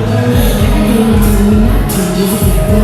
Everything to me, not to you.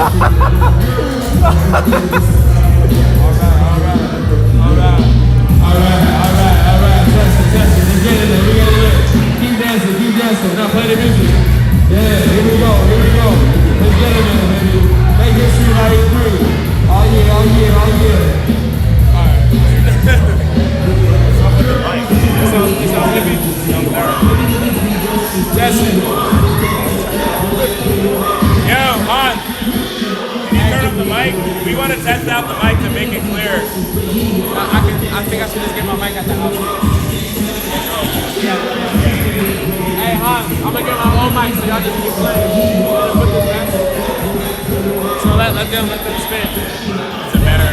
Test it. Let's get it there. We get it there. Keep dancing. Now play the music. Yeah, here we go. Let's get it there, baby. Make history like three. All year. All right. It's on heavy. Test it. Yo, Han. Can you turn up the mic? We want to test out the mic to make it clear. I think I should just get my mic at the house. Yeah. Hey, Han, I'm gonna get my own mic so y'all just keep playing. Put this back. So let them spin. It's a better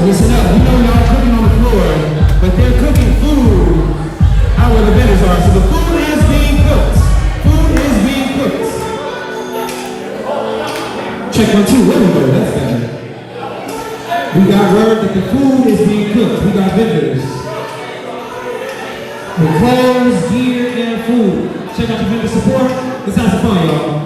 Listen up, you know y'all cooking on the floor, but they're cooking food out where the vendors are. So the food is being cooked. Food is being cooked. Check 1, 2, where we go? That's better. We got word that the food is being cooked. We got vendors. With clothes, gear, and food. Check out your vendor support. Let's have some fun, y'all.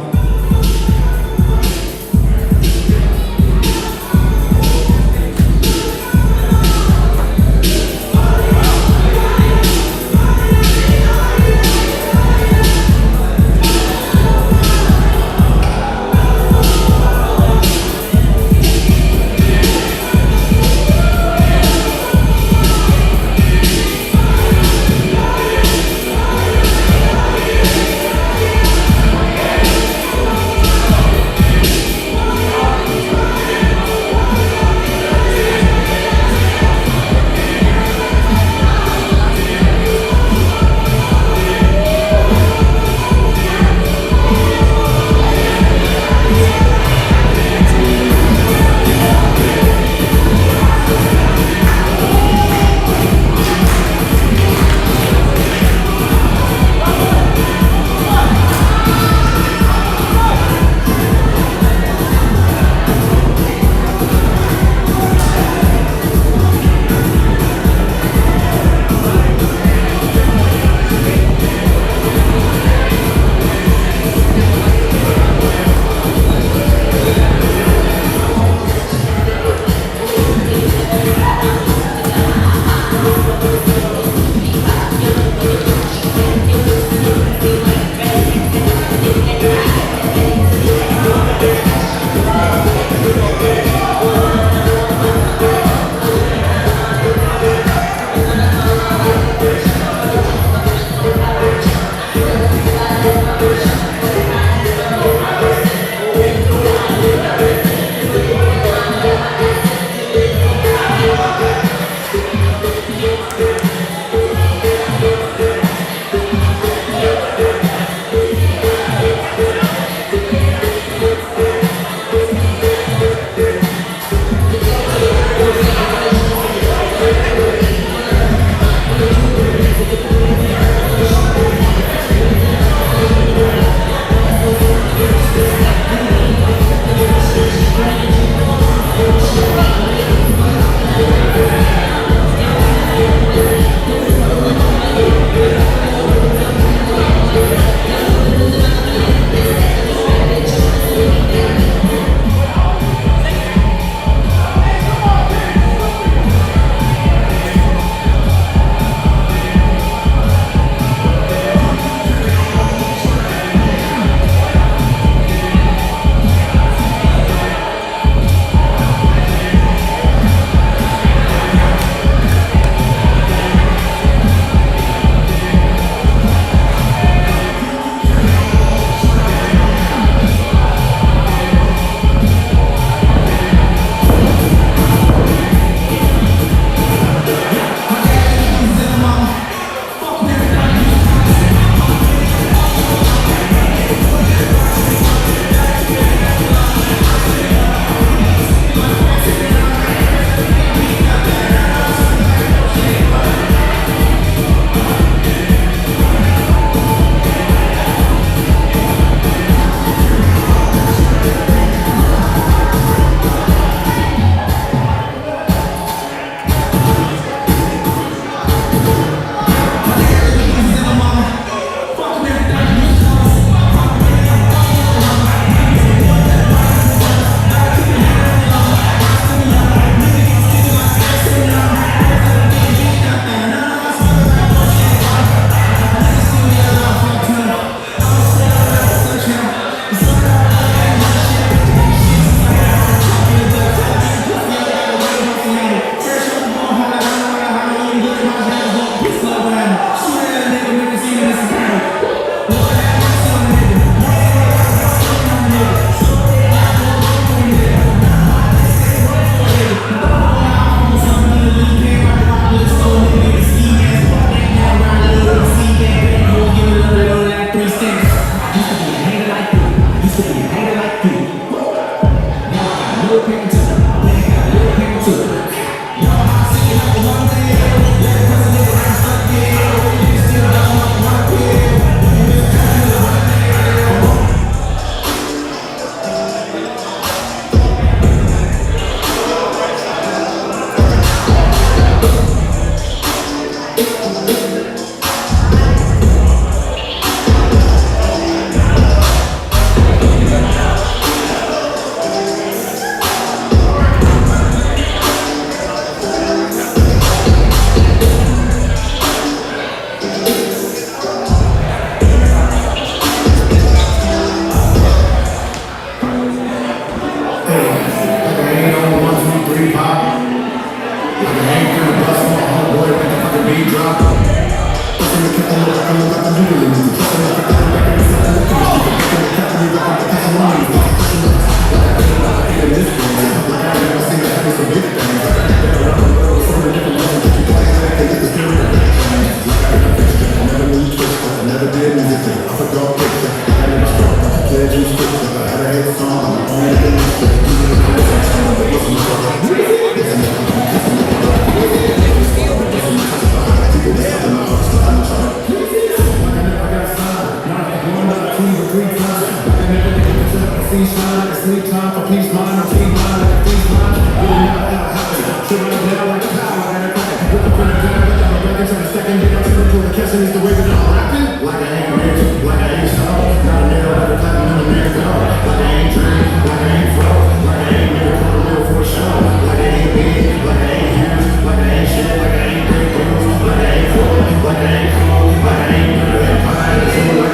sleep time for peace mind. I'm peace mind like a peace mind. Really never ever happen. Tripping it down like a power, like a crack. With the pen and down, with the records on the second. Get up to the pool, catching is the way that I'm rapping. Like I ain't rich, like I ain't slow. Not a nail, like a platinum, and a man go. Like I ain't drink, like I ain't flow. Like I ain't nigga put a real for a show. Like I ain't big, like I ain't huge. Like I ain't shit, like I ain't big booze. Like I ain't cool, like I ain't cool. Like I ain't good at pie,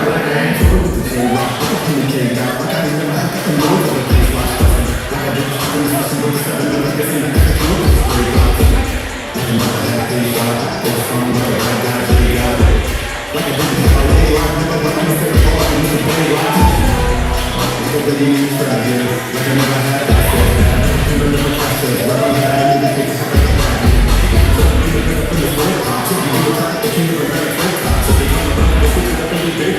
like I ain't true. The king out, like I ain't never had to know the place my stuff. Like I did the school, my son was 7, and I guess in the next room was great. Like I never had to shot, it's from the I got to be out. Like I didn't have a way, like never let me say part, and it's a way like like a baby in the here. Like I never had that fuck, I never never process, right on that, I need to take a second. So I'm gonna get up in the phone, I'm talking to the top, the king of the better phone, so they come around, they switch it up every day.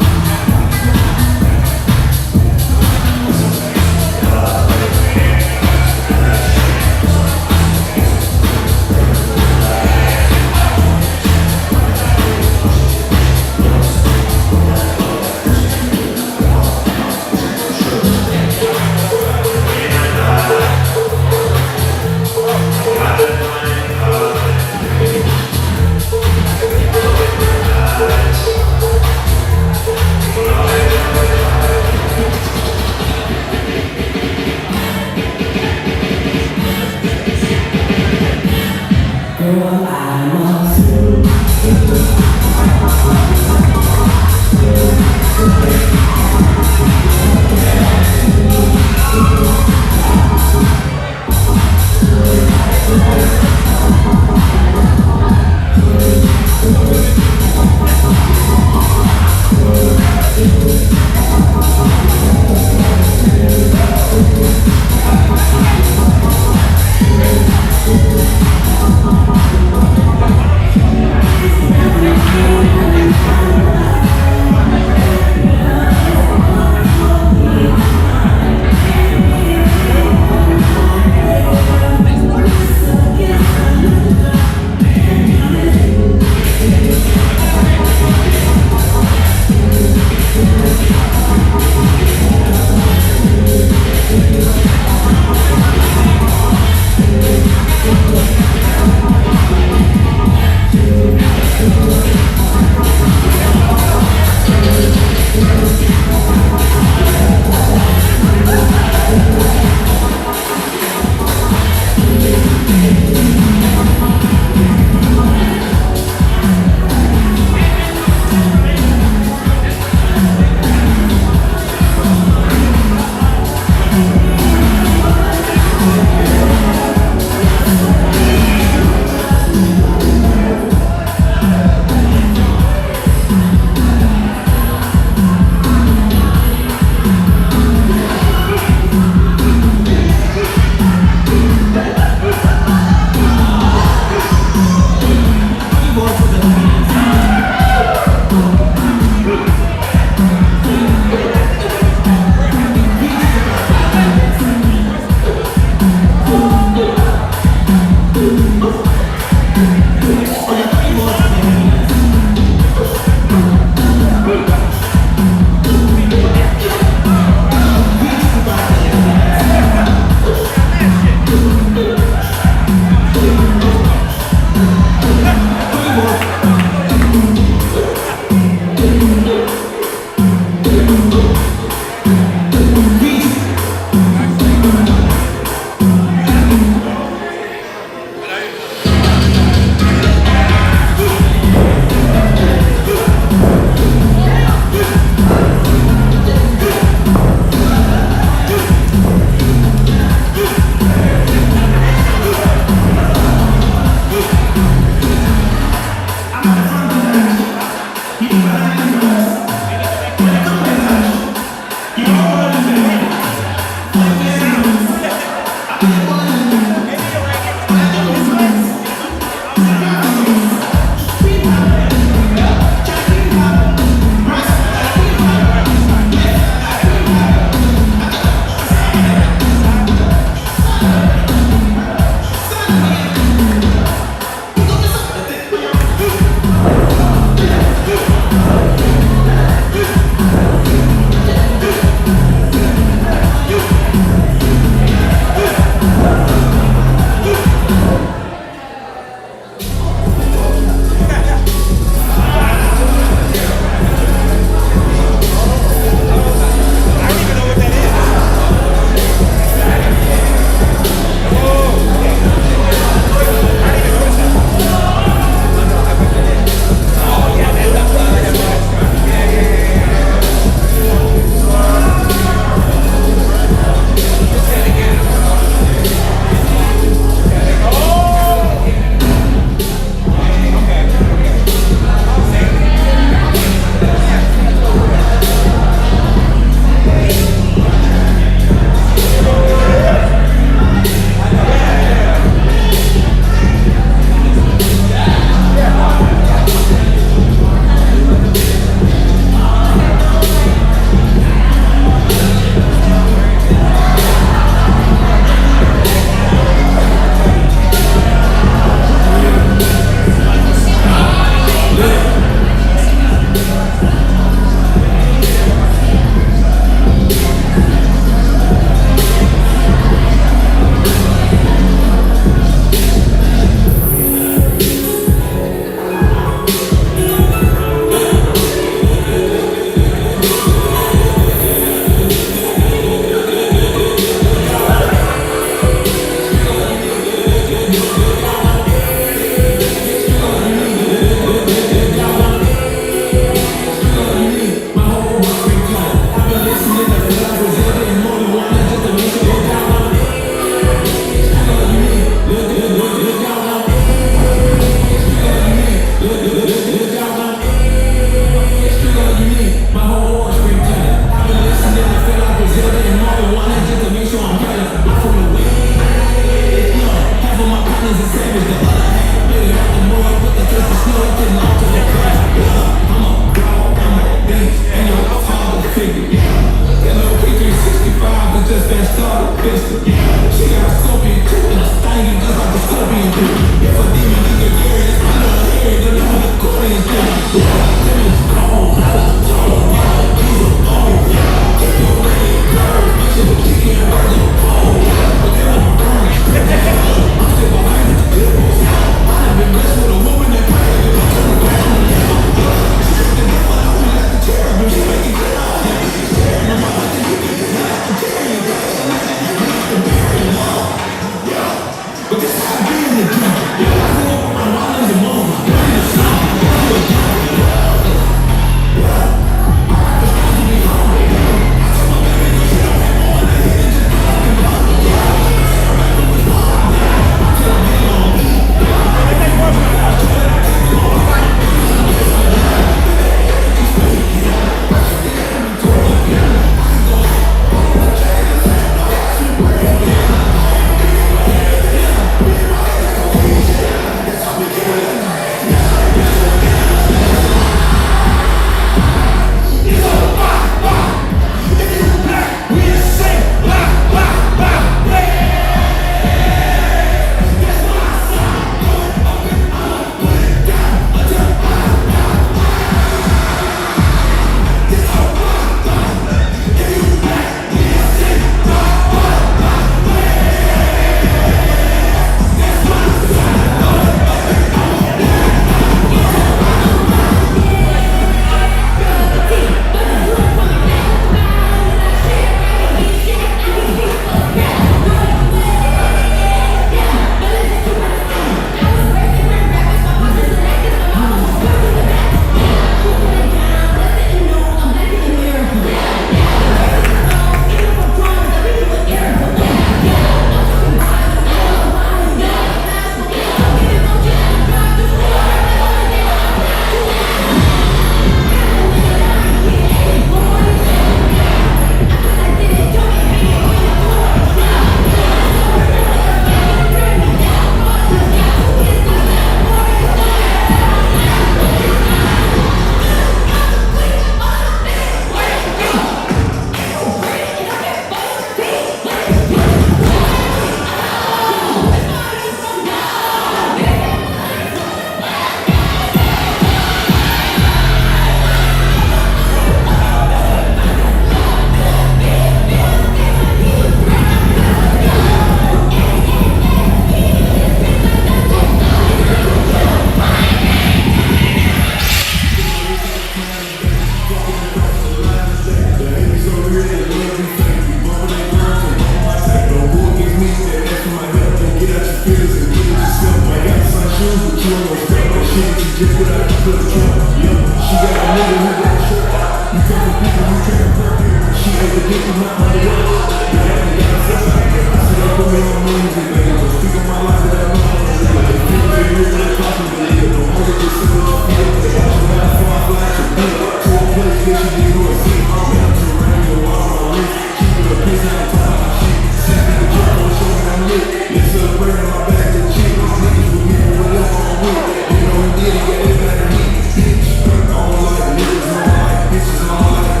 nigga who got shit. You come from people who can't perfume. She ain't the dick, you not my world. You haven't got a fuck. I said I put me on music, baby. Speak on my life that I know how to live. If you really really really talking to me, don't hold it, just say what you feel. Watch you laugh before I flash your beat. To a place that you didn't know it. See, I'm out to rain, go on my wrist. Keep it a piece out of time, my shit. Send me the jar, don't show me I'm lit. Let's celebrate in my bag of chick. Niggas with me, whatever I'm with. You know who did it, yeah, it's better than me. Bitch, I don't like niggas, I don't like bitches, I don't like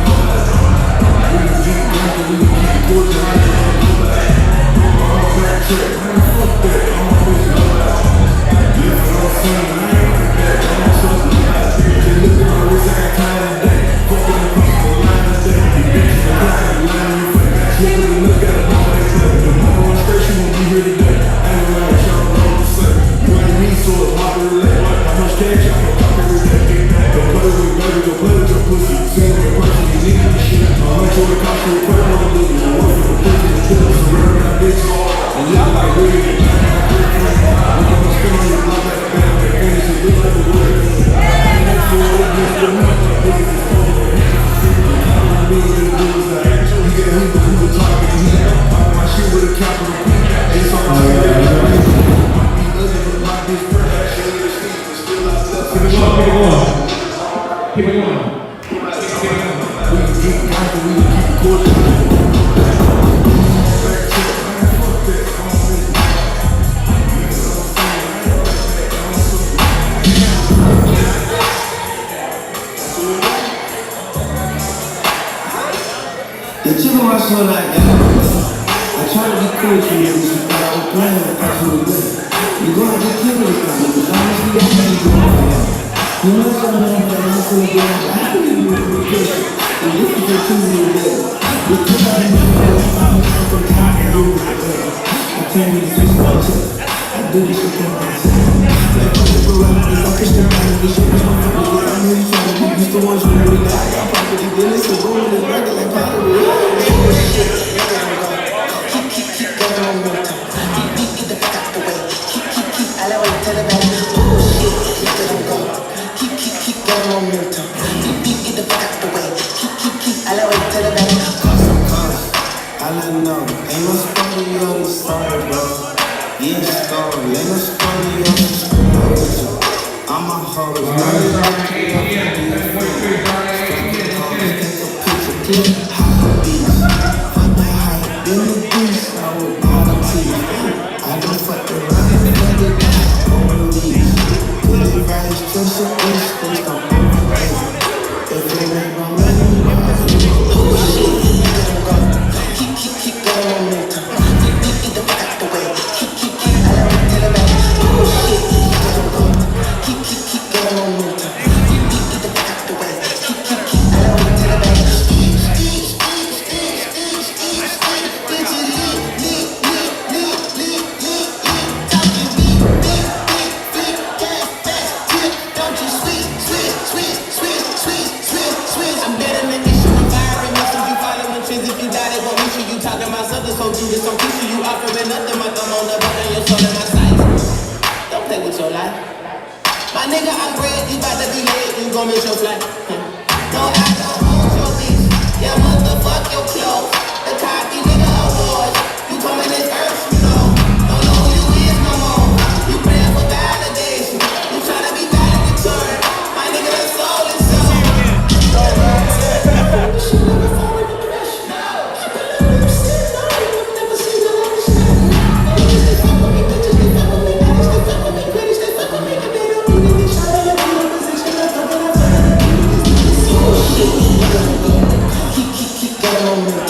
we can keep going, we can keep cordial, I don't know that. I'm a back check, man, fuck that, I'm a pussy, no that. Yeah, you know what I'm saying, I ain't like that, I don't trust me. They look at my wrist, I got time today. Fucking the people, line today. You bitches are crying, lying in your face. Yeah, when you look at it, all they say. The mama on straight, she won't be here today. I ain't like y'all know what to say. You ain't me, so it's hard to relate. How much cash y'all can talk every day? Don't play with me, baby, don't play with your pussy. See me in person, you need this shit. I'm not sure the cops will put on the looking. I'm working for pussy and killers, surrounding that bitch. And look like really, we gonna spin on your block like a band. They finish it, look like a word. And that's for all this, you're not. Niggas is over there. Me and the dudes like, we get a hoop, we were talking to him. I'm my shit with a capital P. It's all shit that I like. He doesn't look like this perfect. Shit in the streets, but still I love Keep it going. Keep it going. we can keep after, we can keep cordial. Back to it, man, fuck that. I don't think the chick on my show like that. I try to be cool with you, but you thought I was playing, I thought you were good. You gonna get killed with this kind of because honestly, that's how you go on that. You know something that I'm so good at? I don't even know what it is. And this is your Tuesday today. Because I didn't know that I'm from time to do this today. I can't really switch my shit. I do this shit for myself. Like, I'm just around this, I can still manage this shit. I'm really trying to be used to one who really got. I got property business, so going this record like pottery. Keep going on your time. Keep get the fuck out the way. Keep, I like what you tell about it. Oh shit, keep it on go. Keep going on your time. Keep get the fuck out the way. Keep, I like what you tell about it. Cause, I let know. Ain't no story on the story, bro. Yeah, story. Ain't no story on the story. I'm a hoe. Take a picture, clip, hot beats. Fuck the hype, in the beast. I will buy the teeth. I don't fuck around, nigga. Police. Put it right, stress it, it's don't overrate. If it ain't no money, oh shit, keep going on your time. Keep get the fuck out the way. Keep, I let me tell about it. Oh shit, keep going on your time. Keep get the fuck out the way. Keep, I let me tell about it. I'm better than this shit. I'm firing missiles. You following trends. If you doubt it, won't miss you. You talking about something so true. This on picture. You offering nothing. My thumb on the button. Your soul in my sights. Don't play with your life. My nigga, I'm bread. You bout to be late. You gon' miss your flight. No, I don't hold your bitch. Yeah, motherfuck your clothes. The copy nigga awards. You coming in first, you know. Don't know who you is no more. You praying for validation. You tryna be valedictorian. My nigga, the soul is so. She never fall in depression. I believe you said no. You've never seen the love of shit. Niggas, they fuck with me. Bitches, they fuck with me. Niggas, they fuck with me. Bitches, they fuck with me. And they don't need it. They try to let me in position. I'm talking about keep going on me.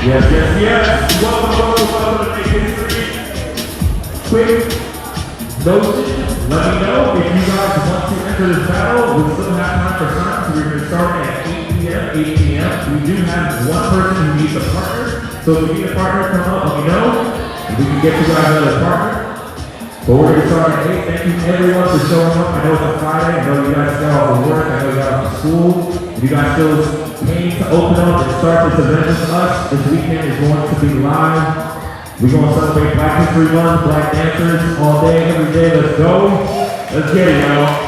Yes, yes, yes. Welcome to Make History. Quick note, let me know if you guys want to enter this battle. We still have time for signs. We're going to start at 8 p.m. We do have one person who needs a partner. So if you need a partner, come up, let me know. And we can get you guys another partner. But we're going to start at 8. Thank you everyone for showing up. I know it's a Friday. I know you guys got off of work. I know you got off of school. If you guys feel pain to open up and start this event with us, this weekend is going to be live. We're going to celebrate Black History Month, Black dancers, all day, every day. Let's go. Let's get it, y'all.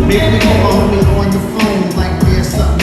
Make me call my homie on the phone like there's something.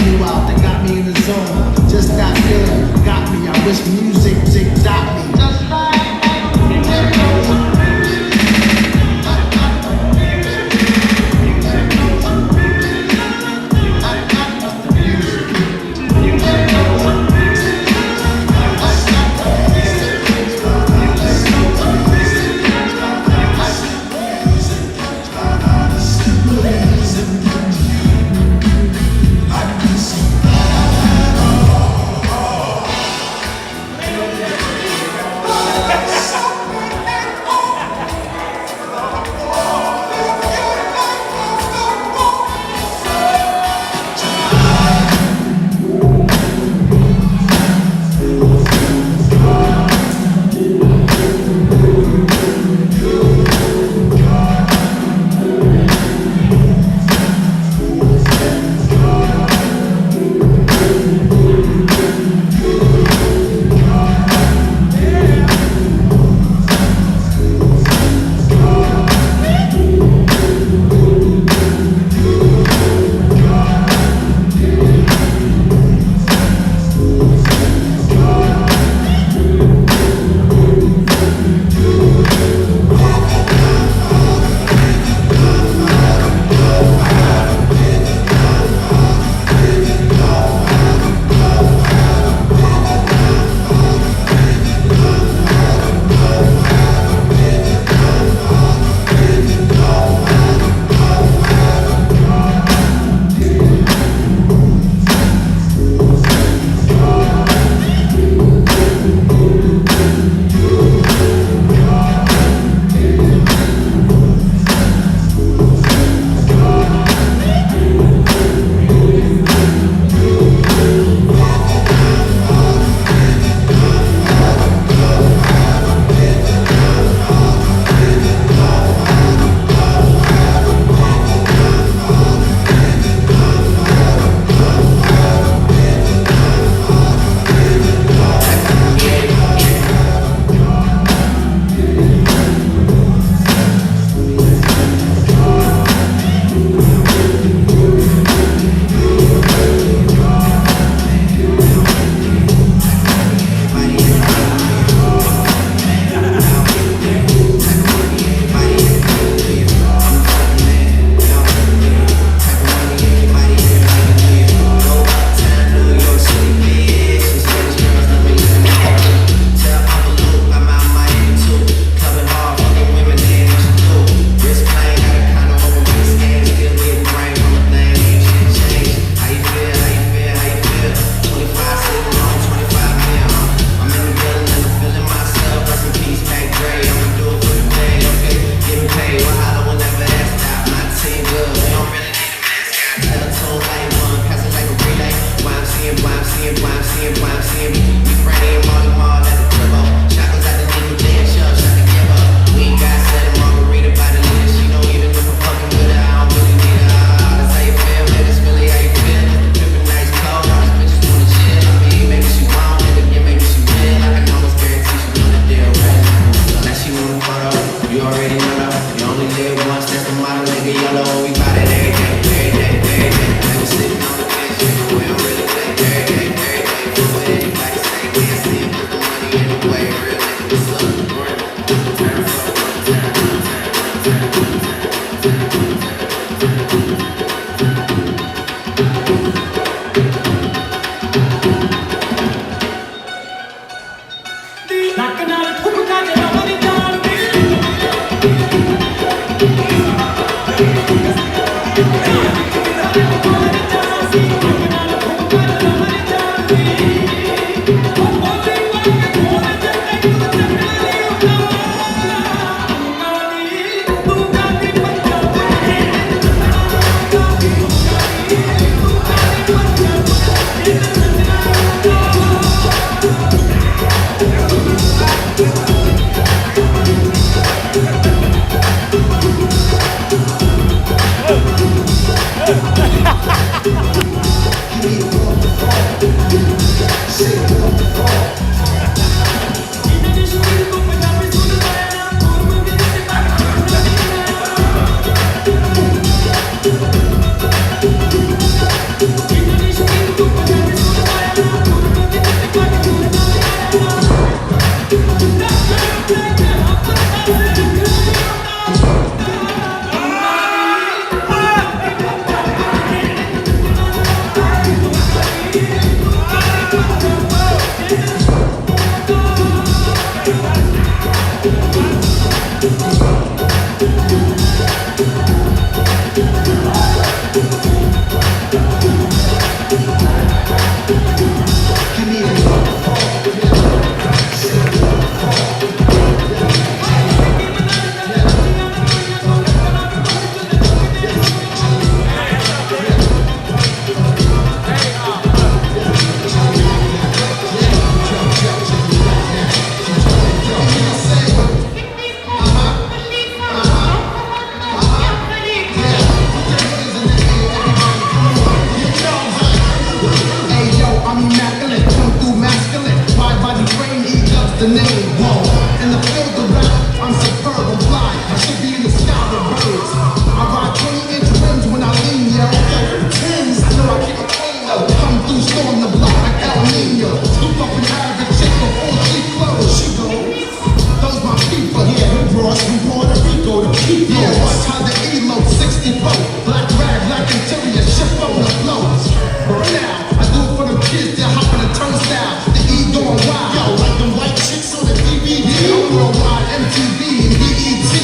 The name, whoa. In the field of rap, I'm superb, I'm fly. I should be in the sky with birds. I ride 20-inch rims when I lean, yo. Tens, I know I keep it clean, though. Come through, storm the block like El Nino. Scoop up and have a chick before she close. She go, those my people, yeah. We brought from Puerto Rico to keep, yeah. Watch how the E-Lo 64. Black rag, black interior, ship on the flows. But now, I do it for them kids that hop in the turnstile. The E going wild, yo, like them white chicks on the DVD. Worldwide, MTV, and BET.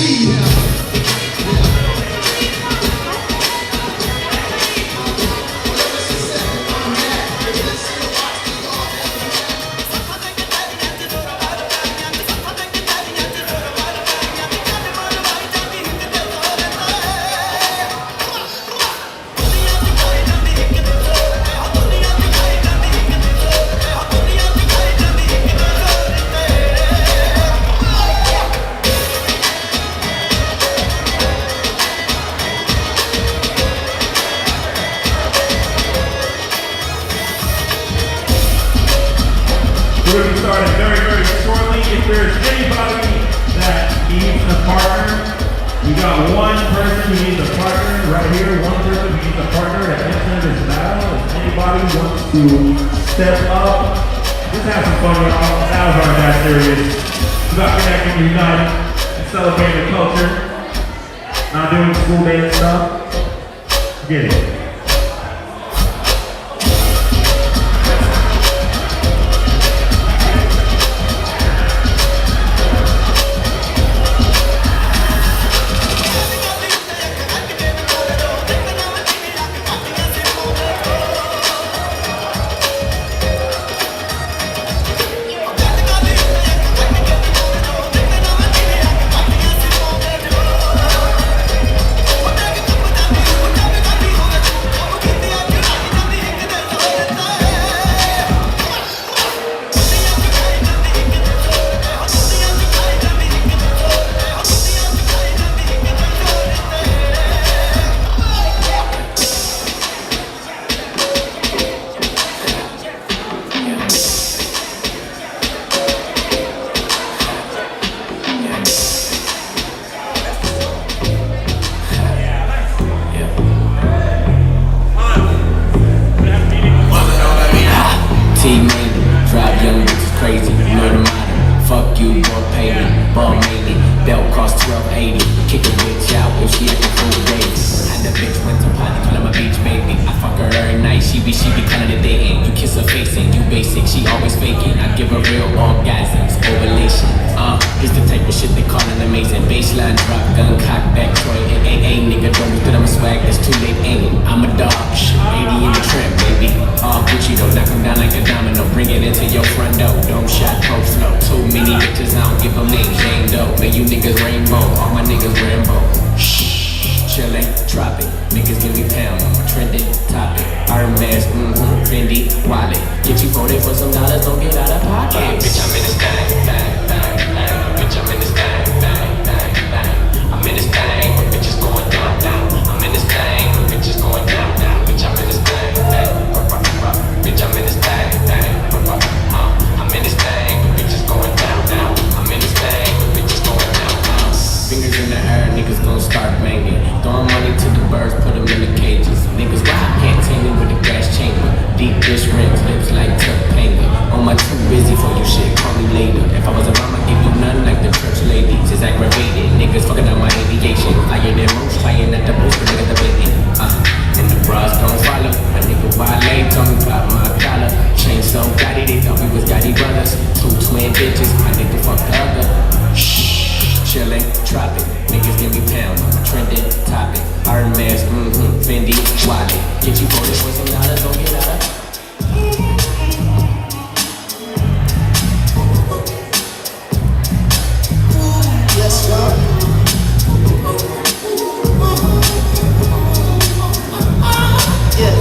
We're going to be starting very, very shortly. If there's anybody that needs a partner, we got one person who needs a partner right here. One person who needs a partner to enter this battle. If anybody wants to step up, let's have some fun, y'all. Battles aren't that serious. It's about connecting, uniting, and celebrating the culture. Not doing school dance stuff. Get it. back 28, nigga, don't look that I'm a swag, that's too late, ain't it? I'm a dog, shit, 80 in the tramp, baby. All Gucci though, knock 'em down like a domino. Bring it into your front door, don't shot, cold flow. Too many bitches, I don't give them names, Jane Doe. Man, you niggas rainbow, all my niggas Rambo. Shh, chillin', drop it, niggas give me pound, I'm a trending topic. Hermes, Fendi, wallet. Get you 40 for some dollars, don't get out of pocket. Bitch, I'm in this thing, bang, bang, bang. Bitch, I'm in this thing, bang, bang, bang. I'm in this thing, but bitches going down, down. I'm in this thing, but bitches going down, down. Bitch, I'm in this thing, bang, bitch, I'm in this thing, bang, I'm in this thing, but bitches going down, down. I'm in this thing, but bitches going down, down. Fingers in the air, niggas gon' start banging. Throwing money to the birds, put them in the cages. Niggas got can't tame me with the gas chamber. Deep dish rims, lips like Topanga. On my too busy for you shit, call me later. If I was a mama, give you none like the church ladies. It's aggravated, niggas fucking up my aviation. Flyer than most, flying at the boost, but niggas debating. And the bras don't follow. A nigga wale, told me pop my collar. Chain so gaudy, they thought we was gaudy brothers. Two twin bitches, my nigga fuck the other. Shh, chillin', drop it. Niggas give me pound, I'm a trending topic. Hermes, Fendi, wallet. Get you 40 for some dollars, don't get out of. Yes, sir. Yeah.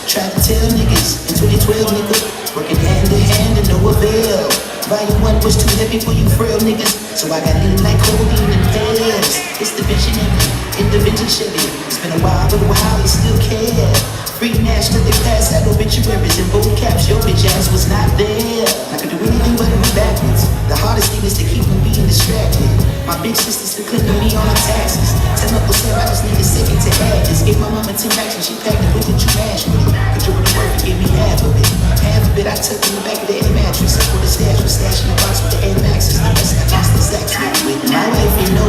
Try to tell niggas in 2012, nigga, working hand in hand and no avail. Volume 1 was too heavy for you frail niggas, so I got lean like codeine and pills. It's the vision in me, intervention Chevy. It's been a while, but wow, you still care. Free Nash to the class, had obituaries and bold caps. Your bitch ass was not there. I could do anything but move backwards. The hardest thing is to keep from being distracted. My big sister's to clean to me on her taxes. Tell Uncle Sam I just need a second to add this. Gave my mama 10 racks and she packed it with the 2 mash with it. Control the work and gave me half of it. Half of it I took in the back of the air mattress. I put a stash with stash in the box with the Air Maxes. The rest I lost the sex with. My wife ain't no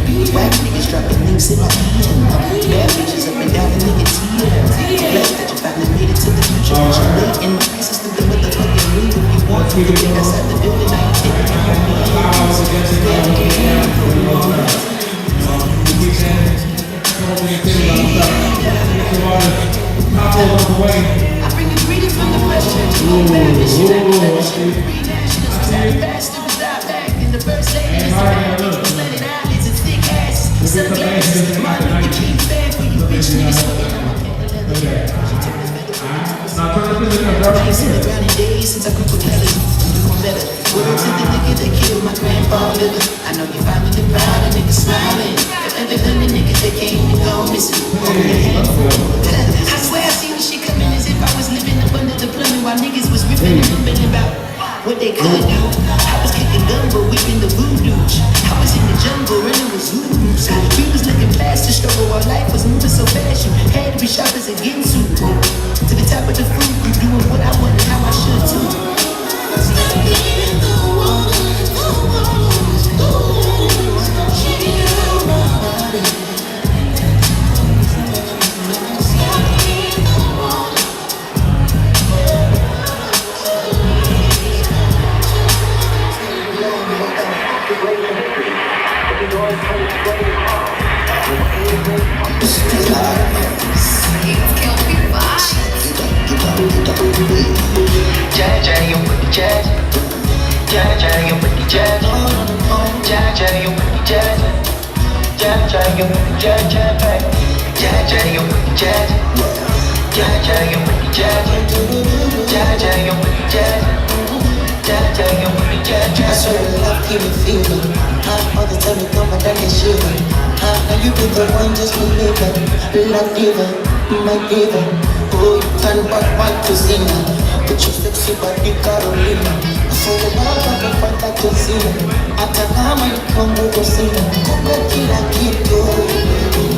being. Whack niggas dropping links in my DM. Bad bitches up and down the nigga TM. Glad that you finally made it to the future. But you're late in the crisis to the motherfucking move. If you want to get outside the building, I ain't taking it from me. I bring a greeting from the fresh church. Where this shit at the street. Free nationals, cause I'm faster without back. In the first lady, it's the flooded eyelids and thick asses. Sunglasses, Martin Luther King fan for you bitch niggas sweating on my pants. She took the feather from me. It's in the brownie days since I grew up Kelly. I'm doing better. Word to the nigga that killed my grandfather. I know you finally proud and niggas smiling. Every hundred niggas that came and gone missing. Over the handful. I swear I seen this shit coming as if I was living up under the plumbing while niggas was ripping and bumping about what they could do. I was kicking gumbo, whipping the voodoo. I was in the jungle, and it was zoos. We was looking past the struggle while life was moving so fast. You had to be sharp as a Ginsu. To the top of the food, you doing what I want and how I should too. Jaja, you with the jazz. Jaja, you with the jazz. Jaja, you with the jazz. Jaja, you with the jazz. Jaja, you with the jazz. Jaja, you with the jazz. Jaja, you with the jazz. Jaja, you with the jazz. I swear love keep me feeling. All the time you come and I get shivering. And you be the one just believe it. Love diva, my diva. Oh, you turn back back to singer. Put your sexy body Carolina. For the love of the fight that you see. Hata kama nikombo kusina. Kumbe kila kitu.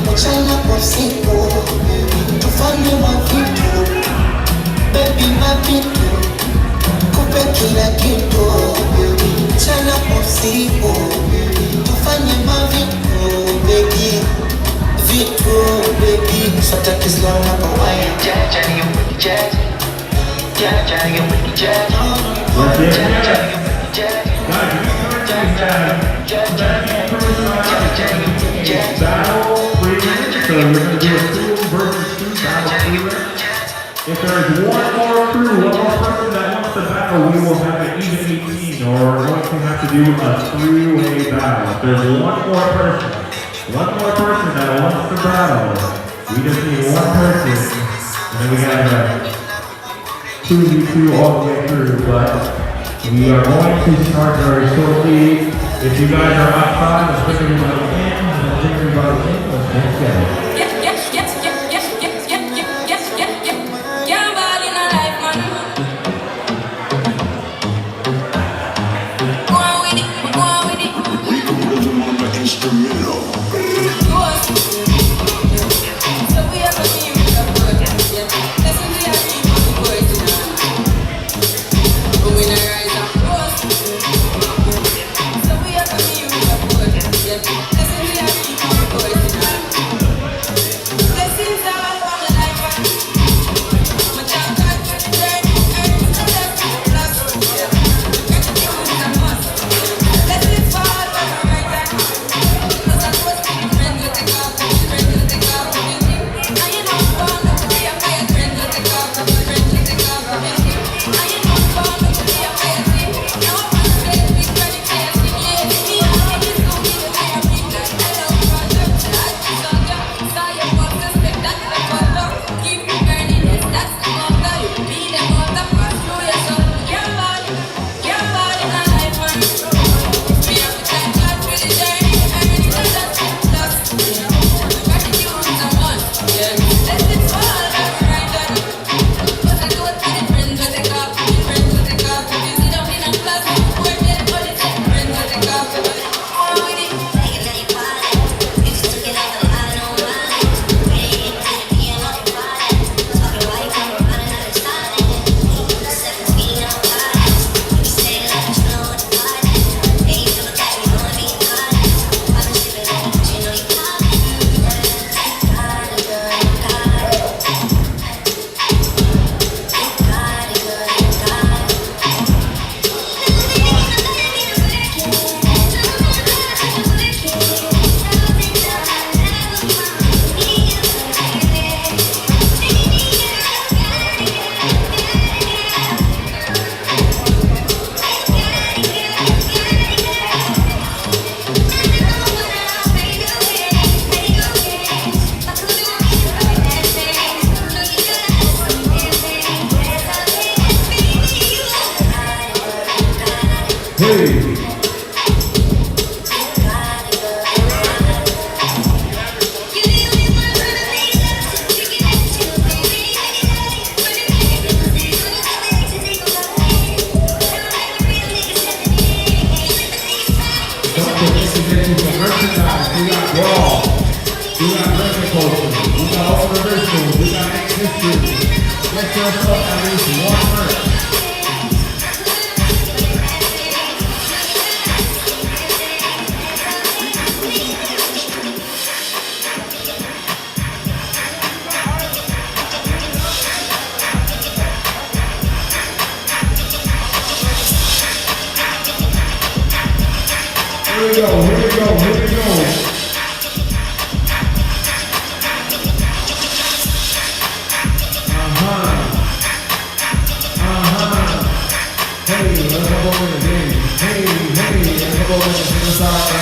Mchana kwa siku. Tufanye mavitu. Baby mavitu. Kumbe kila kitu. Mchana kwa siku. Tufanye mavitu. Baby vitu. Baby sota kisla unapowaya. Jaja, you with the jazz. Jaja, you with the jazz. Jaja, you with the jazz. Jaja, you with the jazz. battle freelance, so we're going to do a 2 versus 2 battle freelance. If there's one more crew, one more person that wants to battle, we will have an even 18, or we're going to have to do a 3-way battle. If there's one more person that wants to battle, we just need one person, and then we got a 2v2 all the way through, but we are going to start very shortly. If you guys are outside, let's bring everybody in, let's get together. Here we go. Hey, let's go over the game. Hey, let's go over the inside.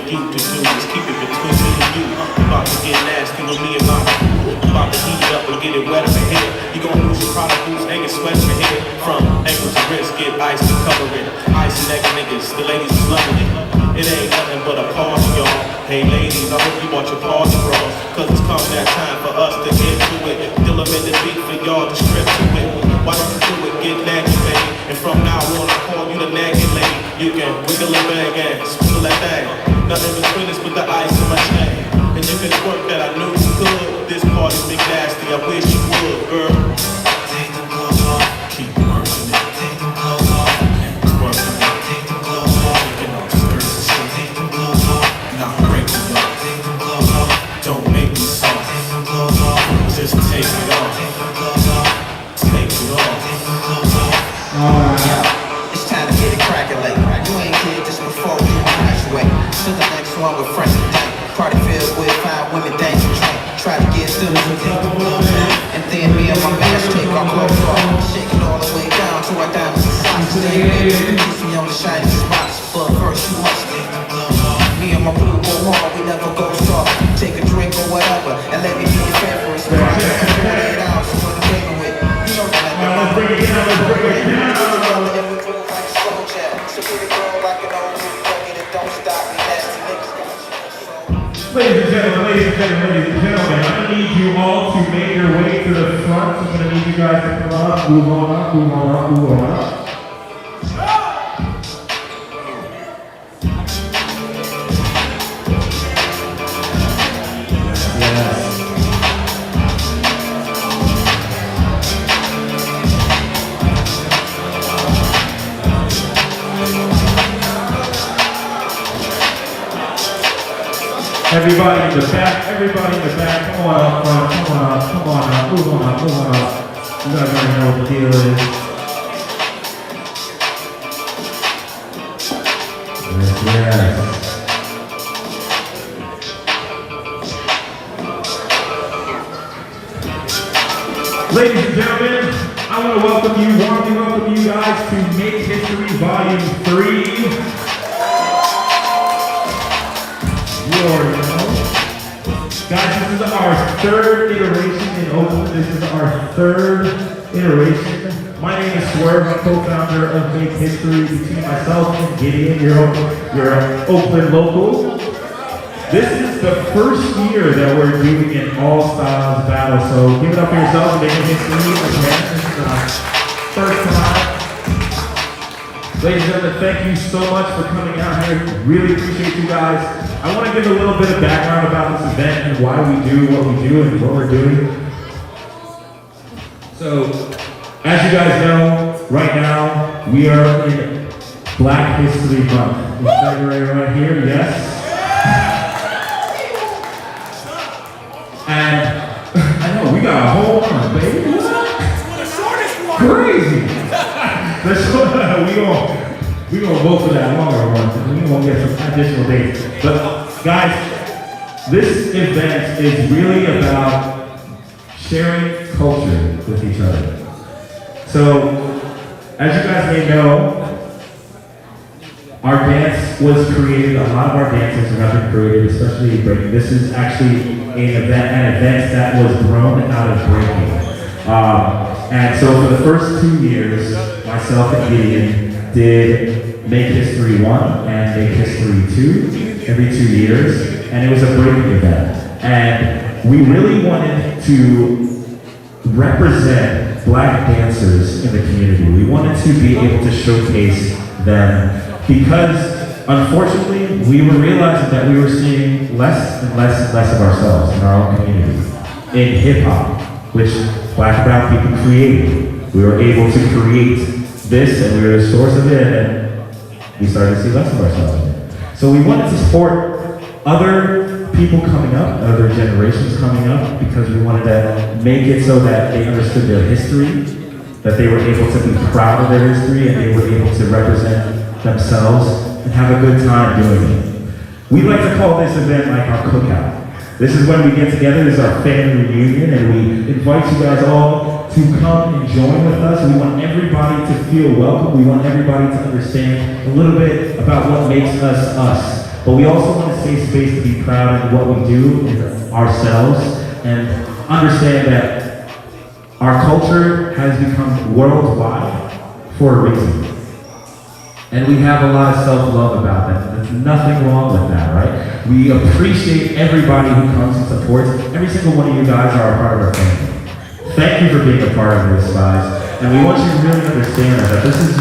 you to do is keep it between me and you. About to get nasty with me and my about to heat it up and get it wetter for here. You gon' lose your product boots and get sweat for here. From ankles to wrists, get ice to cover it. Ice neck niggas, the ladies is loving it. It ain't nothing but a party, y'all. Hey ladies, I hope you want your party bras, cause it's come that time for us to get to it. Still I'm in the beat for y'all to strip to it. Why don't you do it, get naggy, baby. And from now on, I call you the naggy lady. You can wiggle it back and swivel that thing. Nothing between us but the ice in my chain. And you can twerk that I knew you could. This party's big nasty, I wish you would, girl. Take them clothes off, keep working it. Take them clothes off, and twerking it. Take them clothes off, taking off skirts and shit. Take them clothes off, not breaking up. Take them clothes off, don't make me soft. Take them clothes off, just take it off. Take them clothes off, take it off. Take them clothes off. It's time to get it crackin' like you ain't did this before you graduate. To the next one with fresh and dank. Party filled with fine women, dance and drink. Try to get through the and then me and my mask take our clothes off. Shake it all the way down to our diamonds and socks. Stay baby, kiss me on the shiny spots. But first you must take them clothes off. Me and my boo go hard, we never go soft. Take a drink or whatever, and let me be your favorite. So I can 48 hours to put the paper with. You know that Let's break it down, let's break it down. So pretty girl like an old movie, plug it, don't stop me, nasty niggas. Ladies and gentlemen, I'm gonna need you all to make your way to the front. I'm gonna need you guys to come up, move on up, move on up, move on up. Everybody in the back, come on up front, come on up, move on up. You guys already know what the deal is. Yes. Ladies and gentlemen, I want to warmly welcome you guys to Make History Volume 3. Guys, this is our third iteration in Oakland. This is our third iteration. My name is Swerve, I'm co-founder of Make History. Between myself and Gideon, your Oakland local. This is the first year that we're doing an all-styles battle, so give it up for yourselves and Make History. This is our first time. Ladies and gentlemen, thank you so much for coming out here. Really appreciate you guys. I want to give a little bit of background about this event and why we do what we do and what we're doing. So, as you guys know, right now, we are in Black History Month. In February right here, yes. And I know, we got a whole month, baby. Crazy. We gonna vote for that longer one. We gonna get some additional dates. But guys, this event is really about sharing culture with each other. So, as you guys may know, our dance was created. A lot of our dances have been created, especially breaking. This is actually an event that was grown out of breaking. And so for the first 2 years, myself and Gideon did Make History 1 and Make History 2 every 2 years, and it was a breaking event. And we really wanted to represent Black dancers in the community. We wanted to be able to showcase them because, unfortunately, we were realizing that we were seeing less and less of ourselves in our own community. In hip-hop, which Black and brown people created. We were able to create this, and we were the source of it, and we started to see less of ourselves in it. So we wanted to support other people coming up, other generations coming up, because we wanted to make it so that they understood their history, that they were able to be proud of their history, and they were able to represent themselves and have a good time doing it. We like to call this event like our cookout. This is when we get together, this is our family reunion, and we invite you guys all to come and join with us. We want everybody to feel welcome. We want everybody to understand a little bit about what makes us us. but we also want a safe space to be proud of what we do in ourselves and understand that our culture has become worldwide for a reason. And we have a lot of self-love about that. There's nothing wrong with that, right? We appreciate everybody who comes and supports. Every single one of you guys are a part of our family. Thank you for being a part of this, guys. And we want you to really understand that this is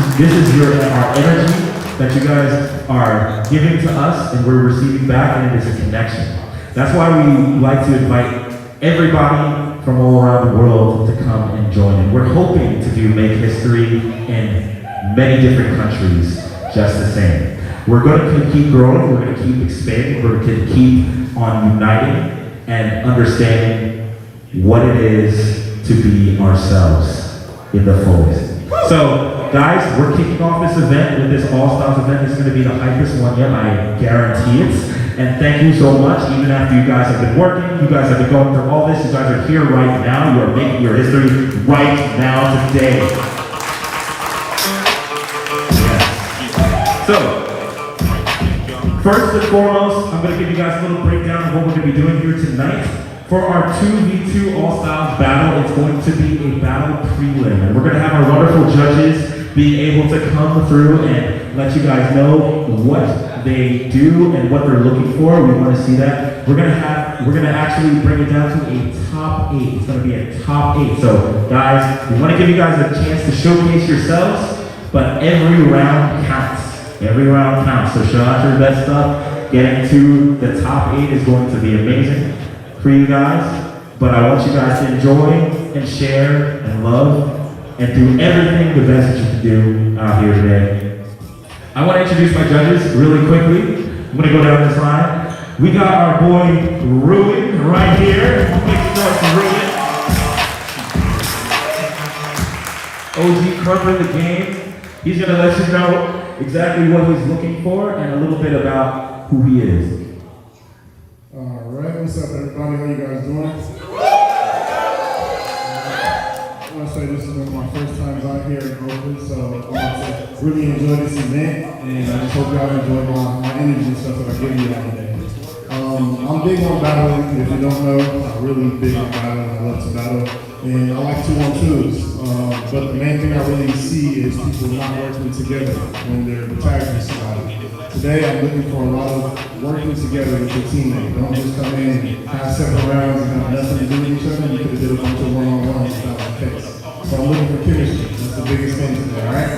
our energy that you guys are giving to us and we're receiving back, and it is a connection. That's why we like to invite everybody from all around the world to come and join in. We're hoping to make history in many different countries just the same. We're going to keep growing, we're going to keep expanding, we're going to keep on uniting and understanding what it is to be ourselves in the fullest. So, guys, we're kicking off this event with this All-Stars event. It's going to be the hypest one yet, I guarantee it. And thank you so much. Even after you guys have been working, you guys have been going through all this, you guys are here right now. You are making your history right now today. So, first and foremost, I'm going to give you guys a little breakdown of what we're going to be doing here tonight. For our 2v2 All-Styles battle, it's going to be a battle prelim. And we're going to have our wonderful judges being able to come through and let you guys know what they do and what they're looking for. We want to see that. We're going to actually bring it down to a top 8. It's going to be a top 8. So, guys, we want to give you guys a chance to showcase yourselves, but every round counts. Every round counts, so show out your best stuff. Getting to the top 8 is going to be amazing for you guys, but I want you guys to enjoy and share and love and do everything the best that you can do out here today. I want to introduce my judges really quickly. I'm going to go down this line. We got our boy Ruin right here. Make some noise for Ruin. OG Crumper the game. He's going to let you know exactly what he's looking for and a little bit about who he is. Alright, what's up everybody? How you guys doing? I want to say this is one of my first times out here in Oakland, so I want to really enjoy this event, and I just hope y'all enjoy my energy and stuff that I give you all today. I'm big on battling. If you don't know, I'm really big on battling. I love to battle. And I like 2-on-2s. But the main thing I really see is people not working together when they're tagging somebody. Today I'm looking for a lot of working together with your teammate. Don't just come in and have separate rounds and have nothing to do with each other. You could have did a bunch of one-on-ones without the case. So I'm looking for chemistry. That's the biggest thing today, alright?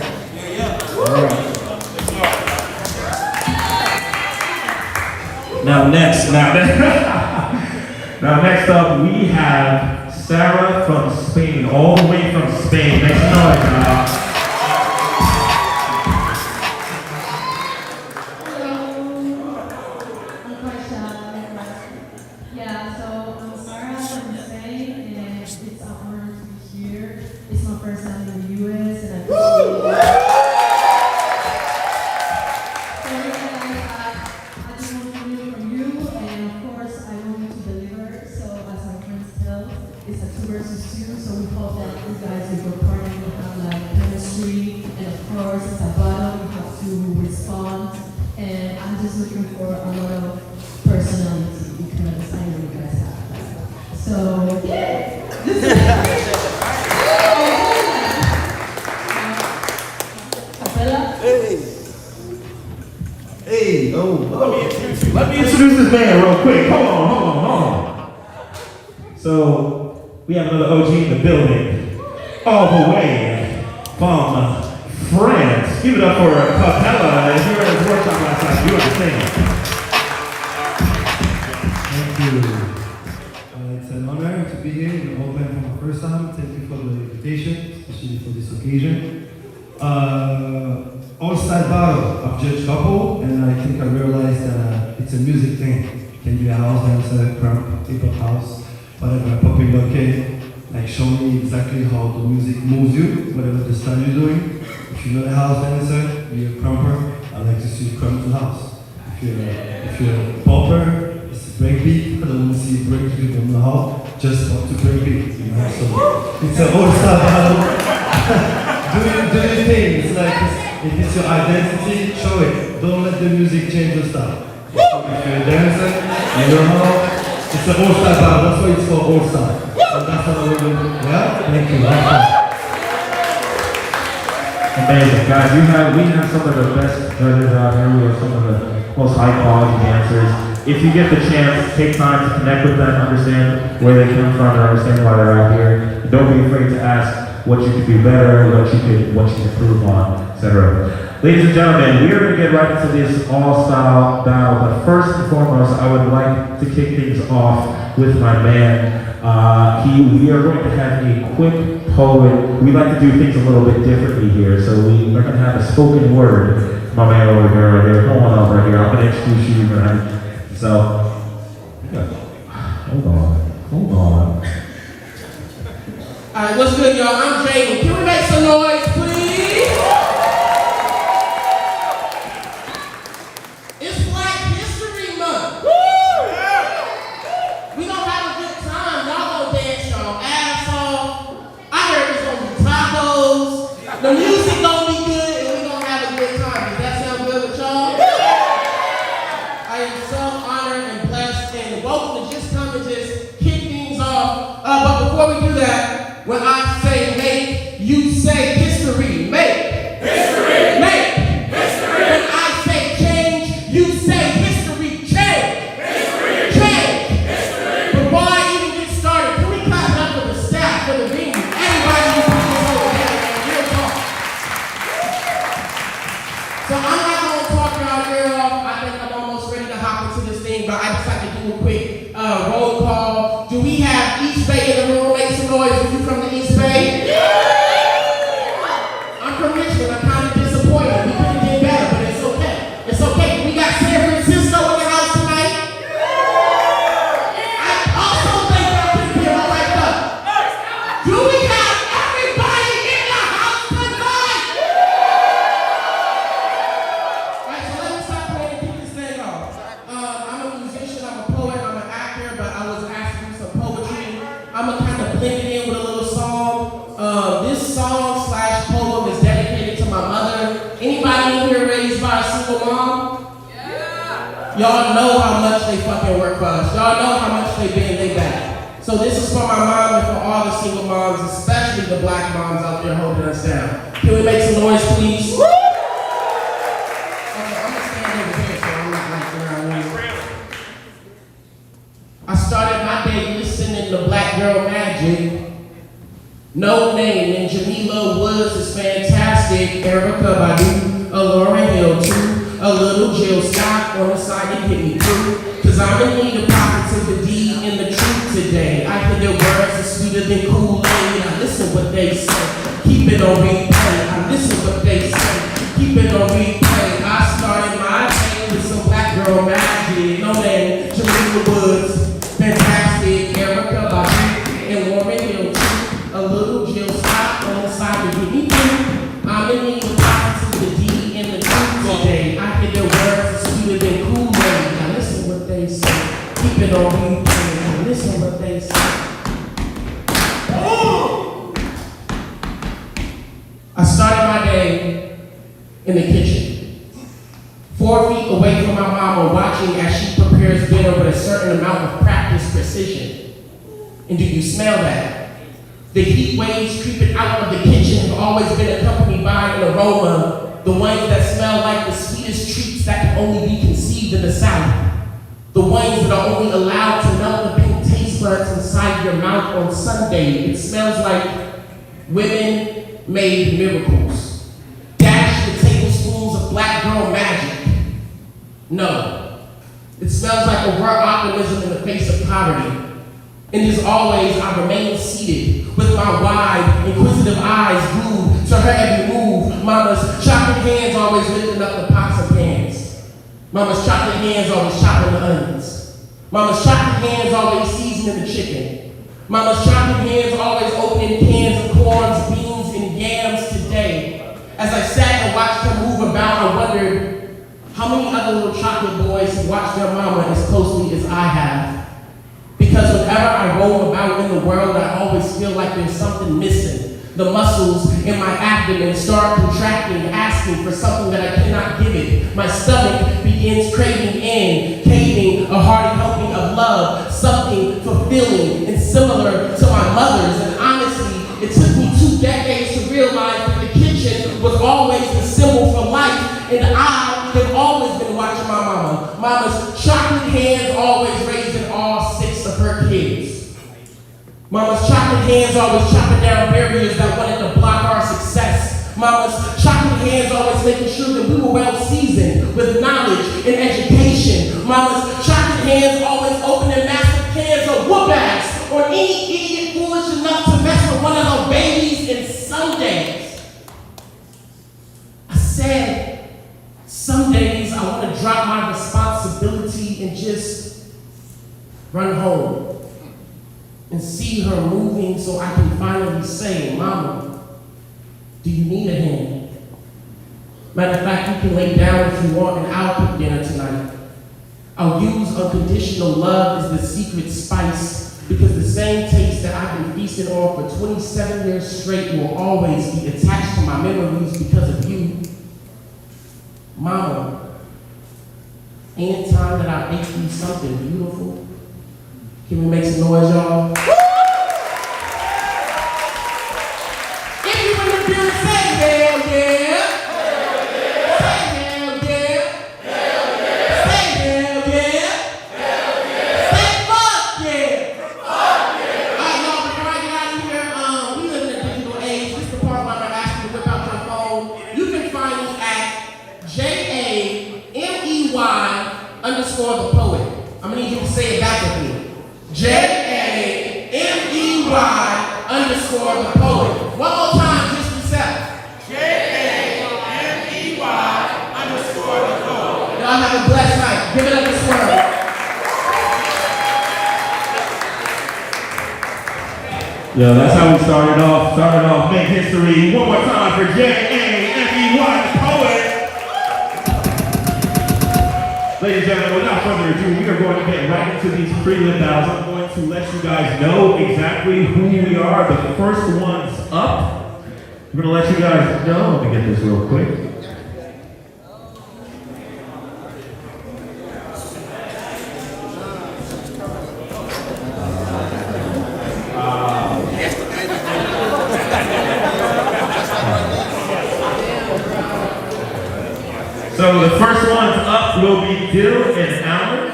Alright. Now next up we have Sarah from Spain, all the way from Spain. Make some noise, Hello, I'm quite shy. Yeah, so I'm Sarah from Spain, and it's an honor to be here. It's my first time in the US, and I appreciate it. It's a 2 versus 2, so we hope that you guys will go party, will have like chemistry, and of course it's a battle, you have to respond, and I'm just looking for a lot of personality because I know you guys have that. So yeah, this is Capella. Hey, let me introduce this man real quick. Hold on. So, we have another OG in the building, all the way from France. Give it up for Capella. If you were at his workshop last night, you understand. Thank you. It's an honor to be here in Oakland for my first time. Thank you for the invitation, especially for this occasion. All-Star Battle, I've judged couple, and I think I realized that it's a music thing. It can be a house dancer, crump, hip-hop house, whatever, popping bucket, like show me exactly how the music moves you, whatever the style you're doing. If you're not a house dancer, you're a crumper, I like to see you crump the house. If you're a popper, it's a breakbeat, I don't want to see you break, you don't know how, just pop to breakbeat, you know, so it's an all-star battle. do your thing, it's like, if it's your identity, show it. Don't let the music change your style. If you're dancing, you don't know, it's an all-star bar. That's why it's called all-star. And that's what we're doing. Yeah? Thank you. Amazing, guys. We have some of the best judges out here. We have some of the most high-quality dancers. If you get the chance, take time to connect with them, understand where they come from, and understand why they're out here. And don't be afraid to ask what you could do better, what you could improve on, etc. Ladies and gentlemen, we are going to get right into this all-style battle. But first and foremost, I would like to kick things off with my man. We are going to have a quick poem. We like to do things a little bit differently here, so we are going to have a spoken word. My man over here, right here. Come on up right here. I'm going to introduce you, man. So, hold on. Alright, what's good, y'all? I'm Jamie. Can we make some noise, please? It's Black History Month. We gonna have a good time. Y'all gonna dance y'all ass off. I heard it's gonna be tacos. The music gonna be good, and we gonna have a good time. Does that sound good with y'all? I am so honored and blessed and welcome to just come and just kick things off. But before we do that, when I say make, you say history. Make. History. Make. History. When I say change, you say history. Change. History. Change. History. Before I even get started, can we clap it up for the staff, for the venue, everybody who's over here, man, real talk. So I'm not going to talk y'all ear off. I think I'm almost ready to hop into this thing, but I just have to do a quick roll call. Do we have East Bay in the room? Make some noise if you from the East Bay. I'm from Richmond. I'm kind of disappointed. We couldn't get better, but it's okay. It's okay. We got San Francisco in the house tonight. I also think y'all can get all right up. Do we have everybody in the house tonight? Alright, so let me stop playing and kick this thing off. I'm a musician, I'm a poet, I'm an actor, but I was asked to do some poetry. I'm gonna kind of blend it in with a little song. This song / poem is dedicated to my mother. Anybody in here raised by a single mom? Yeah. Y'all know how much they fucking work for us. Y'all know how much they bend they back. So this is for my mom and for all the single moms, especially the black moms out there holding us down. Can we make some noise, please? Okay, I'm gonna stand over here so I'm not like around you. I started my day listening to Black Girl Magic. No Name and Jamila Woods is fantastic. Erica Badu, a Lauryn Hill too. A little Jill Scott on the side to get me through. Cause I'm in need of positivity and the truth today. I hear their words are sweeter than Kool-Aid. I listen what they say. Keep it on replay. I listen what they say. Keep it on replay. I started my day with some Black Girl Magic. No Name, Jamila Woods, fantastic. Erica Badu and Lauryn Hill too. A little Jill Scott on the side to get me through. I'm in need of positivity and the truth today. I hear their words are sweeter than Kool-Aid. Now listen what they say. Keep it on replay. Now listen what they say. Oh! I started my day in the kitchen. 4 feet away from my mama, watching as she prepares dinner with a certain amount of practice precision. And do you smell that? The heat waves creeping out of the kitchen have always been accompanied by an aroma, the ones that smell like the sweetest treats that can only be conceived in the South. The ones that are only allowed to melt the pink taste buds inside your mouth on Sunday. It smells like women made miracles. Dash the tablespoons of Black Girl Magic. No. It smells like a rare optimism in the face of poverty. And as always, I remain seated with my wide, inquisitive eyes glued to her every move. Mama's chocolate hands always lifting up the pots and pans. Mama's chocolate hands always chopping the onions. Mama's chocolate hands always seasoning the chicken. Mama's chocolate hands always opening cans of corns, beans, and yams today. As I sat and watched her move about, I wondered how many other little chocolate boys have watched their mama as closely as I have. Because whenever I roll about in the world, I always feel like there's something missing. the muscles in my abdomen start contracting, asking for something that I cannot give it. My stomach begins craving in, caving a hearty helping of love, something fulfilling and similar to my mother's. And honestly, it took me 2 decades to realize that the kitchen was always the symbol for life, and I have always been watching my mama. Mama's chocolate hands always raising all 6 of her kids. Mama's chocolate hands always chopping down barriers that wanted to block our success. Mama's chocolate hands always making sure that we were well seasoned with knowledge and education. Mama's chocolate hands always opening massive cans of whoop ass on any idiot foolish enough to mess with one of her babies. And some days, I said, some days I want to drop my responsibility and just run home and see her moving so I can finally say, Mama, do you need a hand? Matter of fact, you can lay down if you want and I'll cook dinner tonight. I'll use unconditional love as the secret spice because the same taste that I've been feasting on for 27 years straight will always be attached to my memories because of you. Mama, ain't it time that I make you something beautiful? Can we make some noise, y'all? If you in the building, say hell yeah. Hell yeah. Say hell yeah. Hell yeah. Say hell yeah. Hell yeah. Say fuck yeah. Fuck yeah. All right, y'all, before I get out of here, we live in a digital age. This is the part where I'm gonna ask you to whip out your phone. You can find me at JAMEY_the poet. I'm gonna need you to say it back with me. JAMEY_the poet. One more time, just yourself. JAMEY_the poet. Y'all have a blessed night. Give it up this world. Yeah, that's how we started off. Make history. One more time for JAMEY, the poet. Ladies and gentlemen, without further ado, we are going to get right into these prelim battles. I'm going to let you guys know exactly who we are. The first one's up. We're going to let you guys know. Let me get this real quick. So the first one's up will be Dill and Allen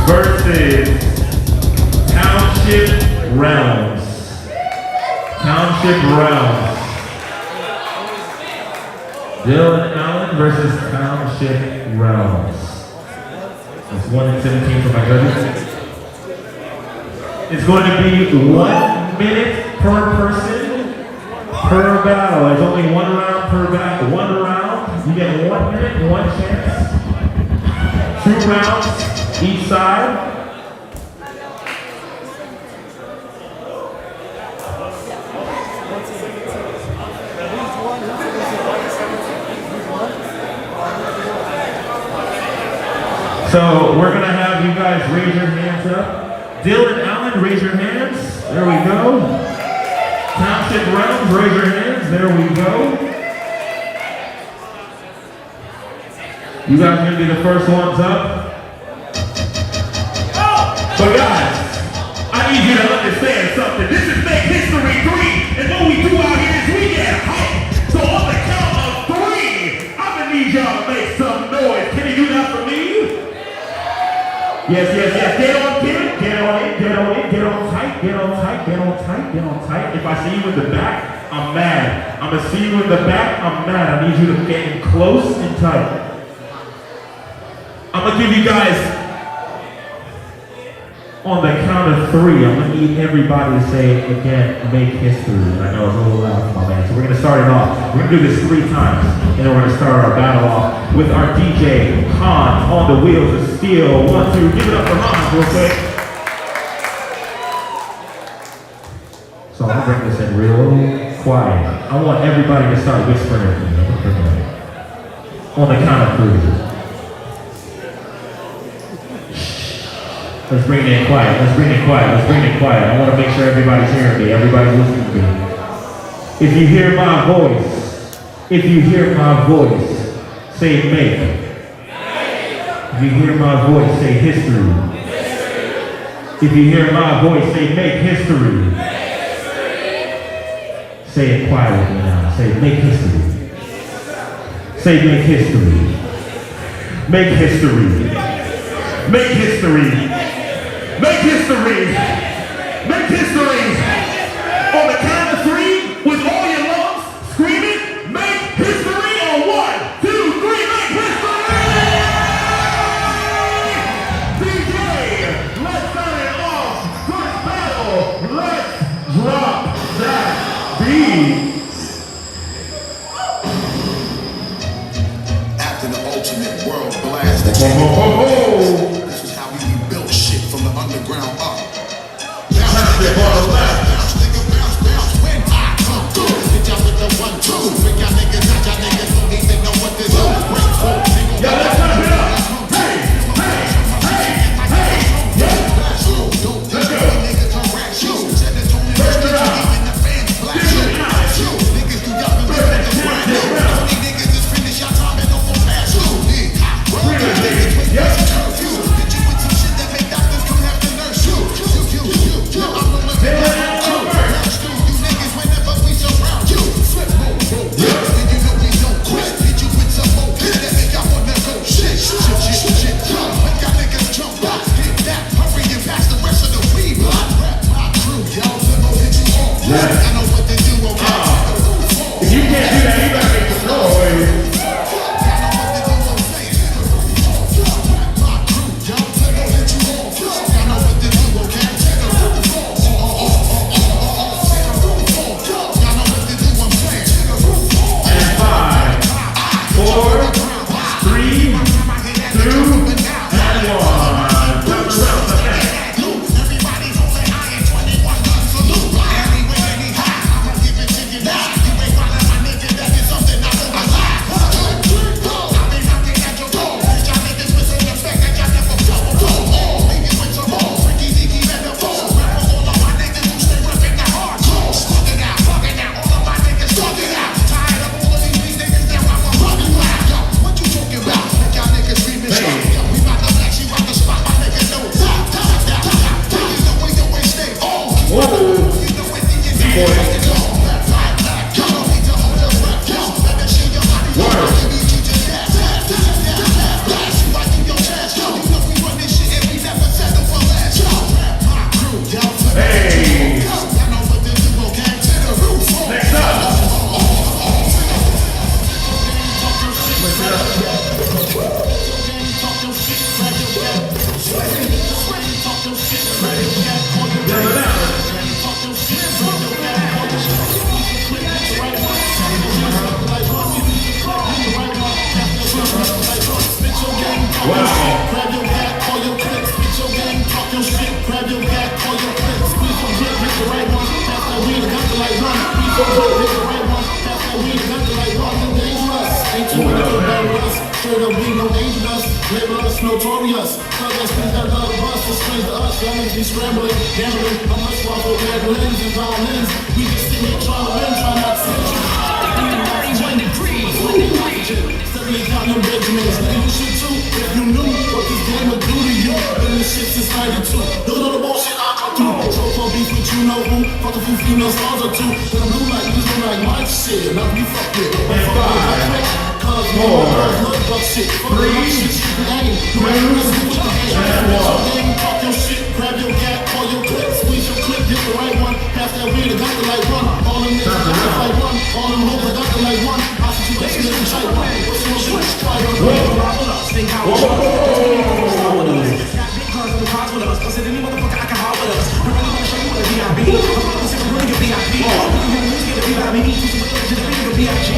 versus Township Realms. Township Realms. Dill and Allen versus Township Realms. That's 1 and 17 for my judges. It's going to be 1 minute per person per battle. There's only 1 round per battle. 1 round. You get 1 minute, 1 chance. 2 rounds each side. So we're gonna have you guys raise your hands up. Dill and Allen, raise your hands. There we go. Township Realms, raise your hands. There we go. You guys are gonna be the first ones up. But guys, I need you to understand something. This is Make History 3, and what we do out here is we get hype. So on the count of 3, I'm gonna need y'all to make some noise. Can you do that for me? Yes. Get on it, get on tight, get on tight. If I see you in the back, I'm mad. I'm gonna see you in the back, I'm mad. I need you to get in close and tight. I'm gonna give you guys, on the count of 3, I'm gonna need everybody to say again, Make History. And I know it's a little loud for my man, so we're gonna start it off. We're gonna do this 3 times, and then we're gonna start our battle off with our DJ, Hans, on the wheels of steel. 1, 2, give it up for Hans real quick. So I'm gonna bring this in real quiet. I want everybody to start whispering at me. On the count of 3. Let's bring it in quiet. I want to make sure everybody's hearing me. Everybody's listening to me. If you hear my voice, if you hear my voice, say make. If you hear my voice, say history. If you hear my voice, say make history. Say it quietly now. Say make history. Say make history. Make history. Make history. Make history. Make history. On the count of three, with all your lungs, screaming, make history on 1, 2, 3, make history! DJ, let's start it off. First battle, let's drop that beat. After the ultimate world blast, this is how we rebuilt shit from the underground up. Touch it on the left. Notorious, cause that love of us is strange to us. That makes me scrambling, gambling. How much while for mandolins and violins? We just sit here trying to win, trying not to sit. 31 degrees, 78 down your Benjamins. Nigga, you should too. If you knew what this game would do to you, then this shit since 92. Those are the bullshit I come through. So for beef with you know who? Fuck a few female stars or two. But I'm blue like you just don't like my shit. Not you fuck with. I'm fucking with my 4, 3, 2, and 1. Talk your shit, grab your gap, call your clip, squeeze your clip, hit the right one, pass that weed, I got the like one. All them niggas got the like one, all them hoes I got the like one. I see you guys in the tight one. What's your shit? Try your shit. Got big cars on the cars with us, plus any motherfucker I can haul with us. We really wanna show you what a VIP. I'm about to say we're really a VIP. We can hear the music at the VIP. Me, two super to the big VIP.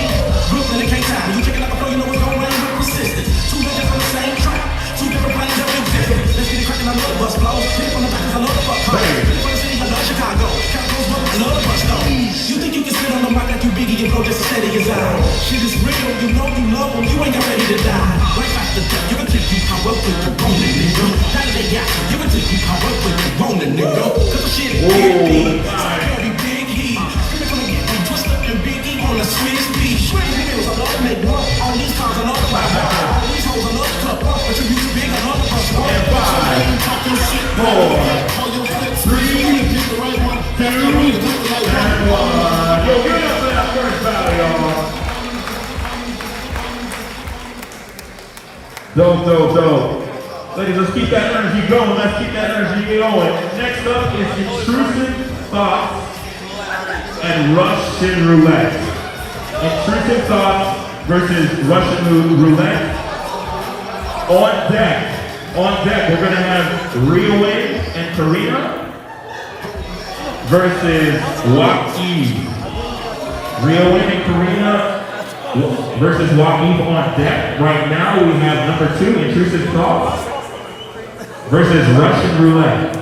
Brooklyn and K-Town, you checking out the flow, you know what's going on, we're persistent. Two niggas on the same track, two different planes that look different. Let's get it cracking, I love the bus flow. Hit on the back 'cause I love the fuck home. Hit for the city, I love Chicago. Capitals, I love the bus though. You think you can spit on the mic like you Biggie and flow just as steady as I. Shit is real, you know you love them, you ain't got ready to die. Right after death, you can take you power with the rolling nigga. That they got, you can take you power with the rolling nigga. Cause the shit is big, so carry big heat. Screaming from the get, twist up your Yo, give it up for that first battle, y'all. Dope. Ladies, let's keep that energy going. Let's keep that energy going. Next up is Intrusive Thoughts and Russian Roulette. Intrusive Thoughts versus Russian Roulette. On deck, we're gonna have Rio and Karina versus Joaquin. Rio and Karina versus Joaquin on deck. Right now we have number 2, Intrusive Thoughts versus Russian Roulette.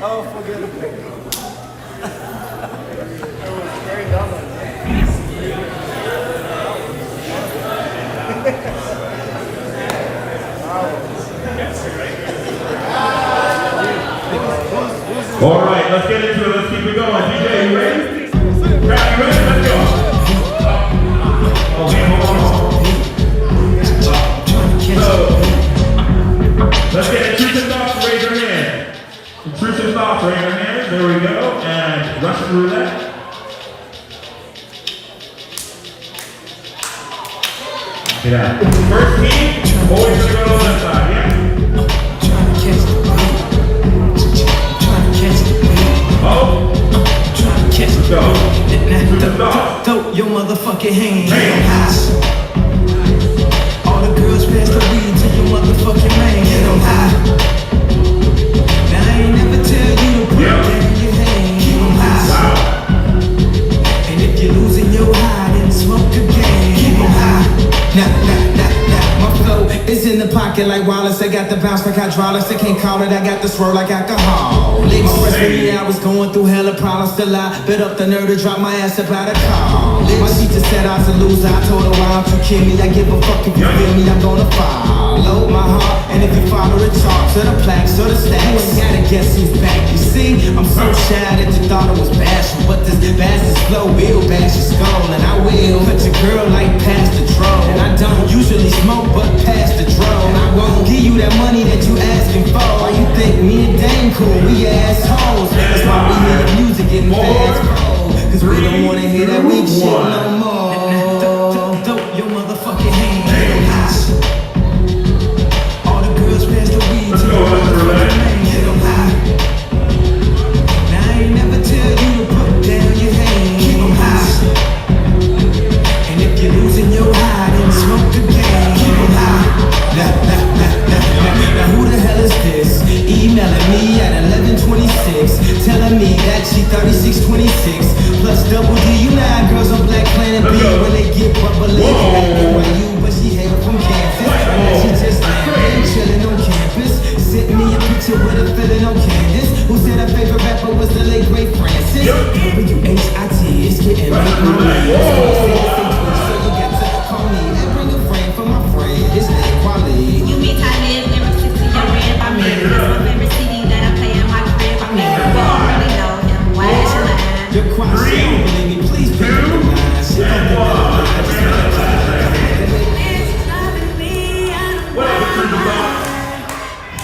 Oh, forget it. It was very dumb. All right, let's get into it. Let's keep it going. DJ, you ready? Crowd, you ready? Let's go. Okay, hold on. So, let's get Intrusive Thoughts. Raise your hand. Intrusive Thoughts. Raise your hand. There we go. And Russian Roulette. Get out. First team, always gonna go to the left side. Yeah. Oh, let's go. Throw your motherfucking hands. All the girls pass the weed to your motherfucking man. Get 'em high. Now I ain't never tell you to put down your hand. Keep 'em high. And if you're losing your high, then smoke again. Keep 'em high. Nah. My flow is in the pocket like Wallace. I got the bounce like hydraulics. I can't call it. I got the swirl like alcohol. Ladies freshman year, I was going through hella problems. Still I bit up the nerve to drop my ass up out of car. My teacher said I was a loser. I told her, why don't you kill me? I give a fuck if you feel me. I'm gonna follow my heart. And if you follow the charts or the plaques or the stacks, you ain't gotta guess who's back. You see, I'm so shy that you thought it was bashful, but this bastard's flow will bash your skull, and I will put your girl like past the drone. And I don't usually smoke, but pass the drone. I won't give you that money that you asking for. Why you think me and Dame cool? We assholes. That's why we hear the music getting fast forward. Cause we don't wanna hear that weak shit no more. Throw your motherfucking hands. All the girls pass the weed to your motherfucking man. Get 'em high. Now I ain't never tell you to put down your hand. Keep 'em high. And if you're losing your high, then smoke again. Keep 'em high. Now who the hell is this? Emailing me at 11:26, telling me that she 3626 plus double D. You know how girls on Black Planet B when they get bubbly. NYU, but she hail from Kansas. And she just landed, chilling on campus. Sent me a picture with a feeling on Candace, who said her favorite rapper was the late great Francis. WHIT, it's getting late, my man. So you got to call me and bring a friend for my friend. It's that quality. You mean I live lyrics to your rib. I mean, that's my favorite CD that I play in my crib. I mean, you don't really know him. Why is you lying? You're quite sure, believe me, please pay the line. Shit, It's driving me out of my mind.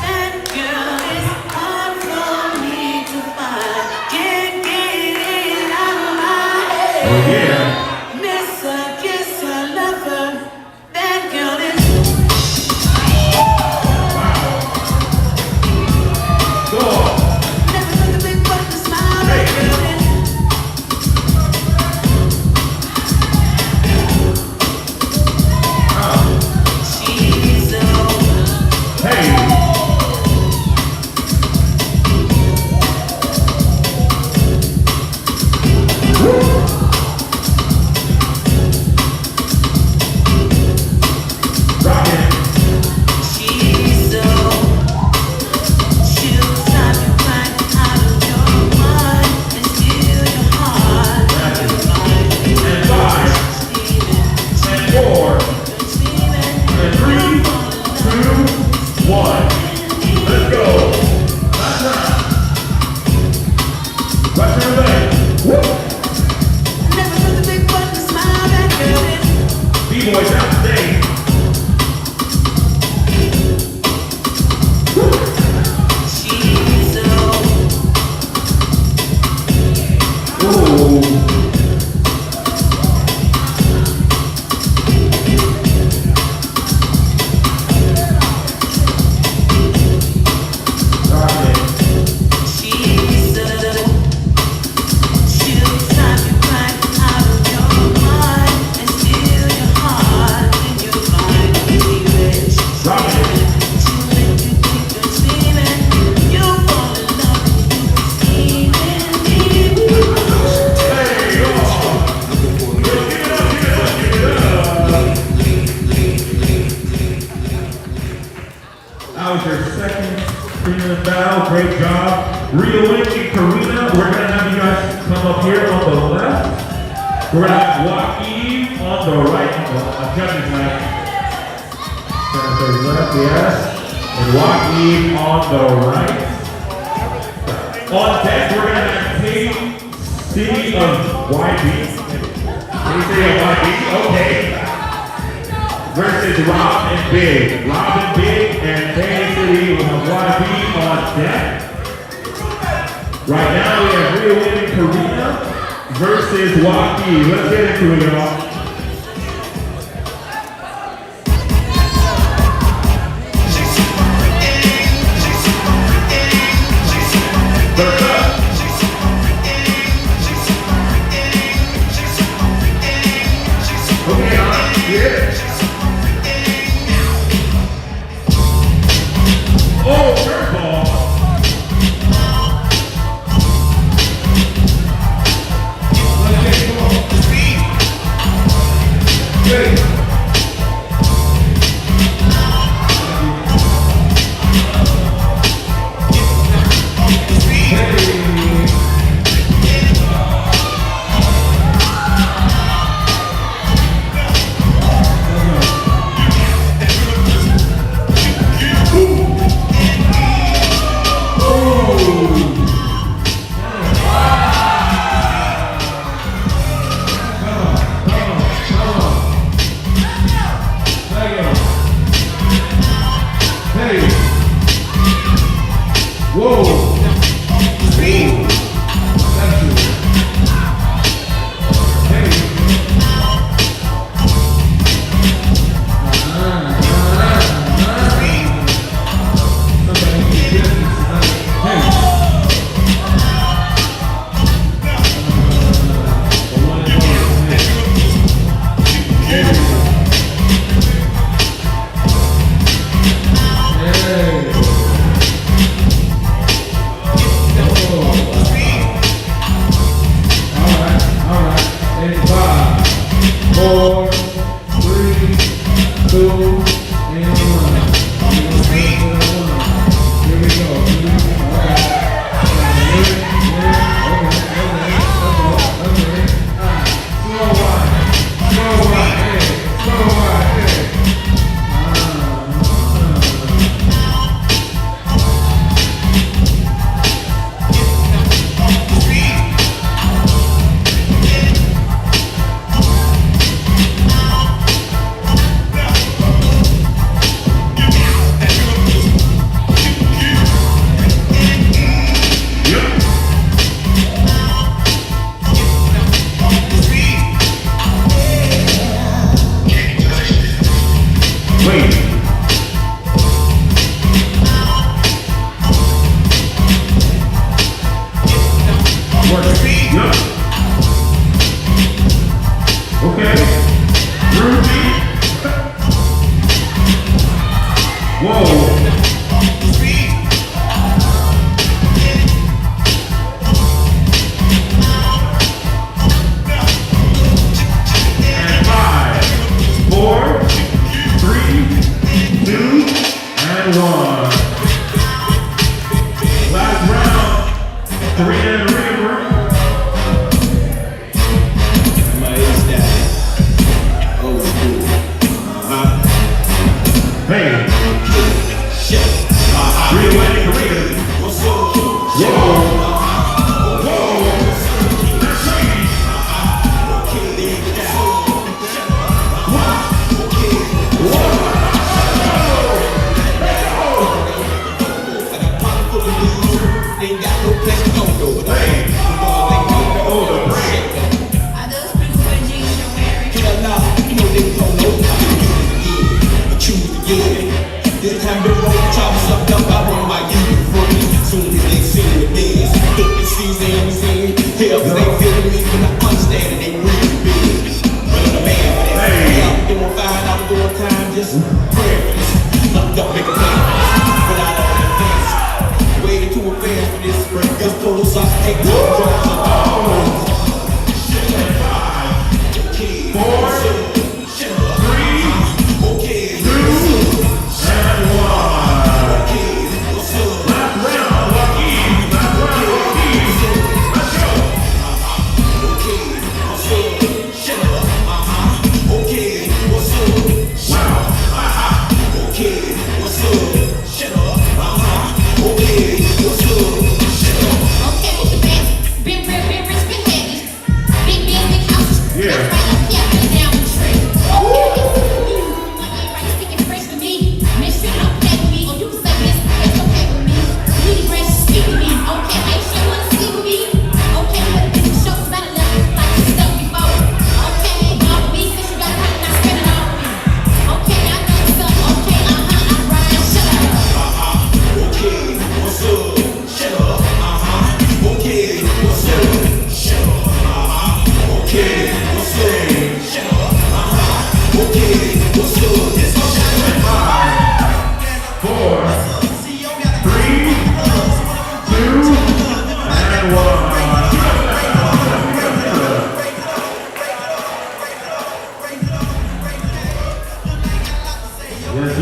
That girl is hard for me to find. Can't get it out of my head. Oh yeah. Miss her, kiss her, love her. That girl is Go on. never took a big butt to smile. That girl is she's so Hey. Rockin'. she's so she'll stop you right out of your mind and steal your heart. And 5, and 4, and 3, 2, 1. Let's go. Last round. Russian Roulette. Woo! Never took a big butt to smile. That girl is B-boys out today. this battle. Great job. Rio and Karina, we're going to have you guys come up here on the left. We're going to have Joaquin on the right, on the judge's left. Secretary's left, yes. And Joaquin on the right. On deck, we're going to have City of YB. City of YB, okay. Versus Rob and Big. Rob and Big and Kansas City will have YB on deck. Right now we have Rio and Karina versus Joaquin. Let's get into it, y'all.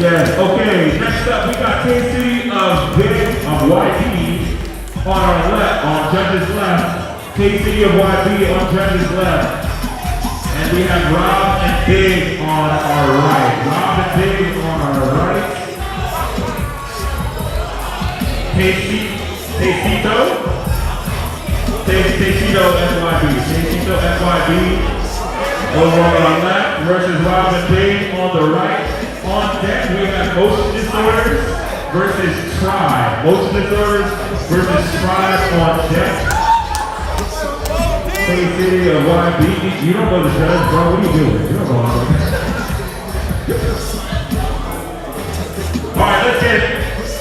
Yes, okay, next up we got Casey of YB on our left, on Judge's left. Casey of YB on Judge's left. And we have Rob and Big on our right. Rob and Big on our right. Casito FYB. Casito FYB over on our left versus Rob and Big on the right. On deck, we have motion disorders versus tribe. Motion disorders versus tribe on deck. Hey, City of YB. You don't know the judge, bro. What are you doing? You don't know what I'm doing. All right, let's get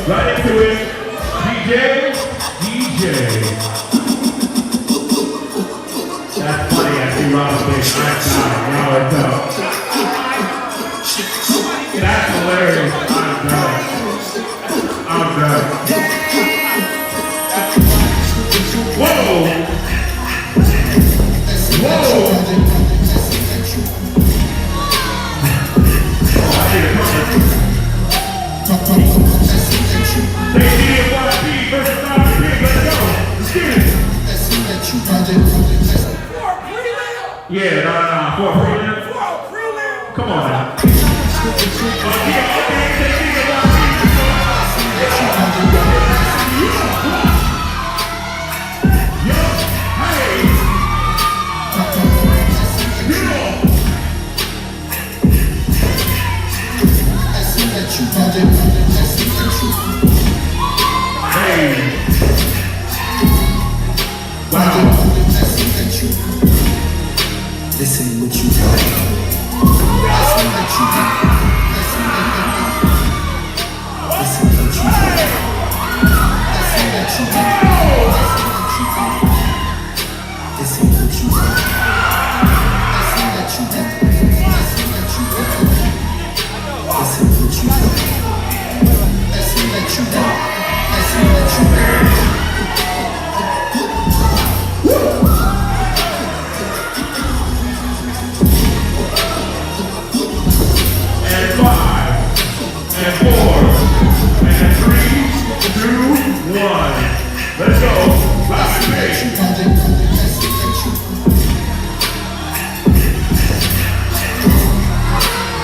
right into it. DJ. That's funny. I see Robert Big. Now it's up. That's hilarious. I'm done. Whoa! YB versus RP. Let's go. Let's get it. Yeah, nah. For prelim. Come on now. This ain't what you want. This ain't what you want. This ain't what you want. This ain't what you want. This ain't what you want. This ain't what you want. This ain't what you want. This ain't what you want. This ain't what you want. And 4, and 3, 2, 1. Let's go. Last page.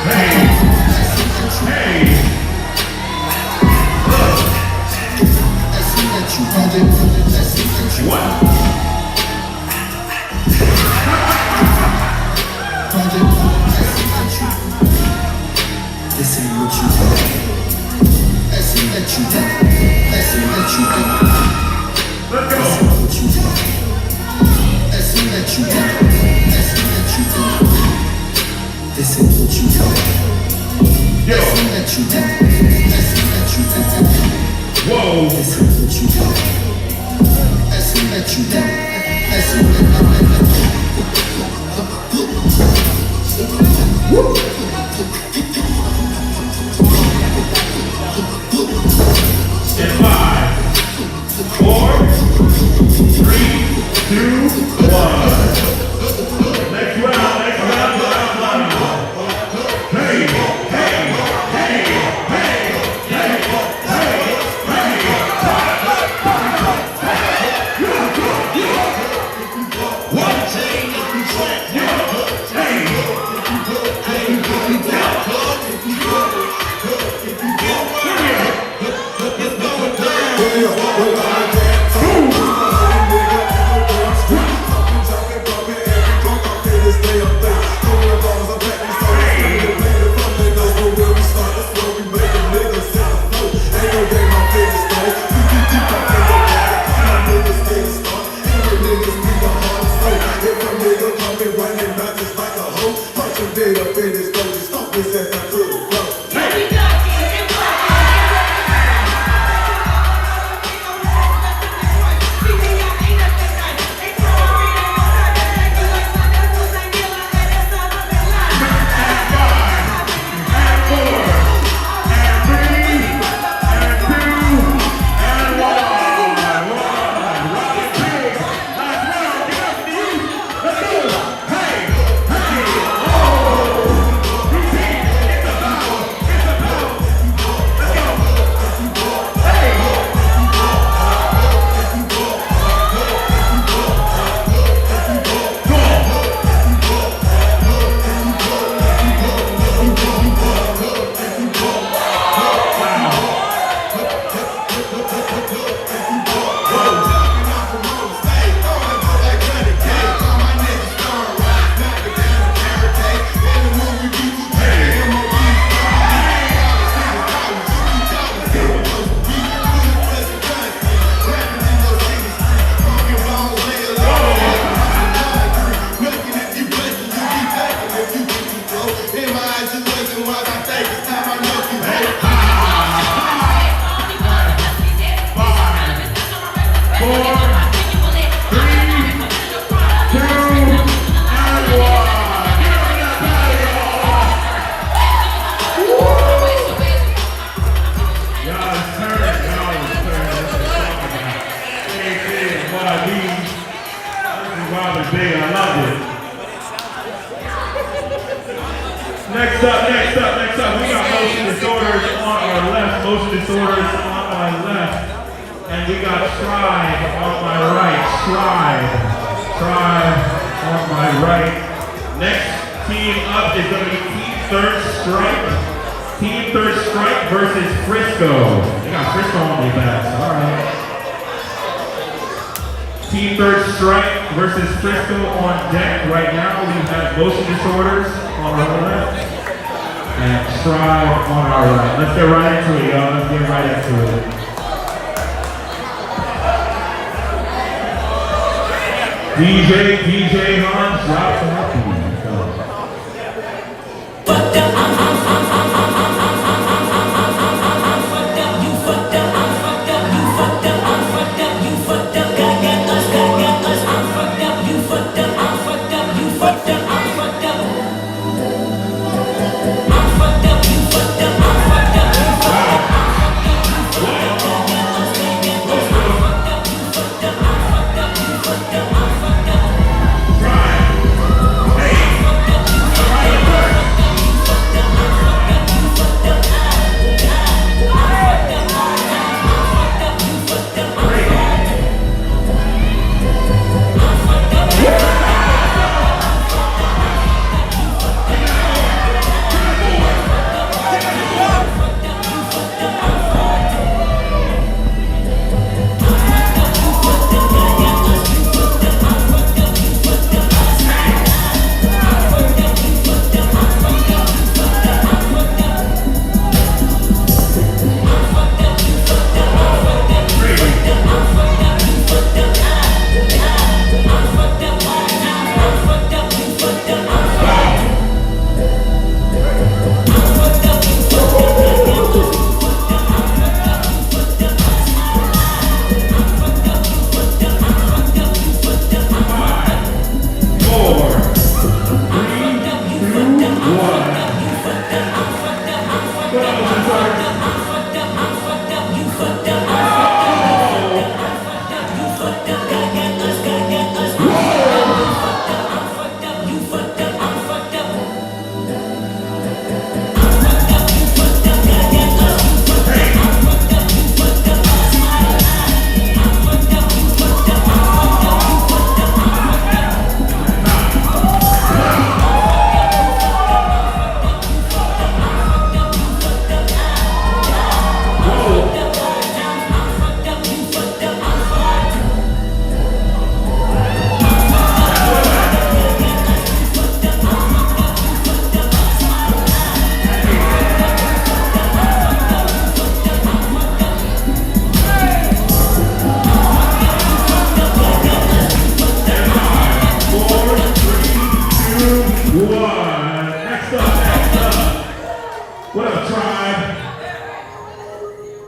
Hey. What? This ain't what you want. This ain't what you want. This ain't what you want. Let's go. This ain't what you want. This ain't what you want. Yo. This ain't what you want. This ain't what you want. Whoa. This ain't what you want. This ain't what you want. This ain't what you want. In 5, 4, 3, 2, 1. Next round. situation was, I think it's time I know you. Hey, 5, 4, 3, 2, and 1. Big, I love it. Next up, we got motion disorders on our left, motion disorders on my left, and we got Tribe on my right, Tribe on my right. Next team up is going to be Team Third Strike versus Frisco. They got Frisco on their backs, all right. Team Third Strike versus Frisco on deck. Right now we have motion disorders on our left and Tribe on our right. Let's get right into it, y'all. Let's get right into it. DJ Hans, drop some up for me.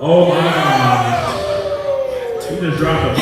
Oh my gosh. You just dropped a bomb.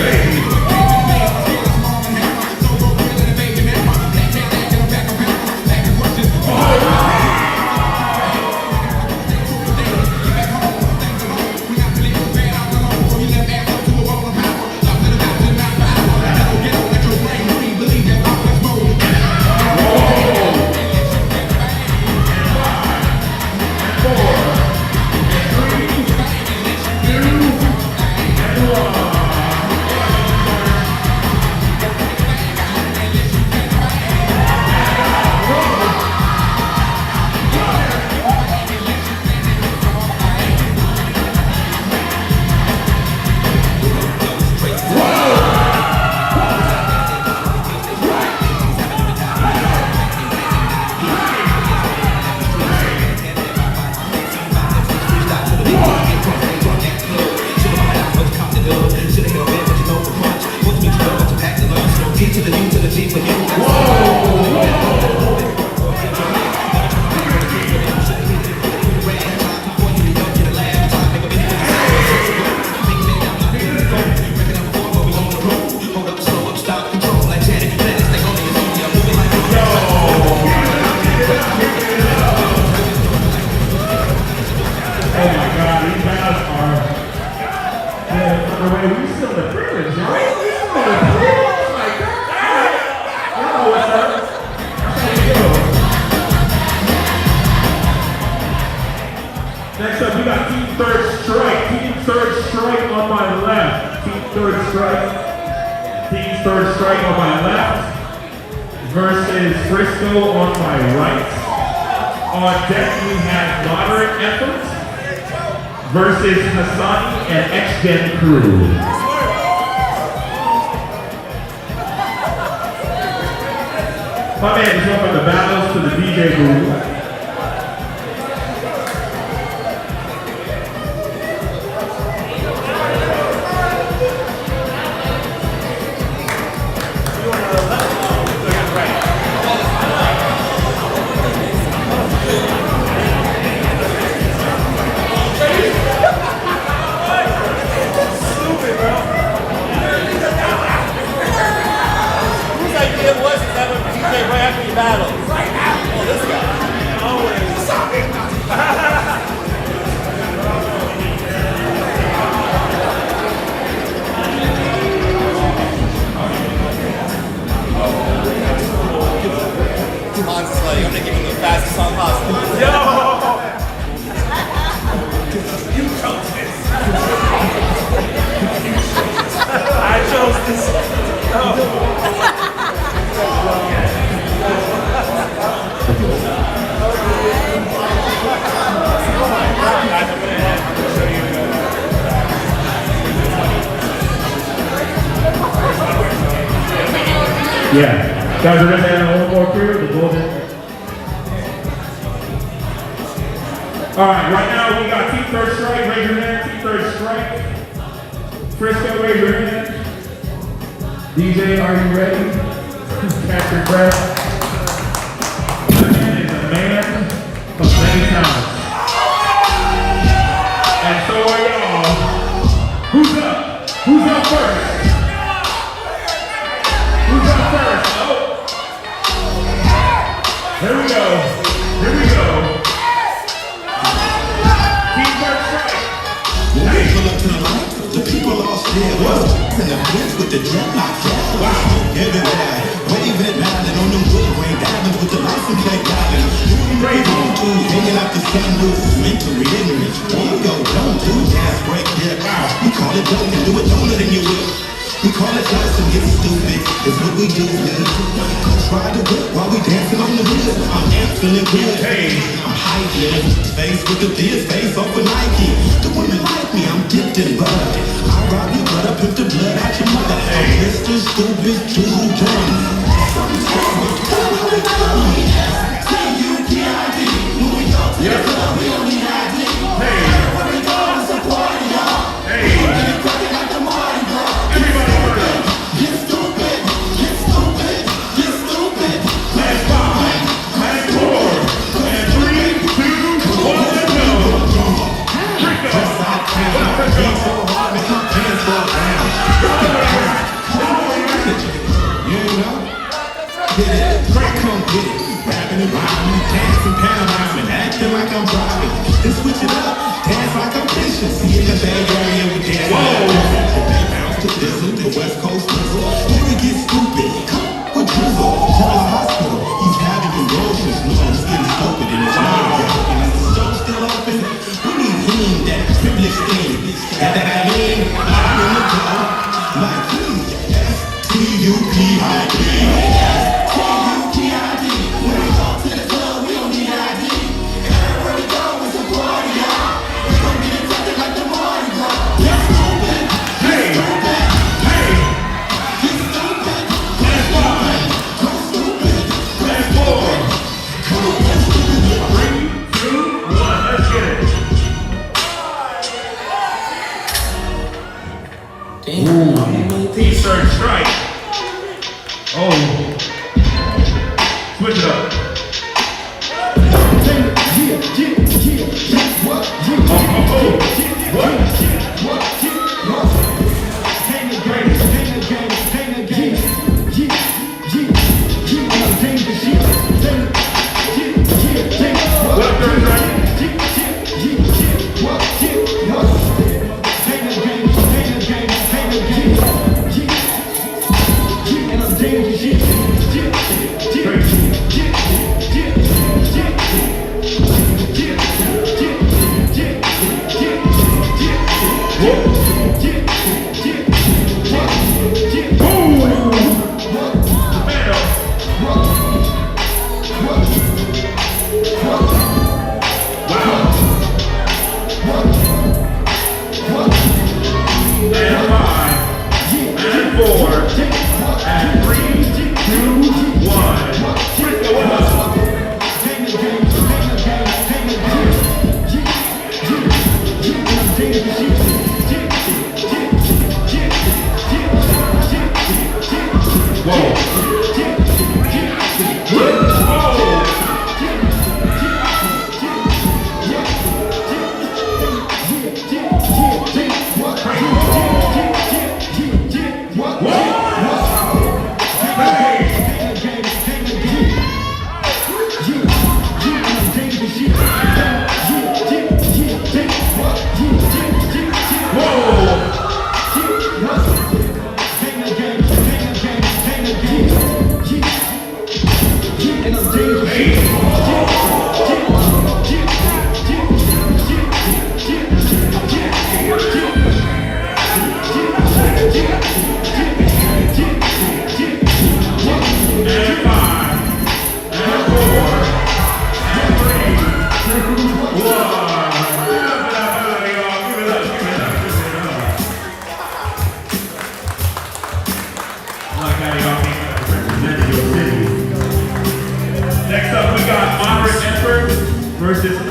Hey! be with you. Oh my God, these guys are. Yeah, we still in the privilege, right? We still in the privilege. Oh my God. You know what's up? That's how you go. Next up, we got Team Third Strike. Team Third Strike on my left. Team Third Strike. Team Third Strike on my left. Versus Frisco on my right. On deck, we have Moderate Effort versus Hassani and X-Gen Crew. My man is up in the battles to the DJ booth. Whose idea was it that would DJ right after you battle? Right after. Oh, this guy. Always. Hans is like, I'm gonna give him the fastest song possible. Yo! You chose this. I chose this. Oh. Yeah. Guys, we're gonna add one more crew, the Golden. Alright, right now we got Team Third Strike, raise your hand, Team Third Strike. Frisco, raise your hand. DJ, are you ready? Catch your breath. This man is a man of many talents. And so are y'all. Who's up? Who's up first? Who's up first? Oh. Here we go. Here we go. Team Third Strike. When we pull up to the light, the people all stare. In the fence with the dreadlocks. Wow. Everywhere. Waving it loud and on them good rain diamonds with the license plate driving. Doing great on tools, hanging out the sun roof. Mentally ignorant. One go, don't do gas break, yeah. We call it dope and do it donut in your whip. We call it dust and get stupid. It's what we do, man. Try to whip while we dancing on the hood. I'm feeling good. Hey, I'm hyping. Face with the biz, face off with Nike. The women like me, I'm dipped in blood. I rob you, but I put the blood out your mother. I'm Mr. Stupid True Drums. Yes. Hey. Everybody order up. Get stupid, get stupid, get stupid. Last 5, last 4, and 3, 2, 1, let's go. Rico. So hard, make my pants fall down. You know? Get it, come get it. Rapping and rhyming, dancing, pantomiming, acting like I'm driving. Then switch it up, dance like I'm fishing. See in the Bay Area, we dance. The Bay bounce to Dizzle, the West Coast Dizzle. Then we get stupid, come with Drizzle. Call a hospital, he's having convulsions. No, I'm getting stupid in his mind. And is the show still open? We need him, that privileged thing. And that I mean, I'm in the club, like S-T-U-P-I-D. Team Third Strike. Oh.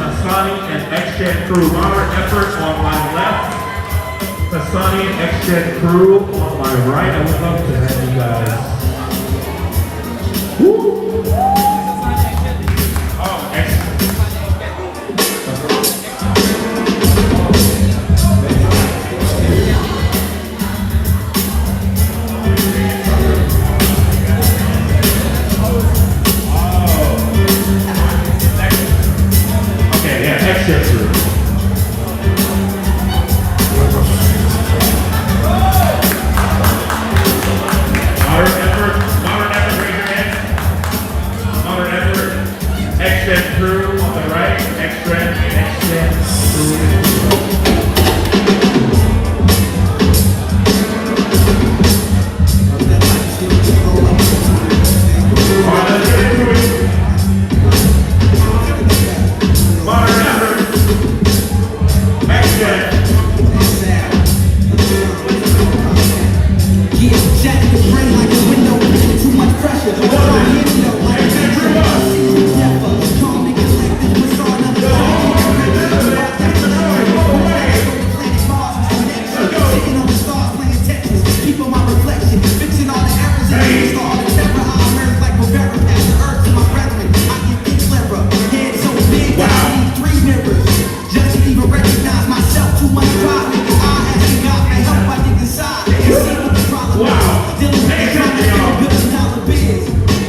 Hassani and X-Gen Crew. Moderate effort on my left. Hassani and X-Gen Crew on my right. I would love to have you guys. Woo! Oh, excellent. Okay, yeah, X-Gen Crew. Modern effort, raise your hand. Modern effort, X-Gen Crew on the right, X-Gen Crew. Alright, let's get into it. Modern effort, X-Gen. Yeah, jack the brain like a window. Too much pressure. Calm niggas like this was on up. Sitting on the stars playing Tetris. Keep on my reflection. Fixing all the errors and things. All the terror. I emerge like Rivera. Pass the earth to my brethren. I get big clever. Head so big that I need 3 mirrors. Just to even recognize myself. Too much pride. Niggas I asking God for help. I dig inside. And see what the problem is. Dealing with the drama of $1 billion biz.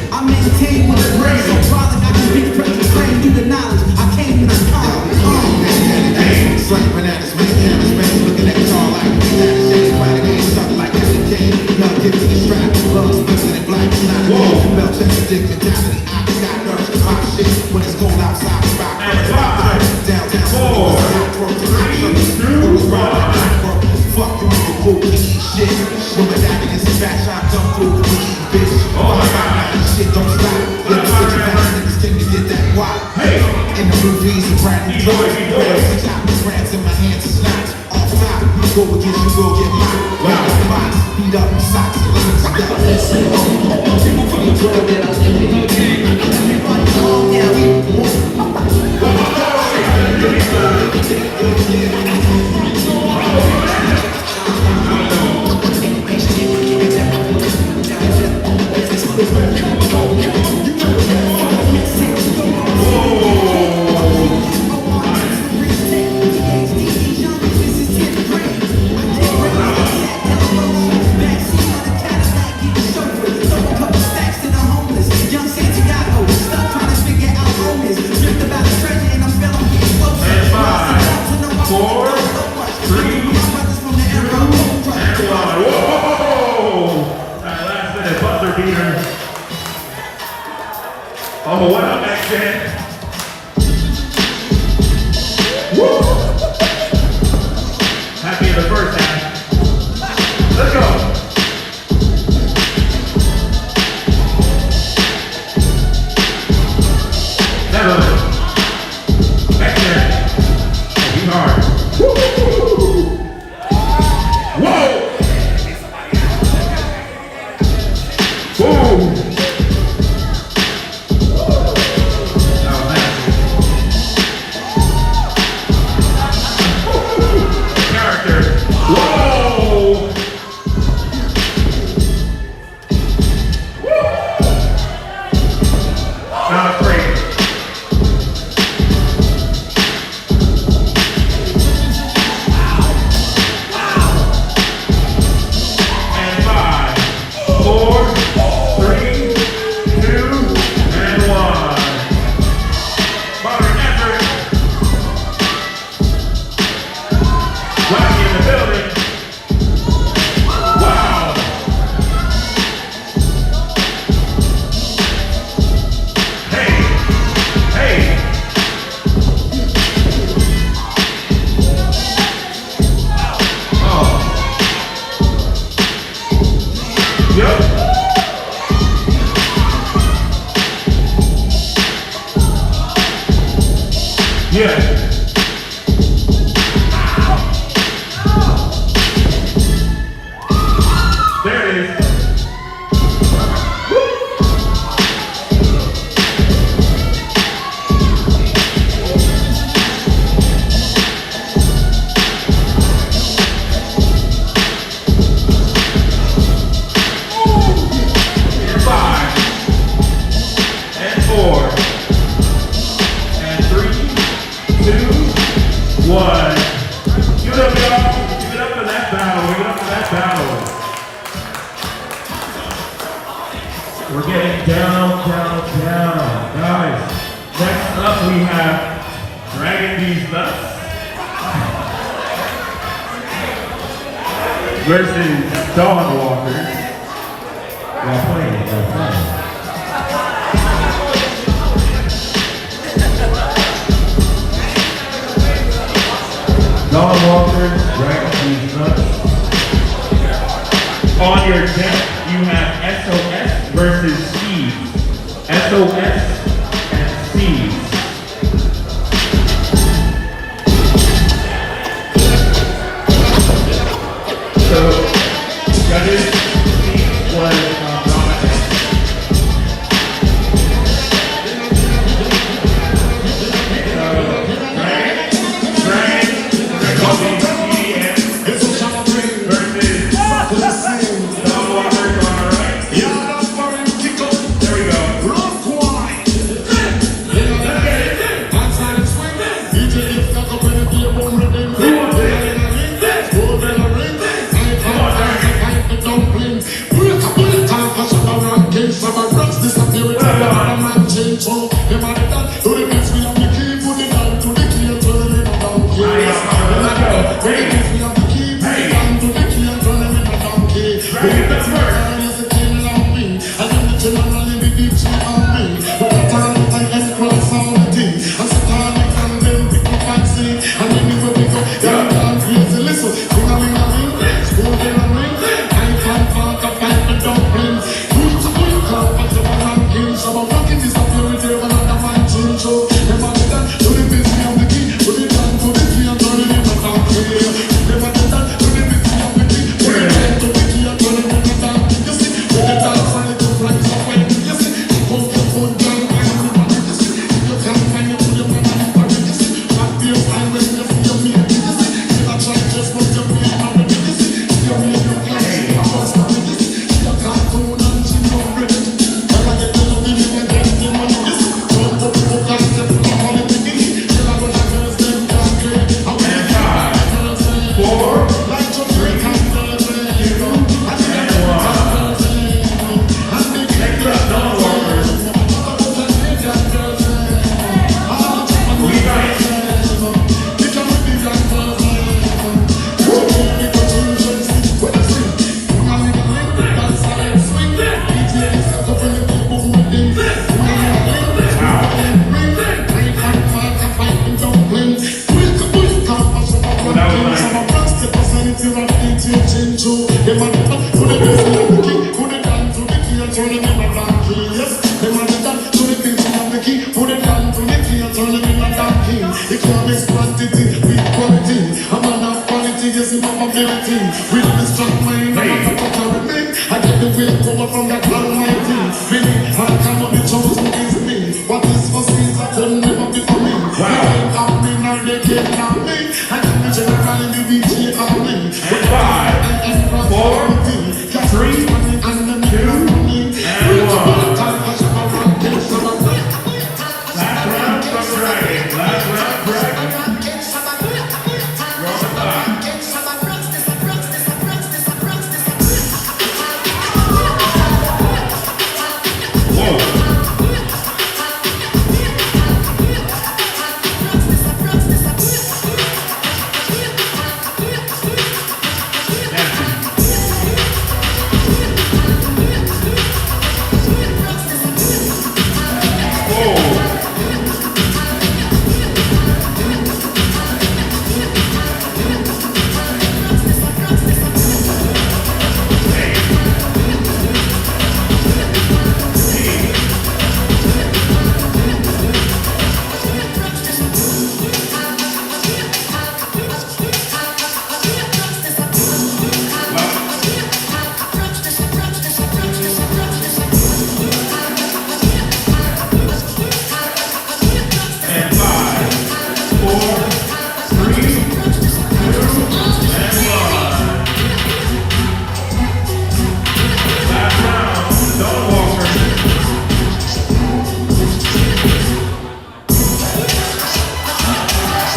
I maintain with the grace. So product I can bitch pressure train through the knowledge. I came and I come. Slight bananas, man, cameras, man, looking at y'all like bananas, shades, riding in, something like that, the king, love gives to the strap, love splits in black, not a game, belt checks addicted, down to the eye, got nerves, hot shit, when it's cold outside, rock, downtown, fuck you with the book, shit, when my daddy is a fast shot, come through, we eat bitch, shit don't stop, let me get you back, niggas tend to get that wop, in the movies and brand new drugs, grams in my hands is knots off top. Go against you, will get mocked. Box, beat up in socks, lemons and everybody calm down. Oh, what up, X-Gen? Woo! Happy in the first half. Let's go. Never. X-Gen. Be hard. Woo! Whoa! Boom! 1. Give it up, y'all. Give it up for that battle. Give it up for that battle. We're getting down. Guys, next up we have Dragging These Nuts versus Dog Walker. Y'all playing. Dog Walker, Dragging These Nuts. On your deck, you have SOS versus Steve. SOS and Steve. So, judges, Steve was dominant.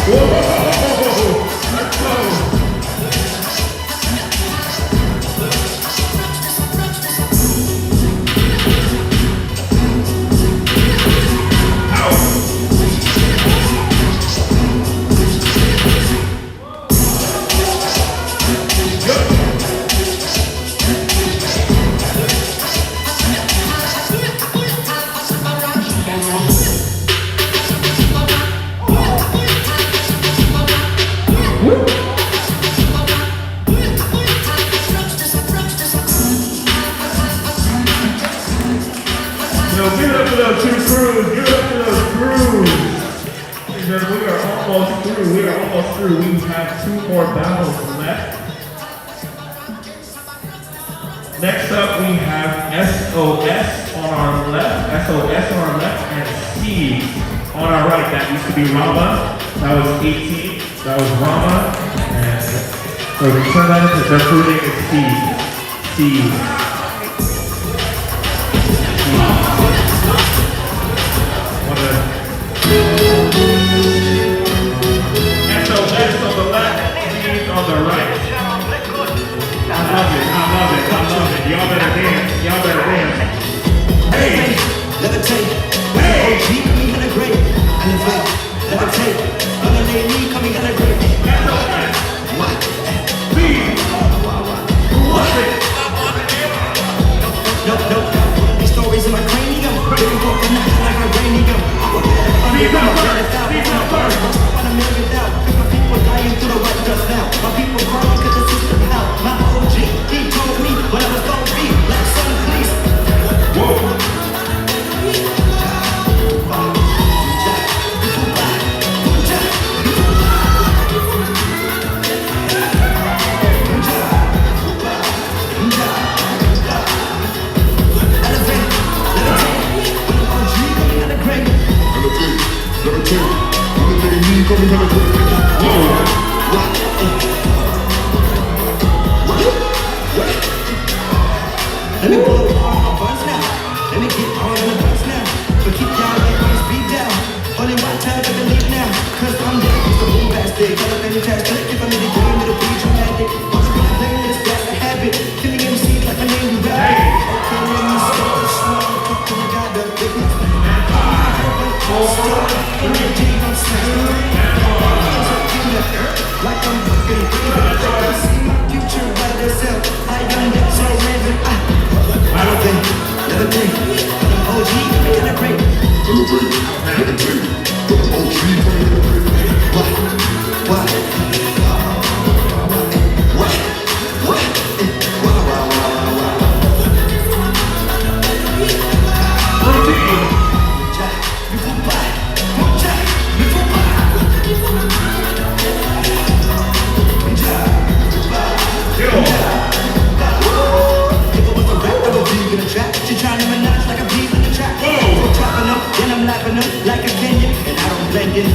Let's go. Yo, give it up for those two crews. Give it up for those crews. Because we are almost through. We are almost through. We have 2 more battles left. Next up, we have SOS on our left. SOS on our left, and C on our right. That used to be Rama. That was 18. That was Rama. And so we turn that into their crew name is C. SOS on the left, C's on the right. I love it. Y'all better dance. Hey! Levitate. Hey! OG coming hella great. Elevate. Levitate. Other than me coming hella great. SOS. What? B. What's it? No. These stories in my cranium. Living for the night like a uranium. Speak up first. On a million down. People dying through the white just now. My people crying cause the system out. My OG, he told me when I was gon' be like son, please. Whoa. Let me pull up on my buns now. Let me get on in the bus now. But keep y'all like my speed down. Only one time I can leave now. Cause I'm dead. It's the boom bastard. Got a fantastic. If I'm in the game, it'll be dramatic. Once I'm playing this, that's a habit. Killing MCs like my name is Rabbit. Okay, let me start slow. Fuck the guy that big. Like I'm fucking crazy. I see my future by yourself. I am that so random. Levitate. I'm OG, making a break. Levitate. I'm OG, making a break. What? She trying to menage like a bee in the trap. Trapping up, then I'm lapping up like a Kenyan, and I don't blend in.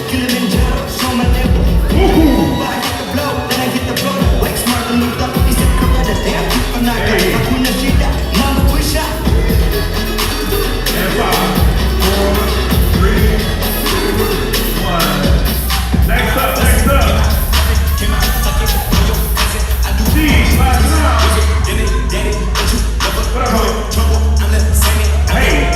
Kilimanjaro, show my level. I hit the blow, then I hit the blow. Wax smart and looked up, he said, Coretta, damn, I'm not good. Hakuna Shida, mama push up. And 5, 4, 3, 2, 1. Next up. C, last round. What up, homie? Hey.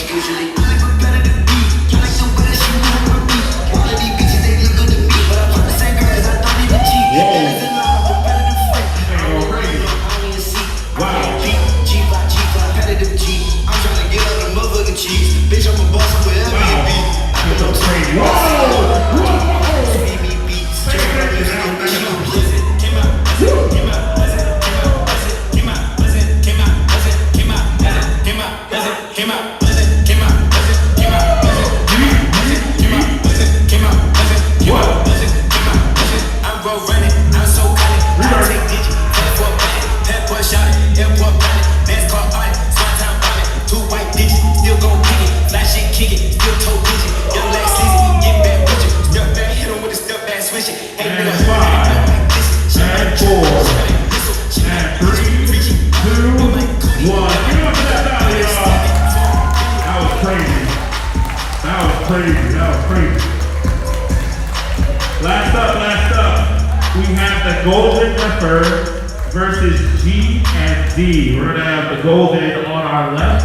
Usually crazy. That was crazy. Last up. We have the Golden Ripper versus G and D. We're gonna have the Golden on our left,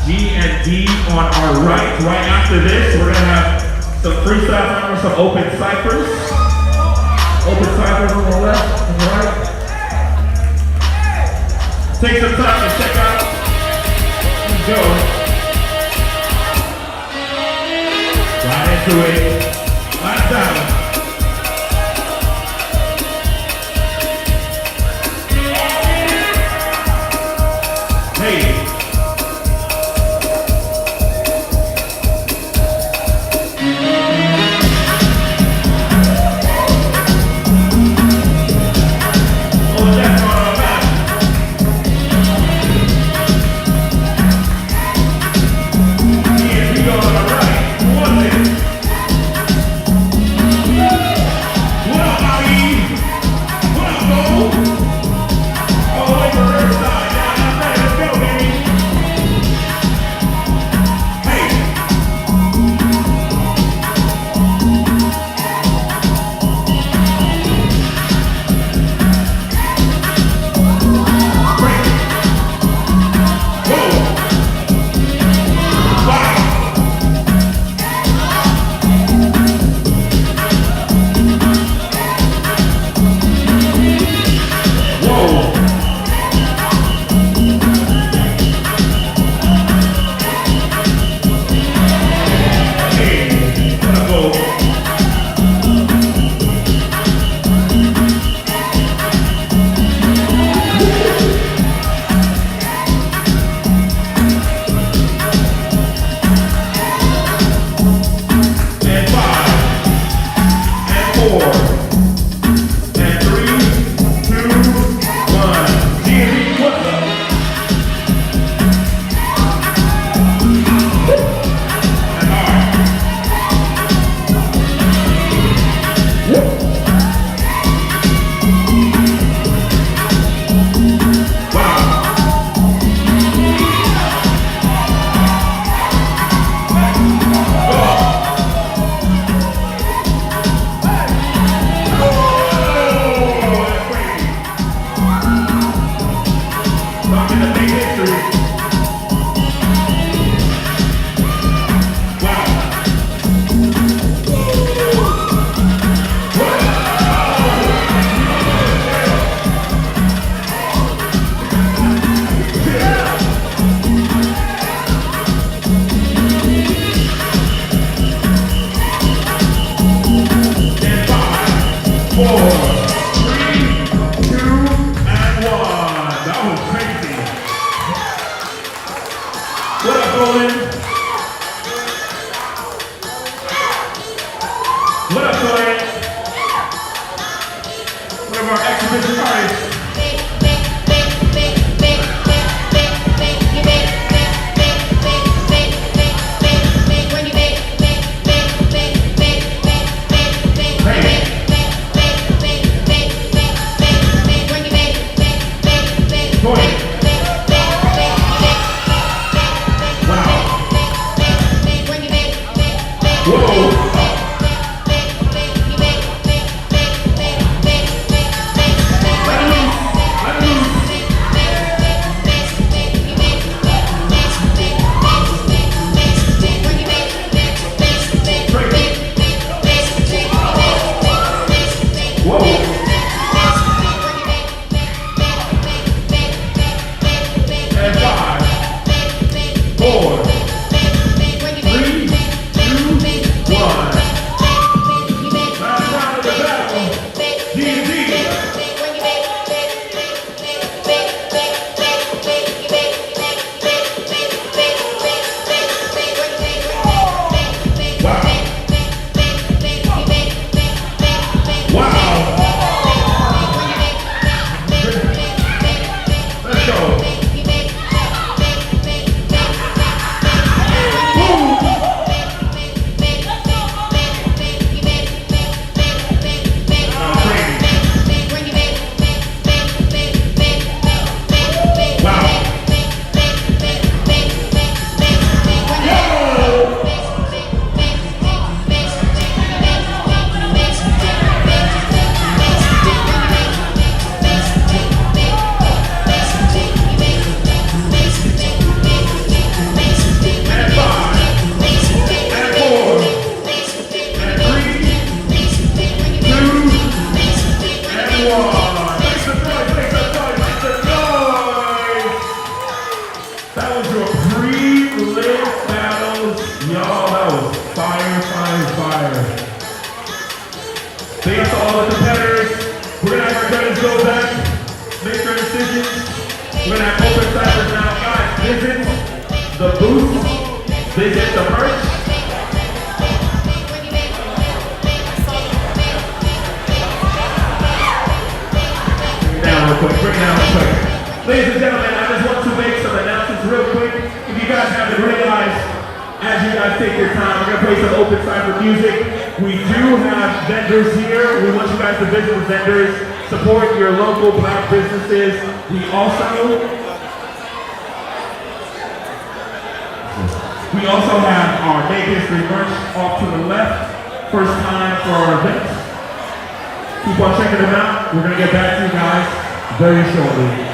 G and D on our right. Right after this, we're gonna have some freestyle rounds, some open ciphers. Open ciphers on the left and the right. Take some time to check out. Let's go. Right into it. Last time. Hey. Oh, that's on our back. Yeah, we go on the right. One minute. Y'all, that was fire, fire, fire. Thanks to all the competitors. We're gonna have our judges go back, make their decisions. We're gonna have open ciphers now. Guys, visit the booth, visit the merch. Bring it down real quick, bring it down real quick. Ladies and gentlemen, I just want to make some announcements real quick. If you guys haven't realized, as you guys take your time, we're gonna play some open cipher music. We do have vendors here. We want you guys to visit the vendors, support your local black businesses. We also have our Make History merch off to the left. First time for our event. Keep on checking them out. We're gonna get back to you guys very shortly.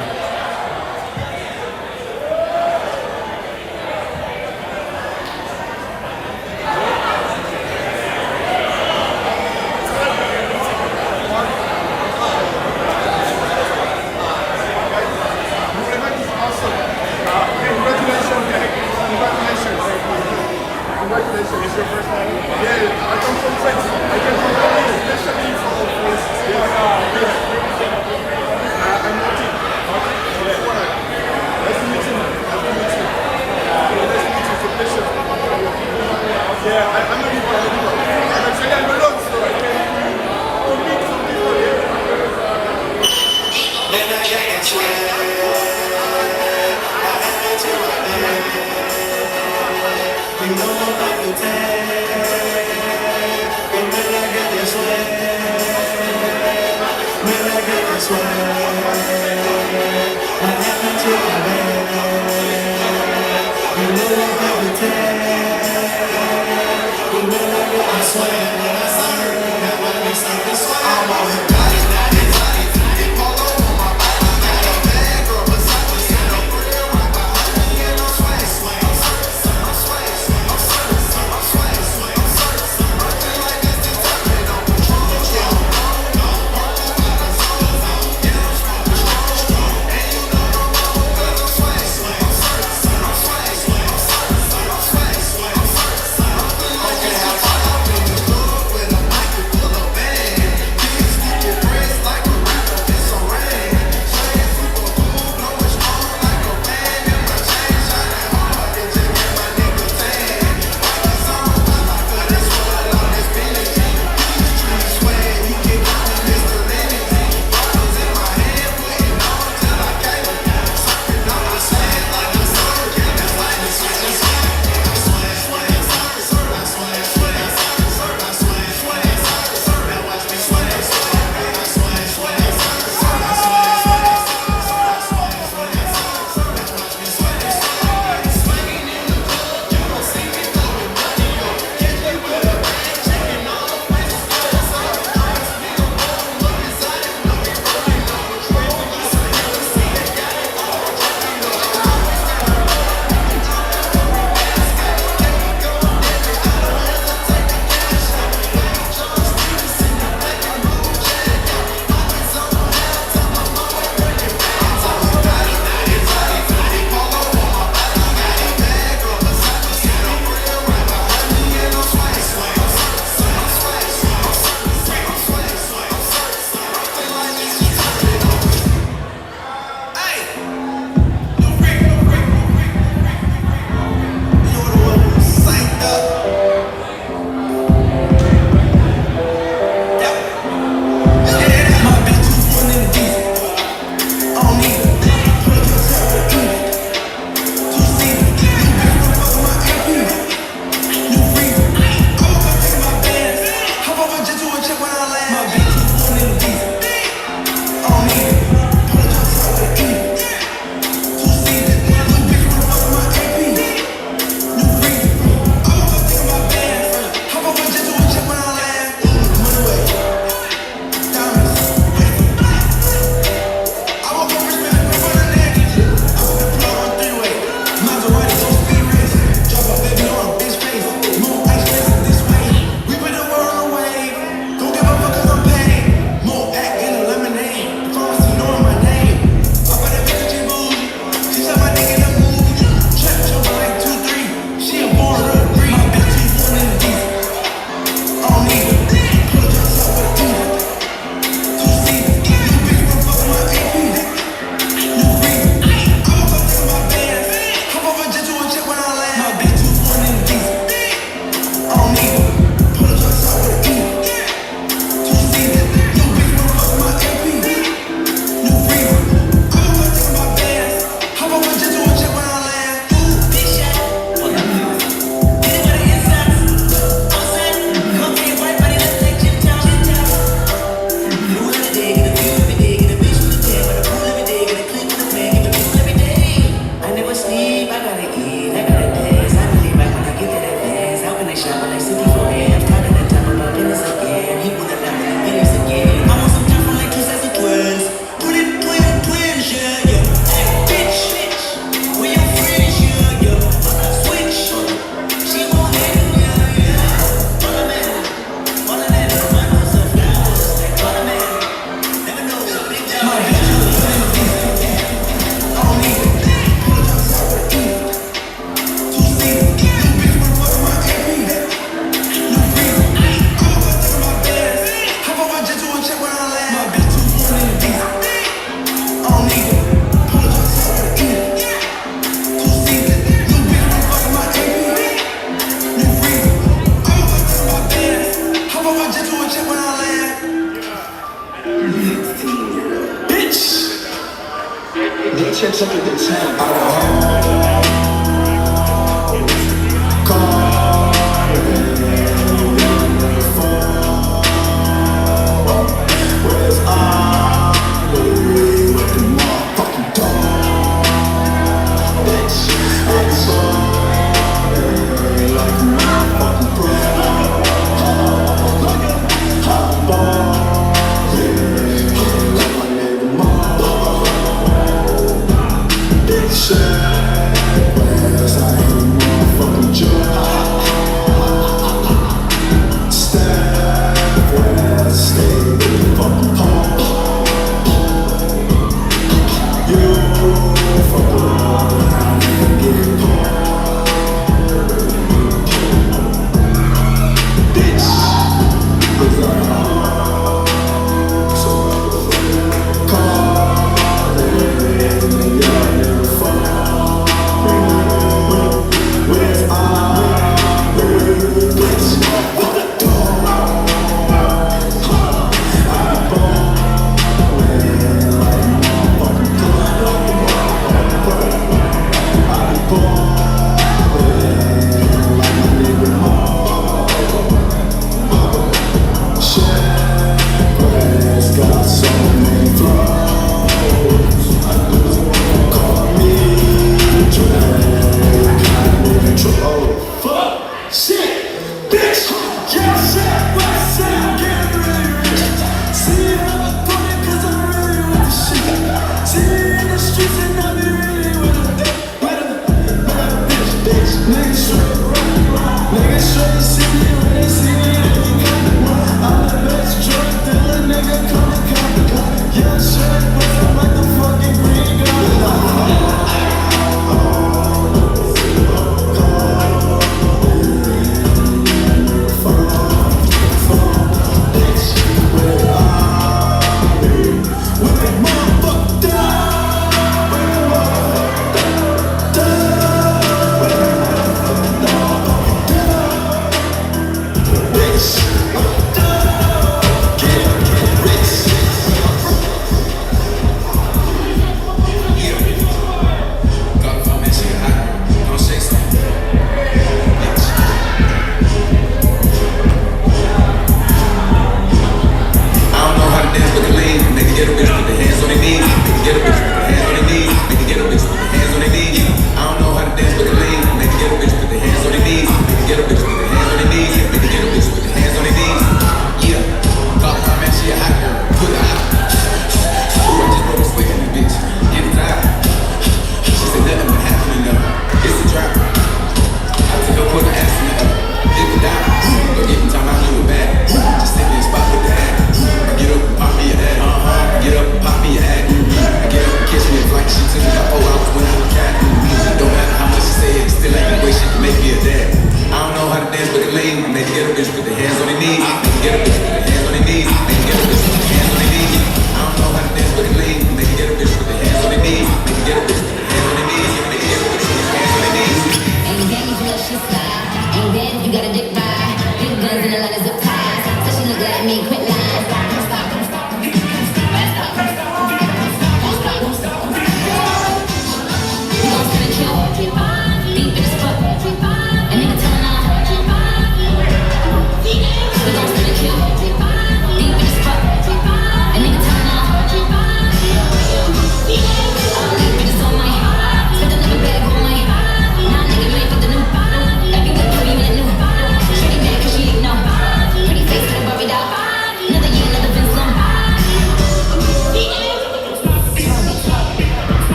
check it this time.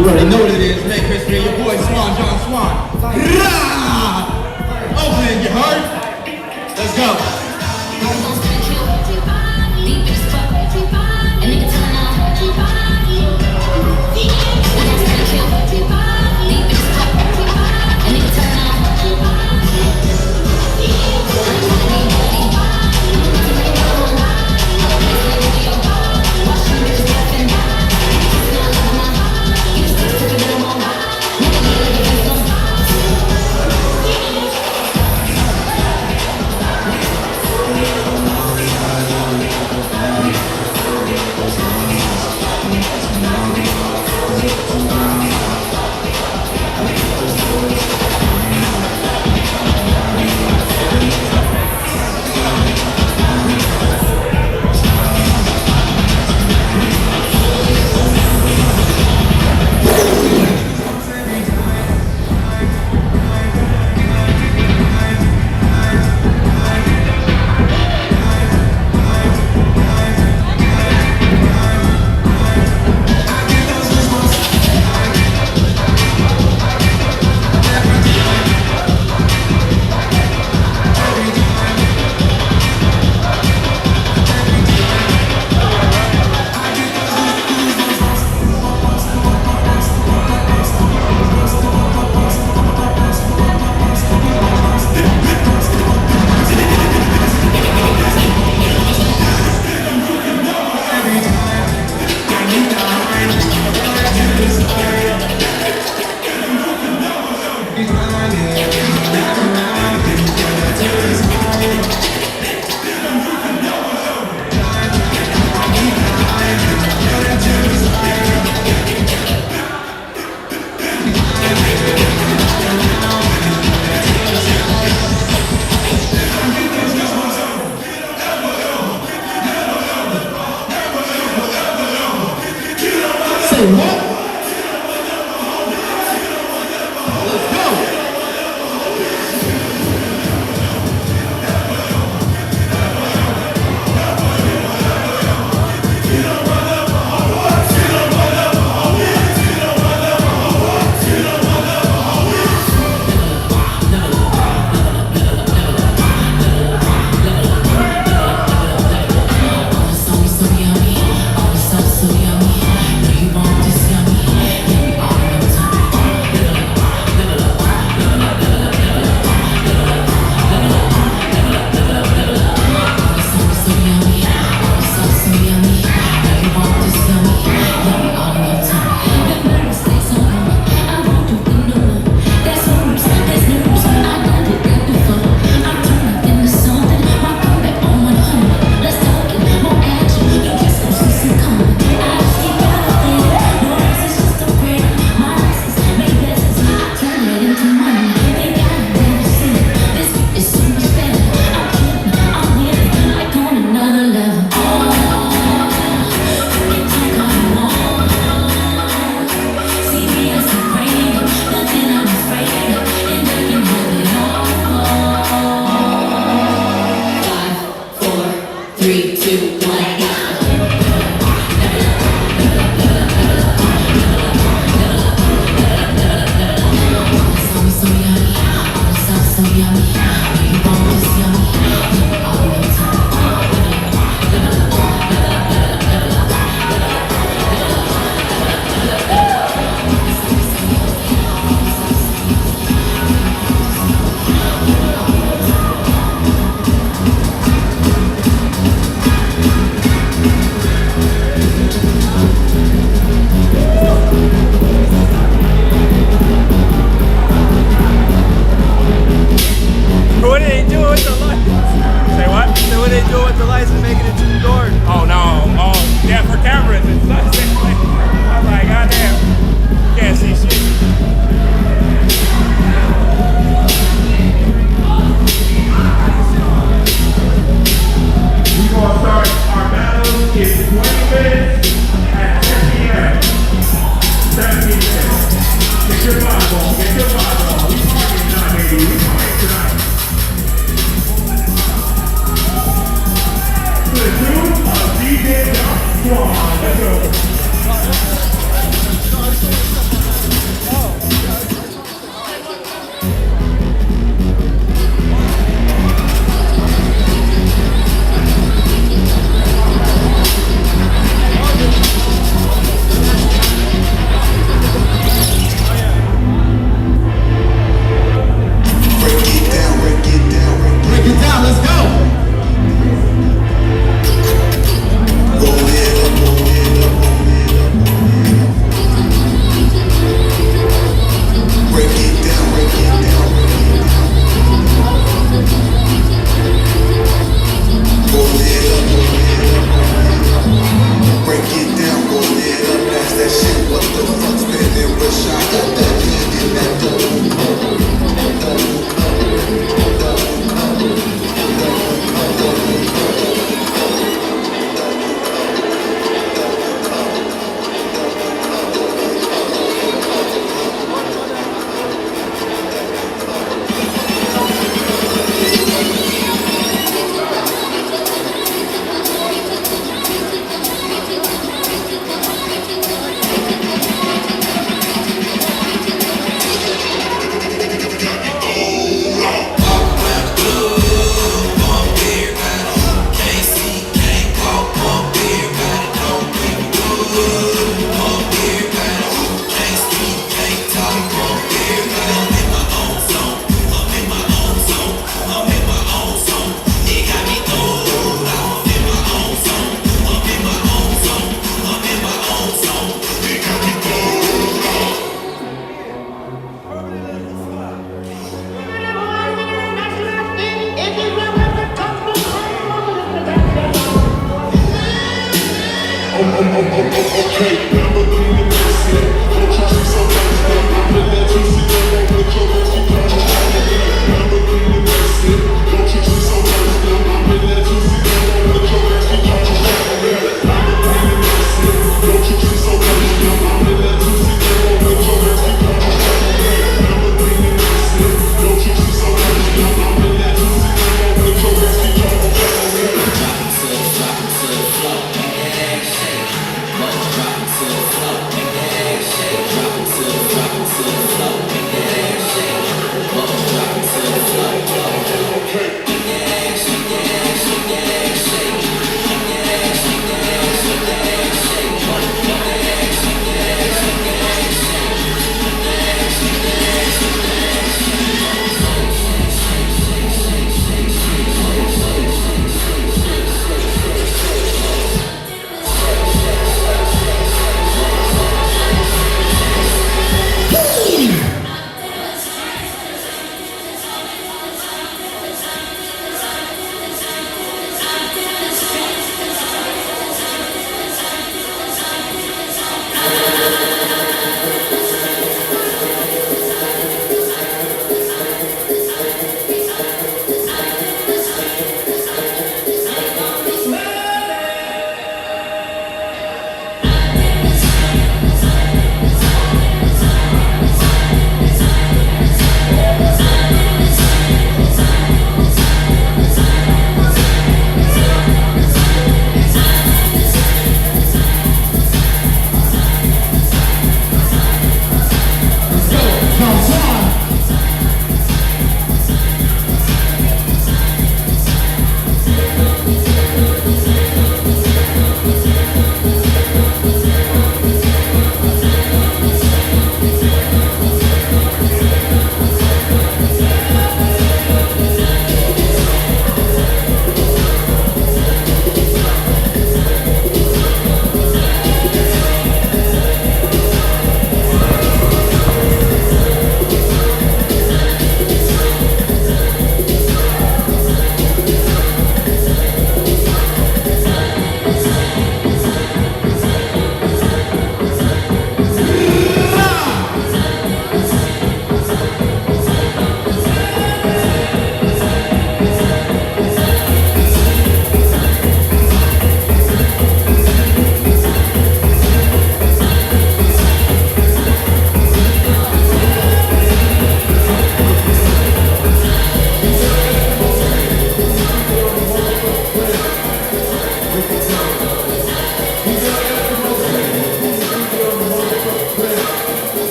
You already know what it is. Make history. Your boy Swan, John Swan. Rah! Oakland, you heard? Let's go.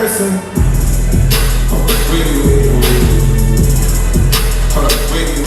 comparison. Wait. Hold up, wait.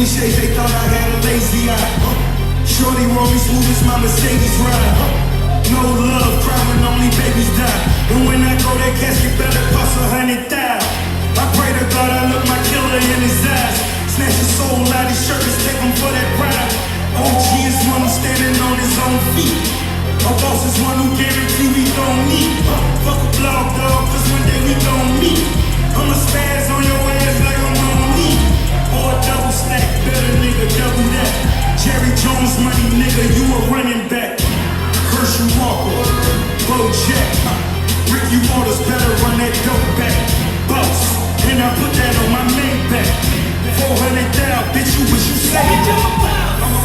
Shades, they thought I had a lazy eye. Shorty want me smooth as my Mercedes ride. No love, cry when only babies die. And when I go, that casket better cost 100,000. I pray to God I look my killer in his eyes. Snatch his soul out his shirt and take him for that ride. OG is one who's standing on his own feet. A boss is one who guarantee we gon' meet. Fuck a blog dog, cause one day we gon' meet. I'ma spaz on your ass like I'm on me. Or a double stack, better nigga, double that. Jerry Jones money, nigga, you a running back. Herschel Walker, Bo Jack, Ricky Waters better run that dope back. Boss, and I put that on my main back. 400 down, bitch, you what you say?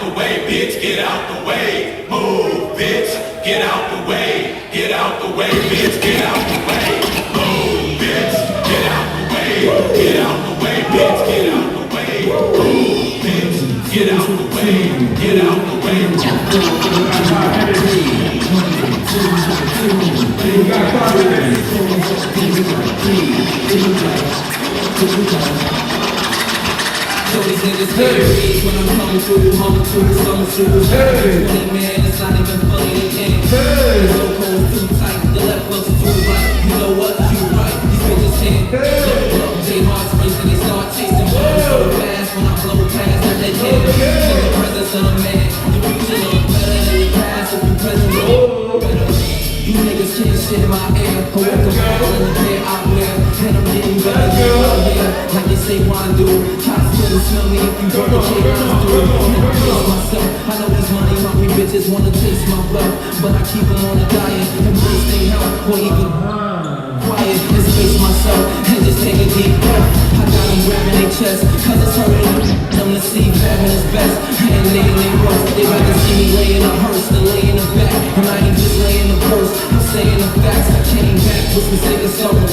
the way, bitch, get out the way. Move, bitch, get out the way. Get out the way, bitch, get out the way. Move, bitch, get out the way. Get out the way, bitch, get out the way. Move, bitch, get out the way. Get out the way. So these niggas can't breathe when I'm coming through, humming through, summer through. Hey man, it's not even funny, they can't. Hey, so cold, too tight, the left looks too right. You know what? You right, these bitches can't. Look, they hearts racing, they start chasing blows so fast when I blow past that they can't. In the presence of a man, the future look better than the past. If you present, better. You niggas can't shit my air. I walk around in the pair I wear, and I'm getting better than out here. Like they say, why do? Cops couldn't smell me if you work the shit I do. And I taste myself. I know these money hungry bitches wanna taste my wealth, but I keep them on a diet, embrace their health, or even quiet and space myself and just take a deep breath. I got them grabbing their chest, cause it's hurting them to see grabbing is best. And laying their worst, they rather see me lay in a hearse than lay in a back. And I ain't just laying the verse, I'm saying the facts. I came back with some sick of souls.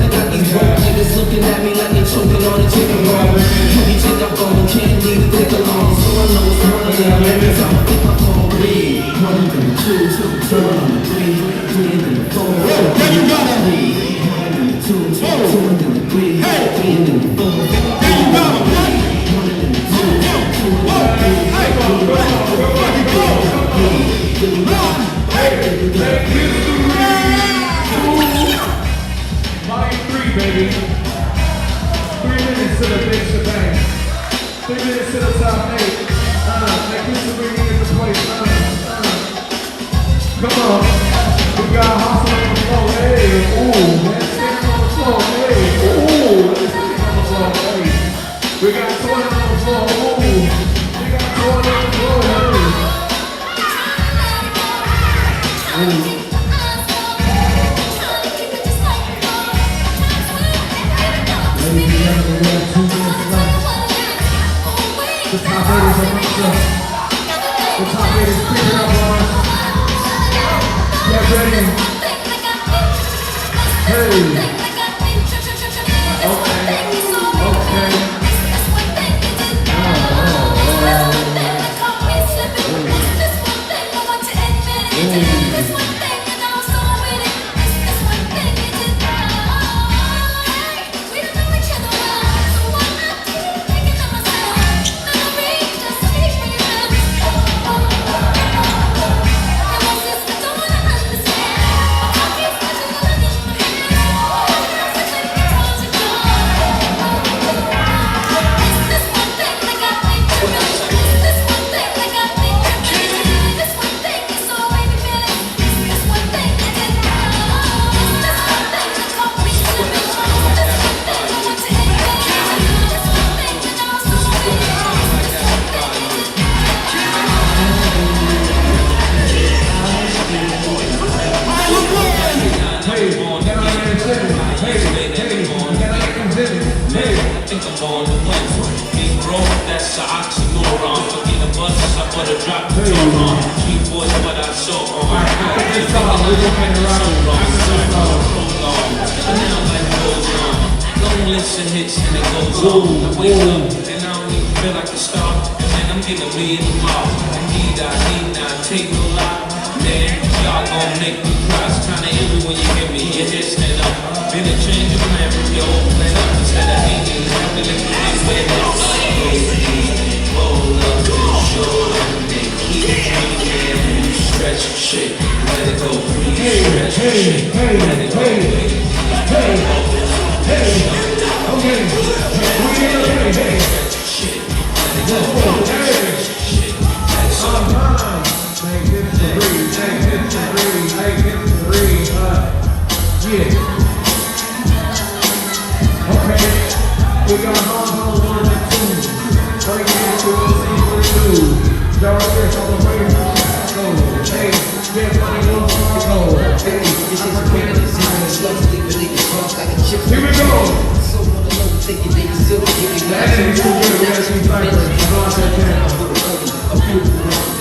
I got these broke niggas looking at me like they choking on a chicken roll. Heavy chick up on them, can't leave the dick alone. So I know it's one of them, every time I think I'm gonna read. 1 and 2, 2 and 3, 3 and 4. There you go! 1 and 2, 2 and 3, 3 and 4. There you go! 1 and 2, 2 Vol.3, baby. 3 minutes to the big shebang. 3 minutes to the top 8. Like this is bringing in the place. Come on. We got hustle on the floor. Hey, ooh, man, stand on the floor. Hey, ooh, let's stand on the floor. Hey, we got 20 on the floor. Ooh, we got 20 on the floor. Hey. Ooh. Ladies and gentlemen, we have 2 minutes left. The top 8 is amongst us. The top 8 is creeping up on us. Get ready. Hey. Okay.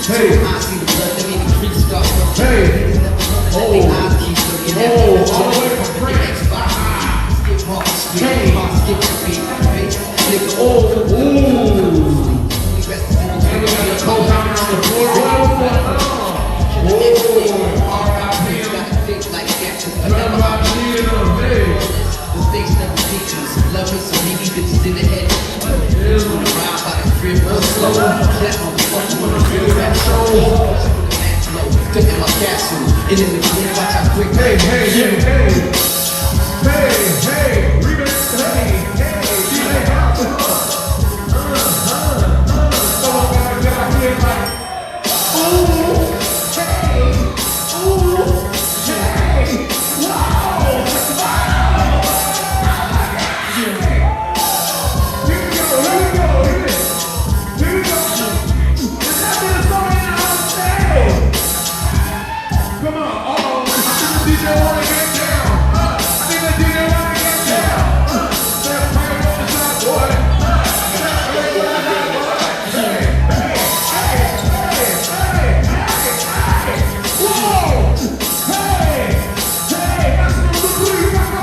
Hey. I see the blood, that mean the creek start. Hey. Oh. They eyes keep looking at me. All the way from France. Hey. Skip the beat. Nigga, Oh. Co-signing on the floor. Love me so many bitches in the head. Ride by the crib real slow. That motherfucker wanna feel that soul. Stuck in my castle. And in the clip, watch how quick. Hey, hey, hey, hey. Hey, hey. Remix. Hey, hey. DJ House. Someone gotta get out here like, ooh, hey, ooh, hey, wow, come on, I think the DJ wanna get down. Step right on the top, boy. Step right on the top, boy. Hey, hey, hey, hey, hey, hey. Whoa! Hey, hey, that's the Vol.3, that's the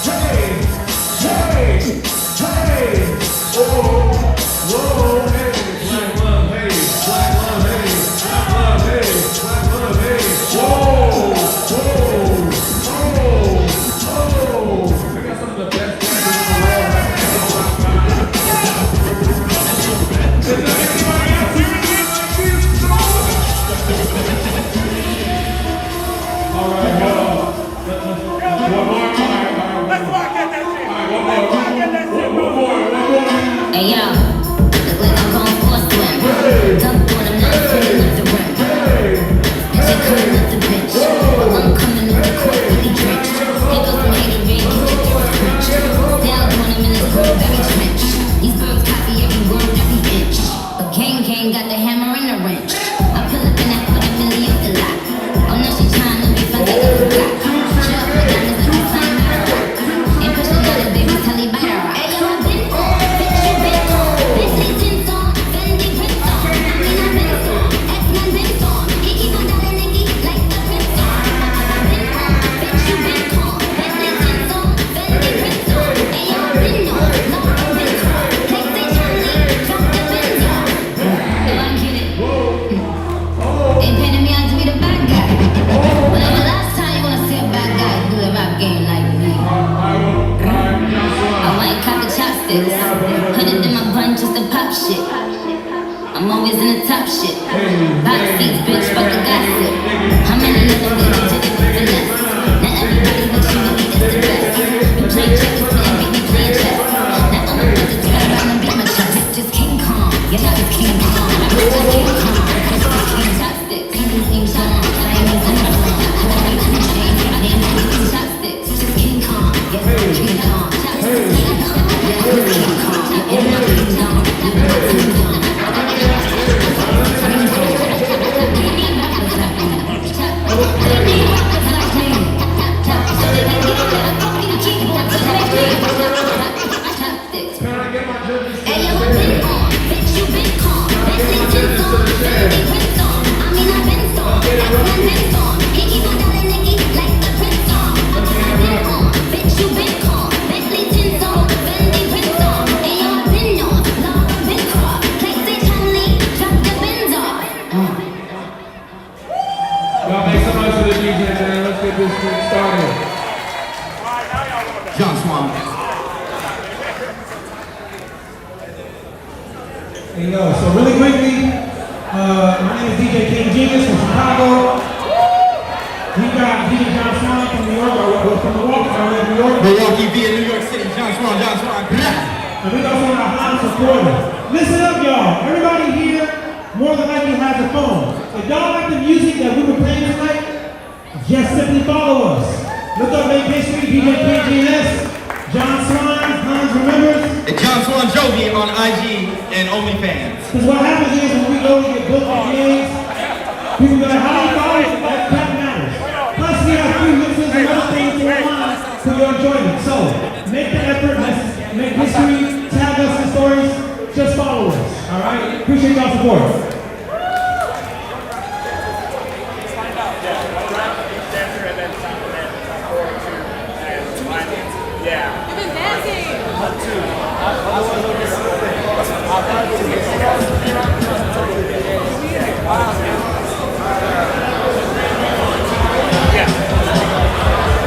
Hey, hey, hey. Whoa, whoa, hey. Black love, hey. Black love, hey. Black love, hey. Black love, hey. Whoa, whoa, I got some of the best dancers in the world right now. Is there anybody else who can do it like this? All right, hold on. One more. Let's rock at that shit. All right, one more. Hey yo, look like I'm going for a swim. Dunk on him, now he's pulling up the rim. And she coming up the bench. While I'm coming up the court, really drenched. Here goes some hater rain, you think it was French. Down on him in his gold, very trench. These birds copy every word, every inch. But Gang got the hammer and the wrench. I pull up in that for the million a lot. Oh, now she trying to be friends, I got the block. Shut up, my diamonds like I'm flying out of rock. And push another baby till he bite her rock. Hey yo, I've been on, bitch, you been on. Bentley tints on, Fendi prints on. I mean, I've been on, X-Men been on. Kiki my darling Nikki, like the prince on. I've been on, bitch, you been on. Bentley tints on, Fendi prints on. Hey yo, I've been on, Laura been on. Take the Charlie, drop the Benz on. Oh, I get it. They painted me out to be the bad guy. When's the last time you wanna see a bad guy do the rap game like me? I might cop the chopsticks. Put it in my bun just to pop shit. I'm always in the top shit. Box seats, bitch, fuck the gossip. How many of them did you with finesse? Now everybody wish you knew me, this the best. You play checkers, man, beat me playing chess. Now I'm about to turn around and beat my chest. Just King Kong, yeah, that was King Kong. Just King Kong, just King Chopsticks. King Kong, Chinese and chopsticks. Just King Kong, yeah, King Kong. Chopsticks, yeah, King Kong. In my kingdom, in my kingdom. Y'all make some noise for the DJ, man. Let's get this thing started. John Swan. Hey yo, so really quickly, my name is DJ King Genius from Chicago. We got DJ John Swan from New York, or from Milwaukee, New York. Milwaukee via New York City. John Swan. And we also got Hans from Florida. Listen up, y'all. Everybody here more than likely has a phone. If y'all like the music that we were playing tonight, just simply follow us. Look up Make History, DJ KGS, John Swan, Hans Remembers. And John Swan Jovi on IG and OnlyFans. Because what happens is when we go to get booked on gigs, people go, how do you follow it? That matters. Plus we have free mixes and other things to online for your enjoyment. So make the effort, let's make history, tag us in stories, just follow Appreciate y'all's support. Yeah. You've been dancing.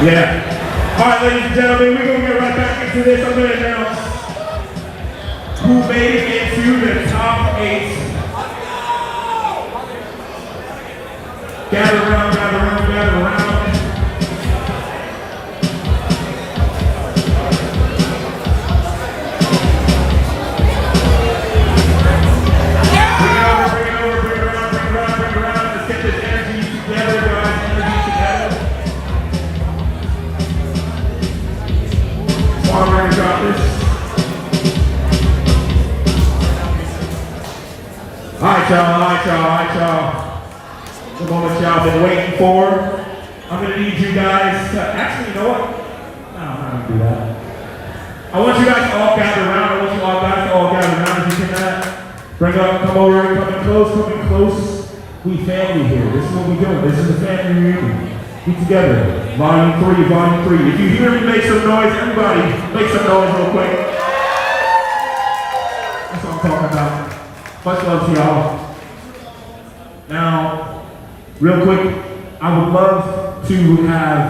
Yeah. All right, ladies and gentlemen, we're going to get right back into this. I'm going to announce who made it into the top 8. Gather around, gather around, gather around. Already got this. Alright y'all. The moment y'all been waiting for. I'm gonna need you guys to, actually, you know what? No, I'm not gonna do that. I want you guys to all gather around. I want you all guys to all gather around if you can. Bring up, come over, come in close. We family here. This is what we doing. This is a family reunion. Be together. Volume 3. If you hear me make some noise, everybody make some noise real quick. That's what I'm talking about. Much love to y'all. Now, real quick, I would love to have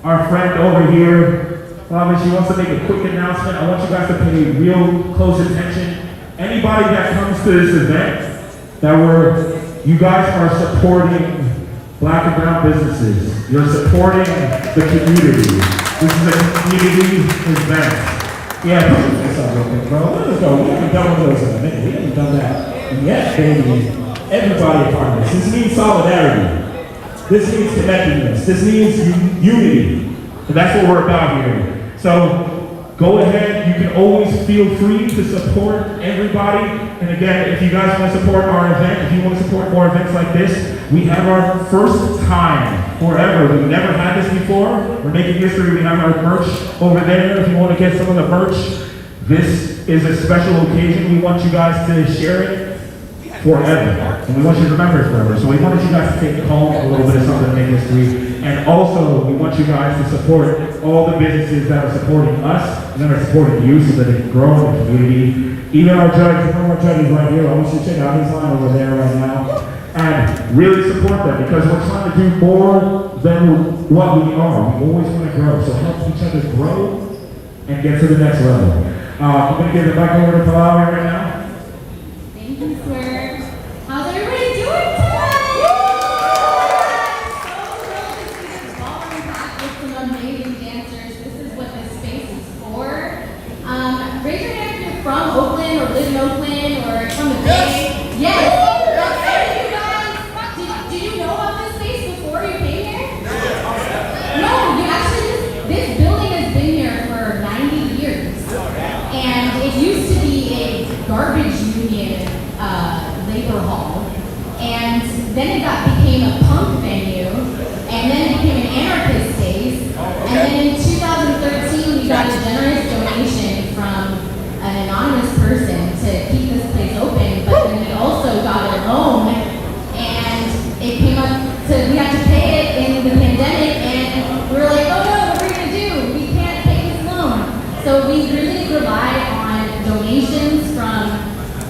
our friend over here. Robin, she wants to make a quick announcement. I want you guys to pay real close attention. Anybody that comes to this event, you guys are supporting Black and brown businesses. You're supporting the community. This is a community event. Yeah, put your face up real quick, bro. Let's go. We haven't done one of those in a minute. We haven't done that yet, baby. Everybody a part of this. This means solidarity. This means connectedness. This means unity. And that's what we're about here. So go ahead. You can always feel free to support everybody. And again, if you guys want to support our event, if you want to support more events like this, we have our first time forever. We've never had this before. We're making history. We have our merch over there. If you want to get some of the merch, this is a special occasion. We want you guys to share it forever. And we want you to remember it forever. So we wanted you guys to take home a little bit of something to make history. And also, we want you guys to support all the businesses that are supporting us and that are supporting you so that it can grow in the community. Even our judge, one of our judges right here, I want you to check out his line over there right now. And really support them because we're trying to do more than what we are. We always want to grow. So help each other grow and get to the next level. I'm going to give the mic over to Pallavi right now. Thank you, sir. How's everybody doing tonight? So thrilled to see this ballroom packed with some amazing dancers. This is what this space is for. Raise your hand if you're from Oakland or live in Oakland or from the Bay. Yes. Did you know about this space before you came here? No, you actually, this building has been here for 90 years. And it used to be a garbage union labor hall. And then it became a punk venue. And then it became an anarchist space. And then in 2013, we got a generous donation from an anonymous person to keep this place open. But then we also got a loan. And it came up to, we had to pay it in the pandemic. And we were like, oh no, what are we going to do? We can't pay this loan. So we really rely on donations from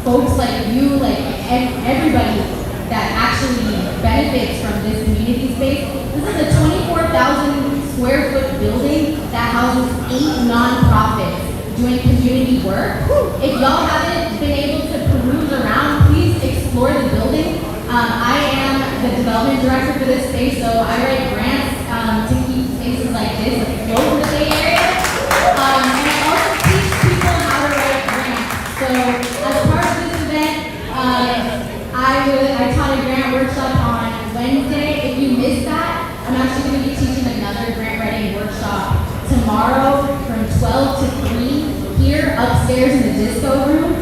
folks like you, like everybody that actually benefits from this community space. This is a 24,000 square foot building that houses 8 nonprofits doing community work. If y'all haven't been able to peruse around, please explore the building. I am the development director for this space, so I write grants to keep spaces like this afloat in the Bay Area. And I also teach people how to write grants. So as part of this event, I taught a grant workshop on Wednesday. If you missed that, I'm actually going to be teaching another grant writing workshop tomorrow from 12 to 3 here upstairs in the disco room.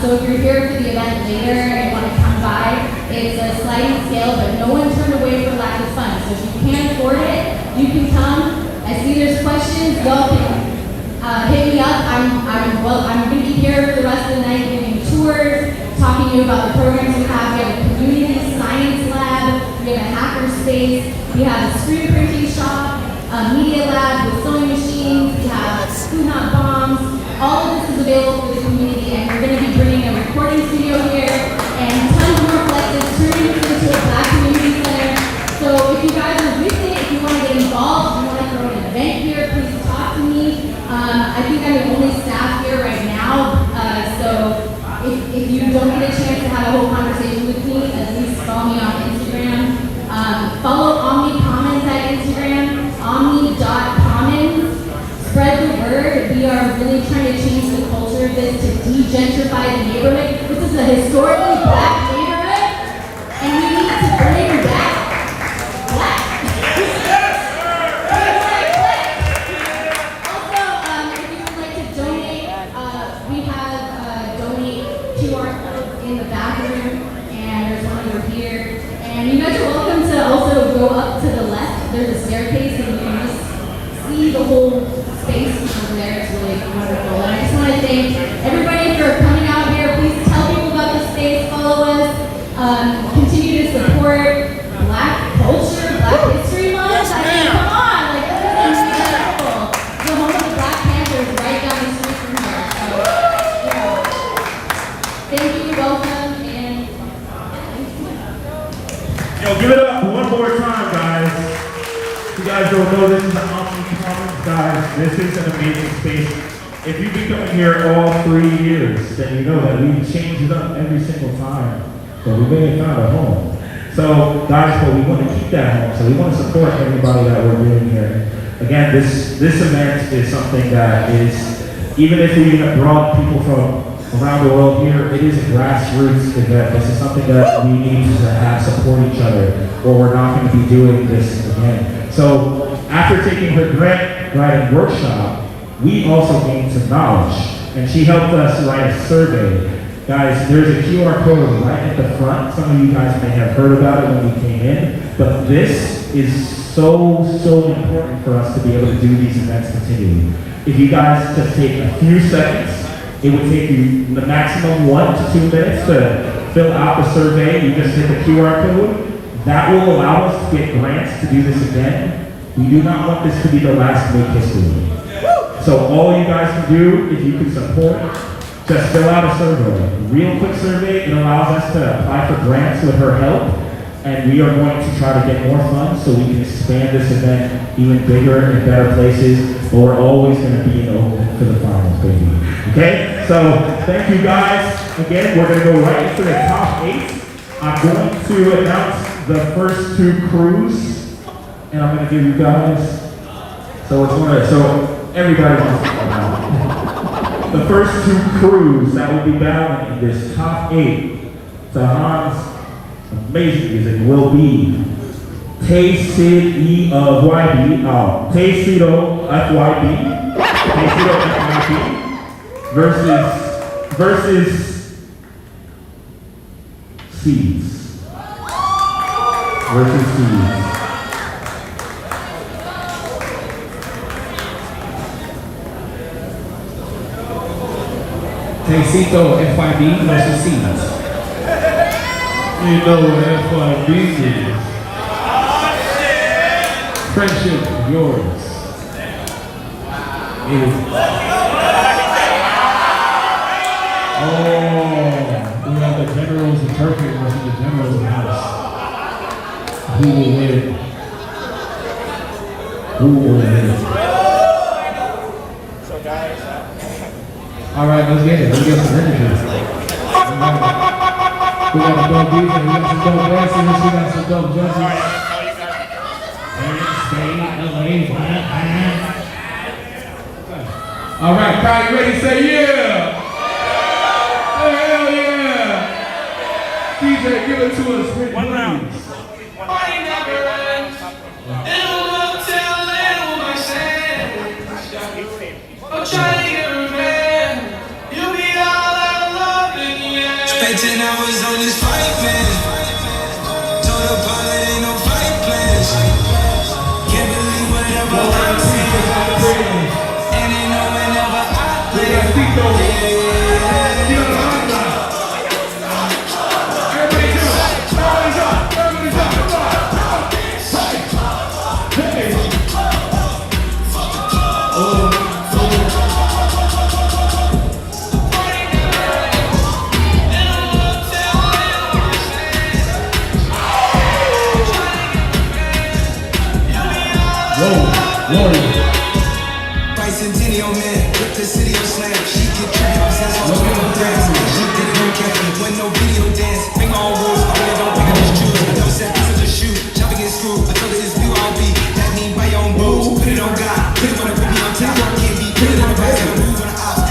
So if you're here for the event later and you want to come by, it's a sliding scale, but no one turned away for lack of fun. So if you can't afford it, you can come. I see there's questions. Y'all can hit me up. I'm going to be here for the rest of the night giving tours, talking telling you about the programs we have. We have a community science lab, we have a hacker space, we have a screen printing shop, a media lab with sewing machines, we have food not bombs. All of this is available for the community, and we're going to be bringing a recording studio here and tons more collective, turning this into a Black community center. So if you guys are with it, if you want to get involved, if you want to throw an event here, please talk to me. I think I'm the only staff here right now, so if you don't get a chance to have a whole conversation with me, at least follow me on Instagram. Follow Omni Commons at Instagram, omni.commons. Spread the word. We are really trying to change the culture of this to de-gentrify the neighborhood. This is a historically Black neighborhood, and we need to bring back Black. Also, if you would like to donate, we have donate QR codes in the bathroom, and there's one over here. And you guys are welcome to also go up to the left. There's a staircase, and you can just see the whole space over there. It's really wonderful. And I just want to thank everybody for coming out here. Please tell people about the space, follow us, continue to support Black culture, Black History Month. I mean, come on, like this is incredible. The home of the Black Panthers right down the street from here. So, thank you, welcome, and Yo, give it up one more time, guys. If you guys don't know, this is the Omni Commons, guys. This is an amazing space. If you've been coming here all 3 years, then you know that we change it up every single time. So we made it kind of home. So, guys, but we want to keep that home. So we want to support everybody that we're doing here. Again, this event is something that is, even if we have brought people from around the world here, it is a grassroots event. This is something that we need to have support each other, or we're not going to be doing this again. So after taking her grant writing workshop, we also gained some knowledge, and she helped us write a survey. Guys, there's a QR code right at the front. Some of you guys may have heard about it when we came in, but this is so important for us to be able to do these events continually. If you guys just take a few seconds, it would take you the maximum 1 to 2 minutes to fill out the survey. You just hit the QR code. That will allow us to get grants to do this again. We do not want this to be the last Make History. So all you guys can do, if you can support, just fill out a survey. Real quick survey. It allows us to apply for grants with her help. And we are going to try to get more funds so we can expand this event even bigger and better places. But we're always going to be in open for the finals, baby. Okay? So thank you guys. Again, we're going to go right into the top 8. I'm going to announce the first 2 crews. And I'm going to give you guys. So everybody wants to come out. The first 2 crews that will be battling in this top 8 to Hans' amazing music will be Taysido FYB versus Seeds. Taysido FYB versus Seeds. You know what FYB is. Friendship of yours. We have the generals of Turkey versus the generals of the house. Who will win? Alright, let's get it. Let's get some energy. We got a dope beat, we got some dope dancers, we got some dope judges. All right, crowd, you ready? Say yeah! Hell yeah! DJ, give it to us, Rick. 1 round. Spent 10 hours on this fight, man. Told the pilot ain't no fight plans. Can't believe whatever I'm saying. And they know whenever I play. Centennial man, with the city on slam. She get trippy, possess all 21 grams. She did it on camping, when no video dance. Bring my own rules, I really don't think I just choose. I never said this is a shoe, chopping is screw. I told her it's blue, I'll be. That mean buy your own boots, put it on God. Put it wanna put me on top, can't be put it on the back, gotta move on the ops.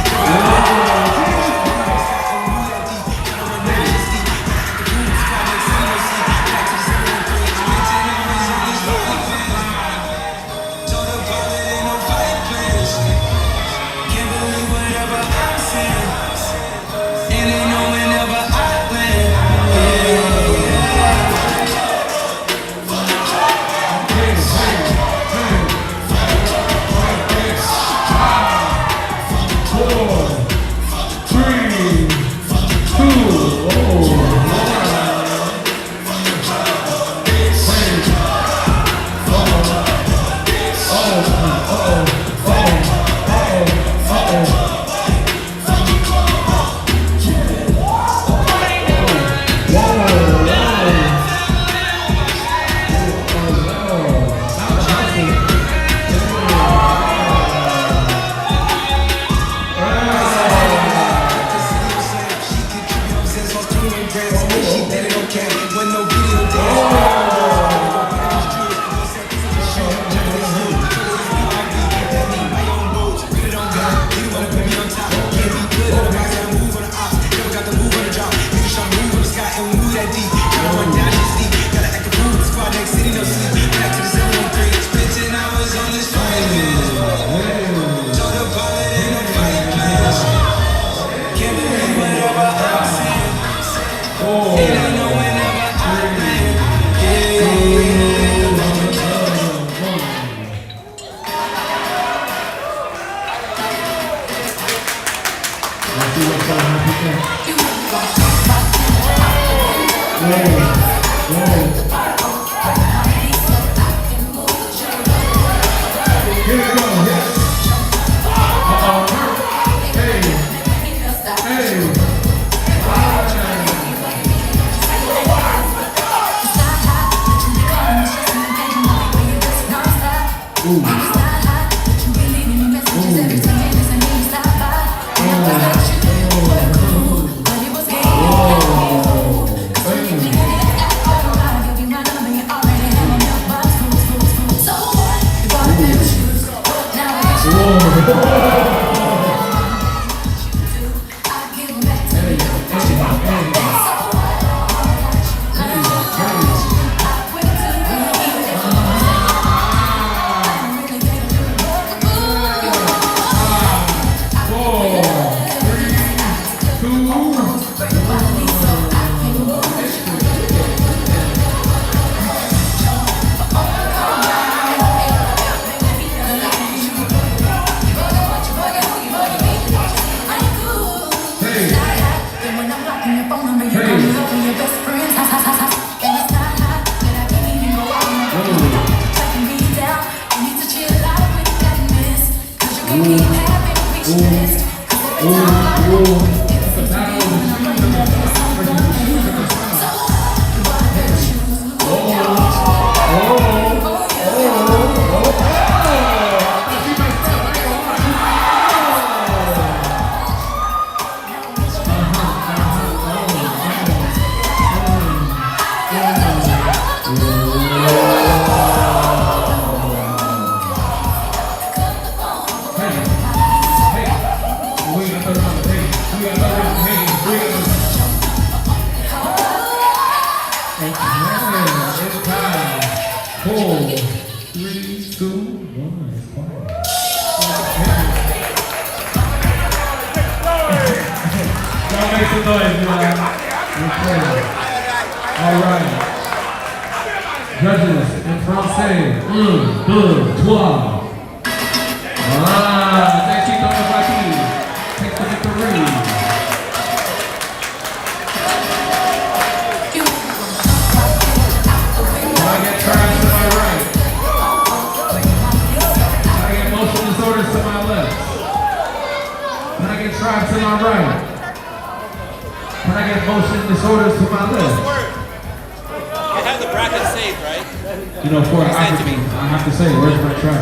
You know, for an African, I have to say, where's my track?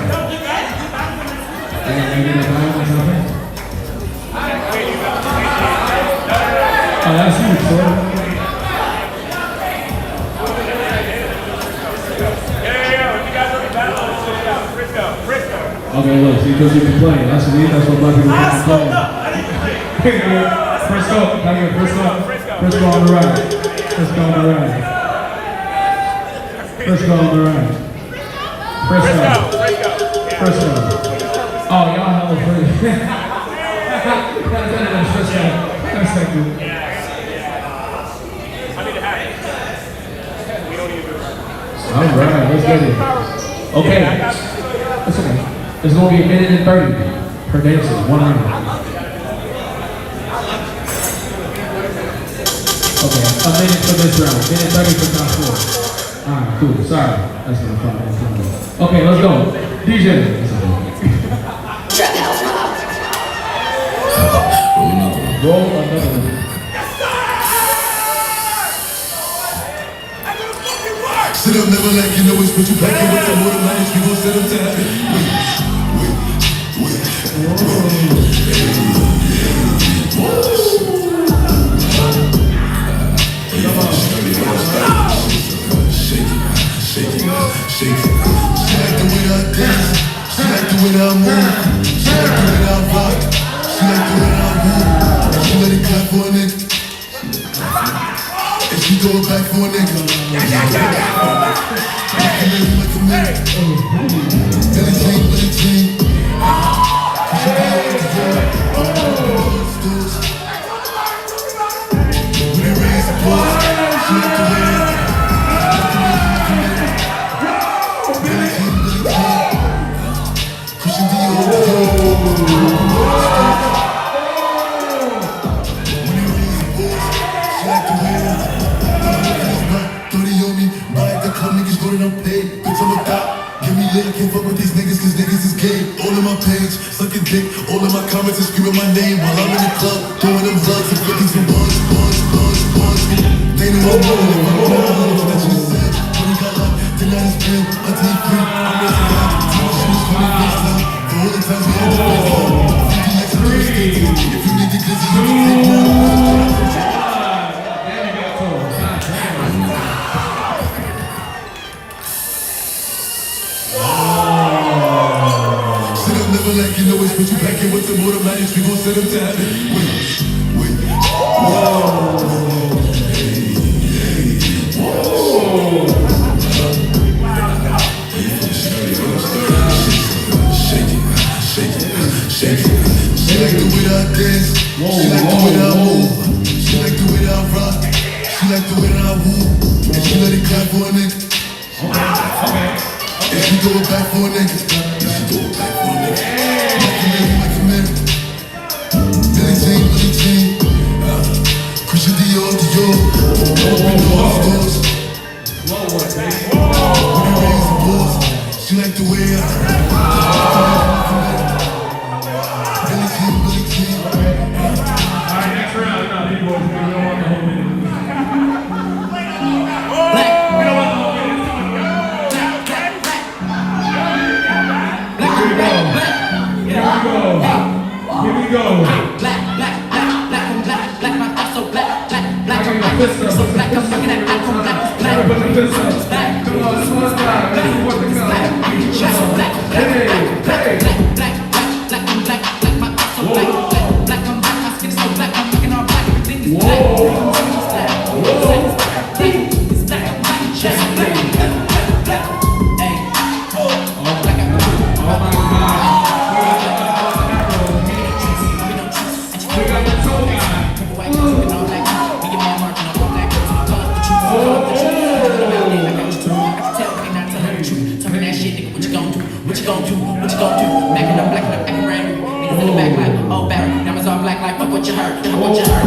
Oh, that's huge, bro. Okay, look, see, because you can play. That's what black people can play. Frisco, gotta get Frisco on the right. Frisco on the right. Frisco on the right. Frisco. Oh, y'all hella free. That's Frisco. That's like good. All right, let's get it. Okay, that's okay. It's going to be 1 minute and 30 per dancer, 1 round. Okay, 1 minute for this round, 1 minute 30 for top 4. Alright, cool, sorry. That's not fun. Okay, let's go. DJ. Roll another one. Sit up, never like you know it's what you back in with the water manage. We gon' set them to heaven. Shake it. She like the way I dance. She like the way I move. She like the way I rock. She like the way I move. She let it clap for a nigga. And she throw it back for a nigga. Like a minute. Billie Jean. When they raise the boys, she like the way I can't fuck with these niggas cause niggas is gay. All in my page, sucking dick. All in my comments and screaming my name while I'm in the club, throwing them hugs and flicking some buns. They know I'm rolling if I'm down. That you said, when he got locked, tonight is been until he free. I'm missing out. Too much shit is coming face down. For all the times we had to face down. 50 likes and 30 skates. If you need the glizzy, you can take one. Like you know it's what you back in with the motor manage. We gon' set them to heaven. Wait. Whoa. Shake it. She like the way that I dance. She like the way that I move. She like the way that I rock. She like the way that I woo. And she let it clap for a nigga. Okay. And she throw it back for a nigga. Like a minute. Billie Jean. Christian Dior. Open all stores. When they raise the balls, she like the way I Billie Jean. Alright, next round. No, these boys, we don't want the whole minute. We don't want the whole minute. Here we go. Black, my thoughts so black, so black, I'm looking at icon black, black, come on, small style, let's see what they got. Black, my thoughts so black, I'm black, my skin is so black, I'm looking all black, everything is black, it's black, just black, hey, black, oh my God. What you gon' do? Backing up, acting brand new. Niggas in the back like, oh, Barry. Diamonds all black like, fuck what you heard. Fuck what you heard.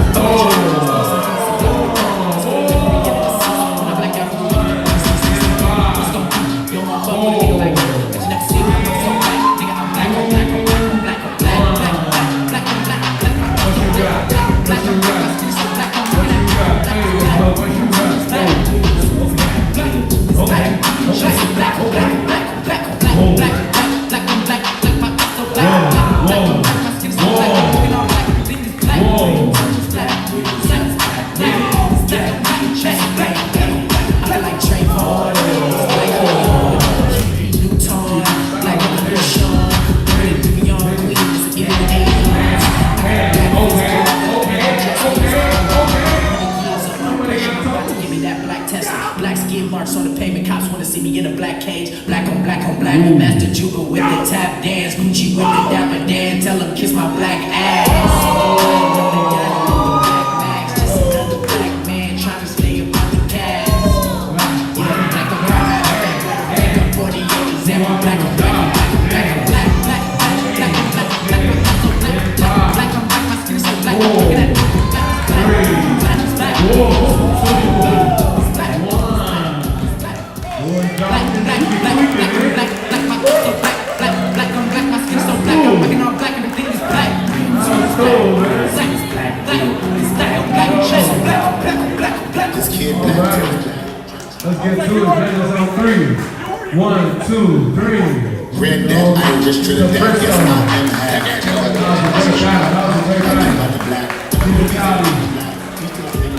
Black, black. Master Juba with the tap dance. Gucci with the dapper dance. Tell him kiss my black ass. Just another black man trying to stay about the cash. Yeah, black on black. Black on 40 years. And I'm black on black. Black on black. Black on black. Black on black. My skin is so black. Look at that. Let's get to it. Vegas on 3. 1, 2, 3. Red that Irish to the death, yes, I am half.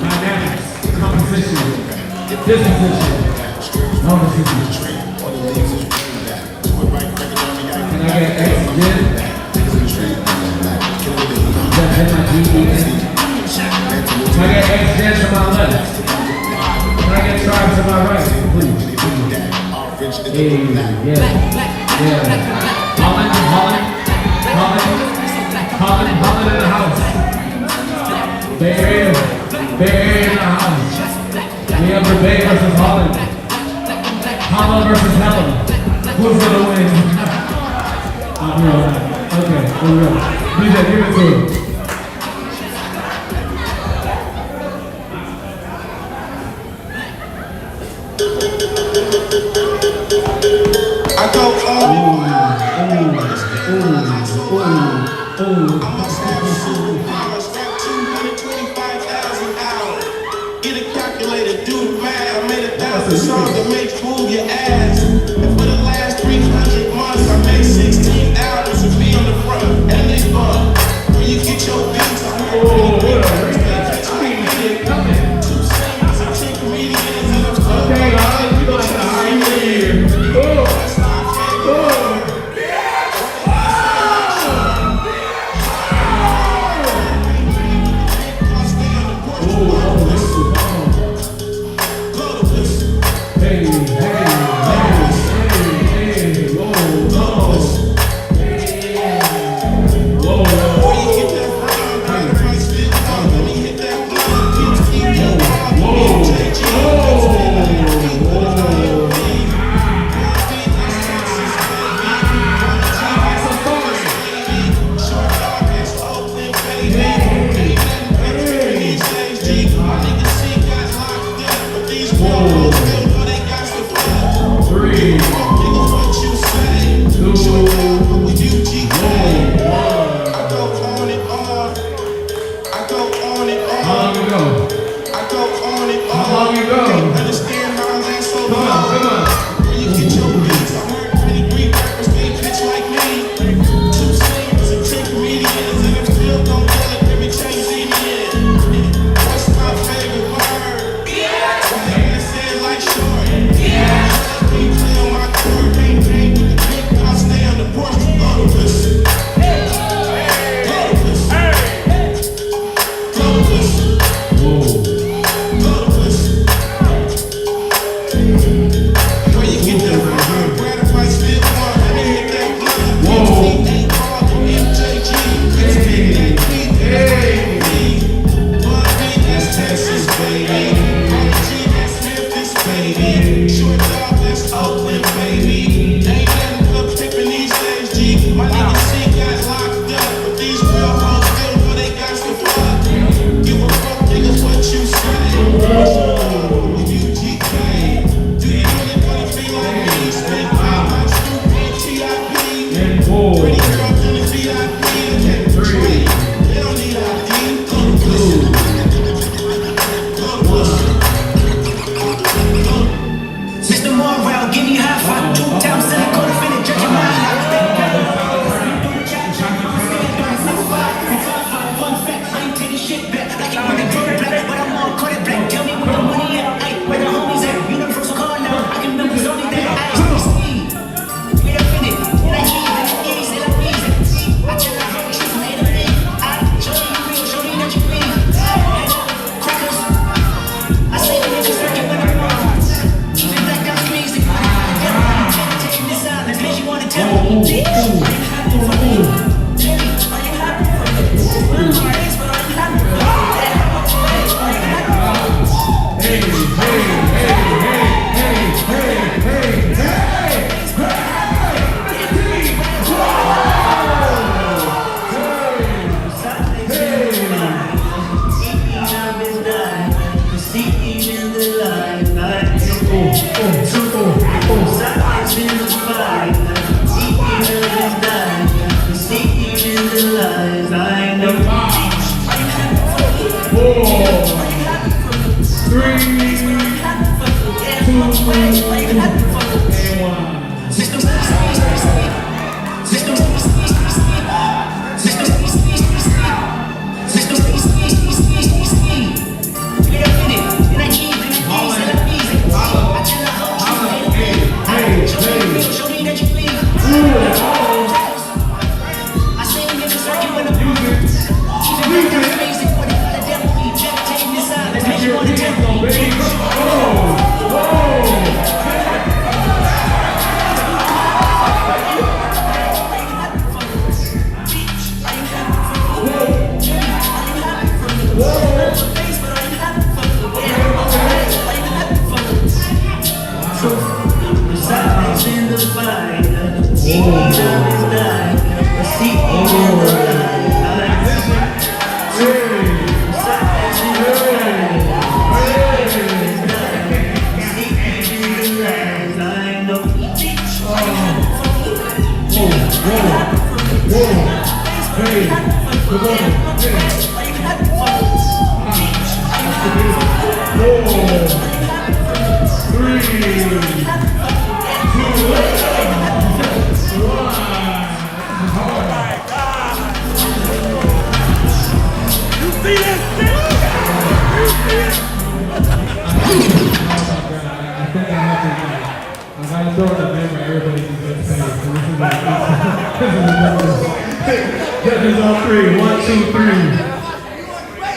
Dynamics, composition, disposition, composition. Can I get X again? Can I get X gen to my left? Can I get tribe to my right, please? Hey, yeah. Holland in the house. Bay Area in the house. We have the Bay versus Holland. Holland versus Helen. Who's gonna win? Okay, we're real. DJ, give it to him. I go, get a calculator, do the math. I made 1,000 songs that make move your ass. For the last 300 months, I made 16 albums to be on the front. And they fun. When you get your beats, I'm Hey. lies. I know.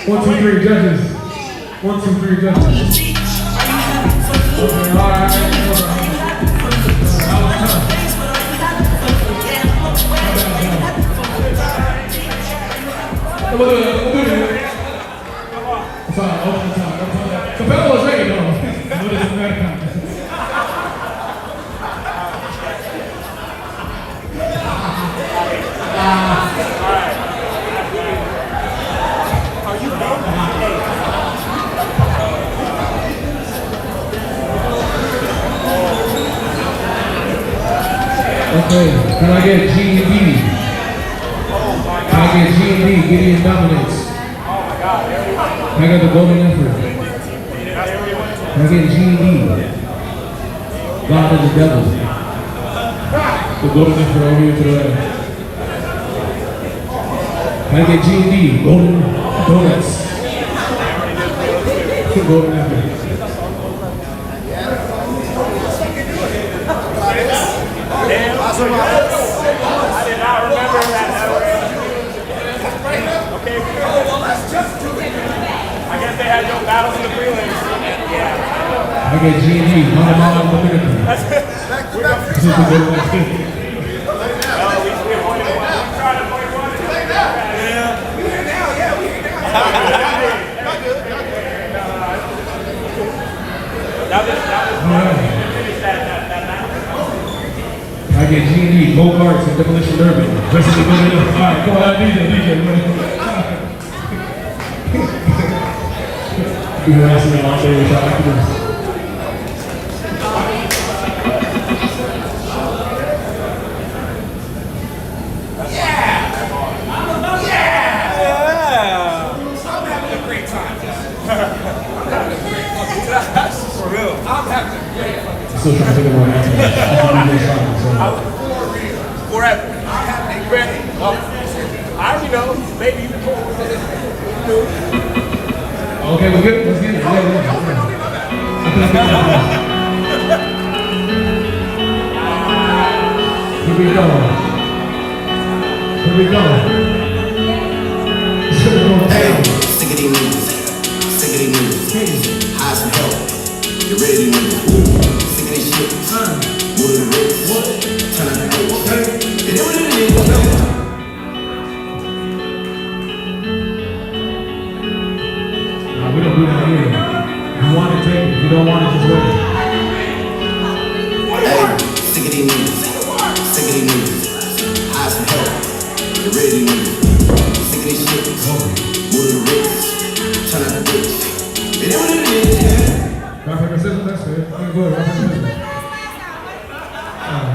1, 2, 3, judges. 1, 2, 3, judges. Okay, all right. That was tough. We'll do it. It's all right, open the time. Capella was ready, though. What is the matter? Okay, can I get G&D? Can I get G&D? Gideon Dominance. I got the golden effort. Can I get G&D? God and the devil. The golden effort over here to the left. Can I get G&D? Golden donuts. Golden effort. I did not remember that. Okay. I guess they had no battles in the prelims. Yeah. I get G&D. Mama Dominican. This is the good one. We avoided one. We tried to avoid one. I get G&D, go-karts, and demolition derby. Rest of the building. All right, go ahead, DJ. You harassing me all day with your activists. I'm having a great time. For real. I'm having a great fucking Still trying to think of more answers. Forever. I'm having a great I already know. Maybe you can Okay, we're good. Let's get it. Here we go. Hey, sick of these niggas. Sick of these niggas. Hire some help. You ready, niggas? Sick of this shit. Move to the wrist. Turn out the bitch. It is what it is. We don't do that here. You want it, take it. If you don't want it, just wait. Hey, sick of these niggas. Sick of these niggas. Hire some help. You ready, niggas? Sick of this shit. Move to the wrist. Turn out the bitch. It is what it is. Rock, paper, scissors, that's good. Let's go. Rock, paper, scissors.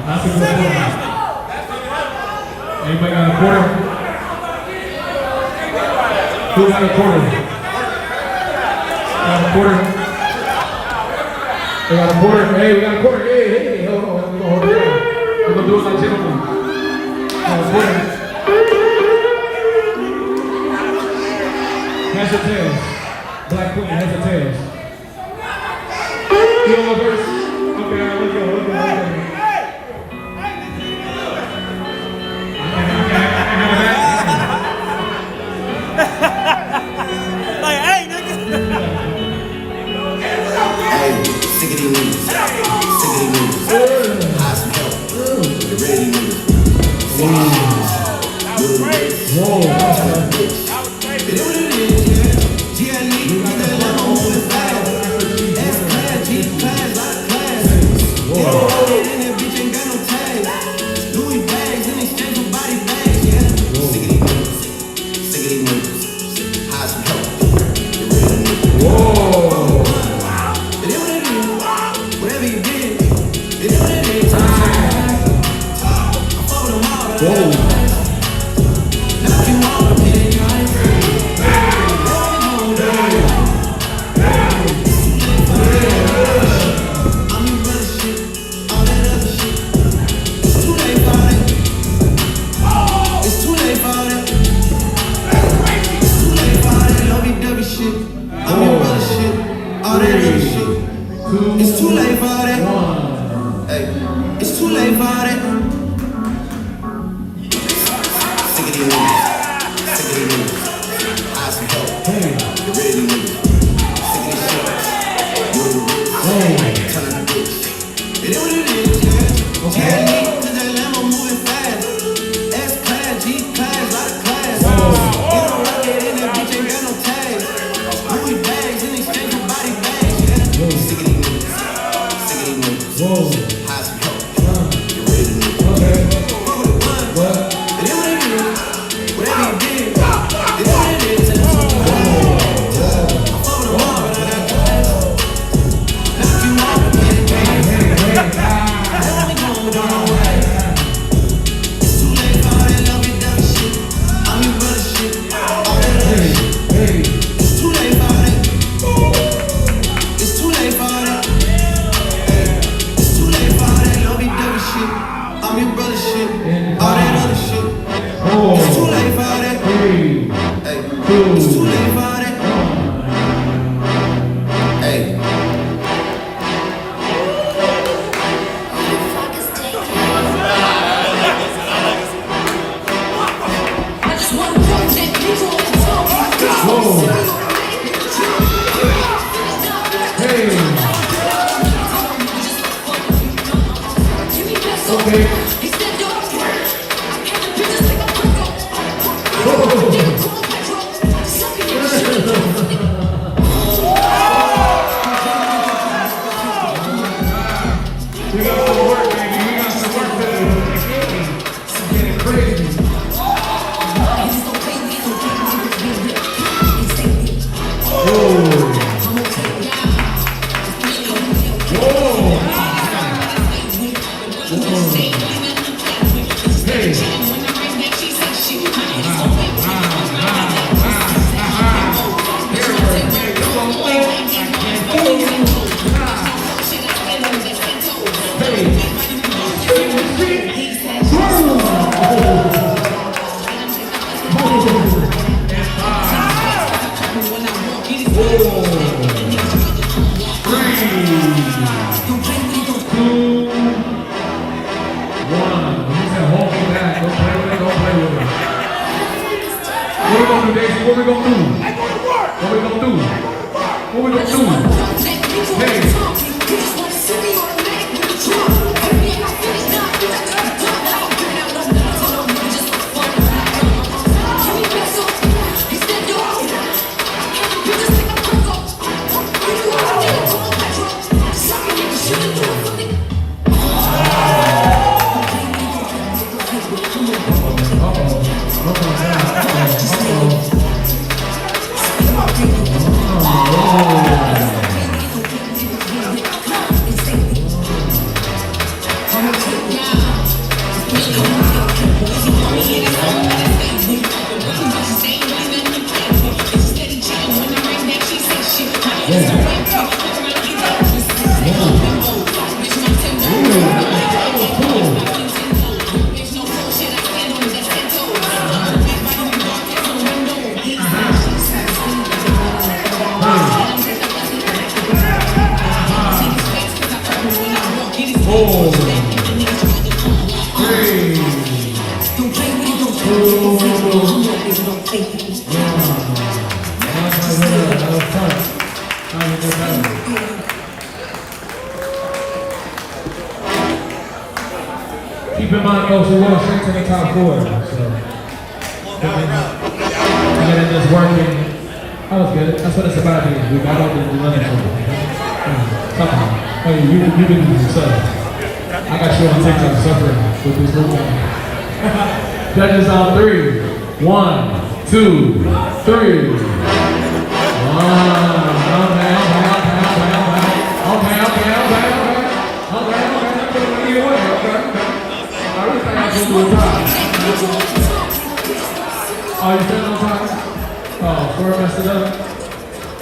That's a good one. Anybody got a quarter? Who got a quarter? Got a quarter? We got a quarter. Hey, we got a quarter. Hey, hold on. We're gonna hold it down. We're gonna do it like gentlemen. Got a quarter. Heads or tails? Black Queen, heads or tails? You know what verse? Okay, all right, let's go. Like, hey, nigga. Hey, sick of these niggas. Sick of these niggas. Hide some help. You ready, niggas? Whoa. It is what it is, yeah. G, I need to get that level moving fast. S class, G class, lot of class. Get it in that bitch, ain't got no tags. Louis bags in exchange for body bags, yeah. Sick of these niggas. Sick of these niggas. Hide some help. You ready, niggas? Whoa. It is what it is. Whatever you did, it is what it is. I fuck with them all, but I knock you all up in your eyes. I'm your brother shit, all that other shit. It's too late for that. It's too late for that. It's too late for that lovey-dovey shit. I'm your brother shit, all that other shit. It's too late for that. Hey, it's too late for that. Sick of these niggas. Sick of these niggas. Hide some help. You ready, niggas? Sick of this shit. You the rich. Turn on the bitch. It is what it is, yeah. Can't leave cause that Lambo moving fast. S class, G class, lot of class. Get a rocket in that bitch, ain't got no tags. Louis bags in exchange for body bags, yeah. Sick of these niggas. Sick of these niggas. Hide some help. You ready, niggas? Fuck with the blood. It is what it is. Whatever you did, it is what it is. I fuck with them all, but I got class. Knock you off and get it back. That's what we gon' do. It's too late for all that lovey-dovey shit. I'm your brother shit, all that other shit. It's too late for that. It's too late for that. It's too late for all that lovey-dovey shit. I'm your brother shit, all that other shit. It's too late for that. It's too late for that. Hey. I just want to talk that people and talk. Okay. We got some work, baby. We got some work to do. It's getting crazy. What we gonna do? What we gonna do? What we gonna do? Hey. Keep in mind, folks, we're going straight to the top four. So, and then just working. That was good. That's what it's about here. We got all the learning from it. Hey, you did it yourself. I got you on TikTok suffering with this movement. Judges on 3. 1, 2, 3. Oh, you said no time? Oh, Ford messed it up?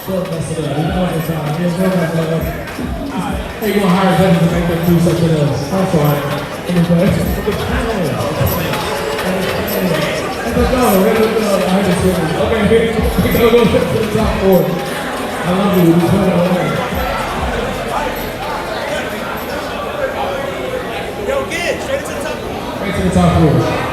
Ford messed it up. You know it's time. Yeah, Ford messed it up. Hey, you gonna hire them to make them do something else. That's all right. Let's go. I had to say this. Okay, we're gonna go to the top 4. I love you. We put it away. Yo, kid, straight to the top. Straight to the top 4.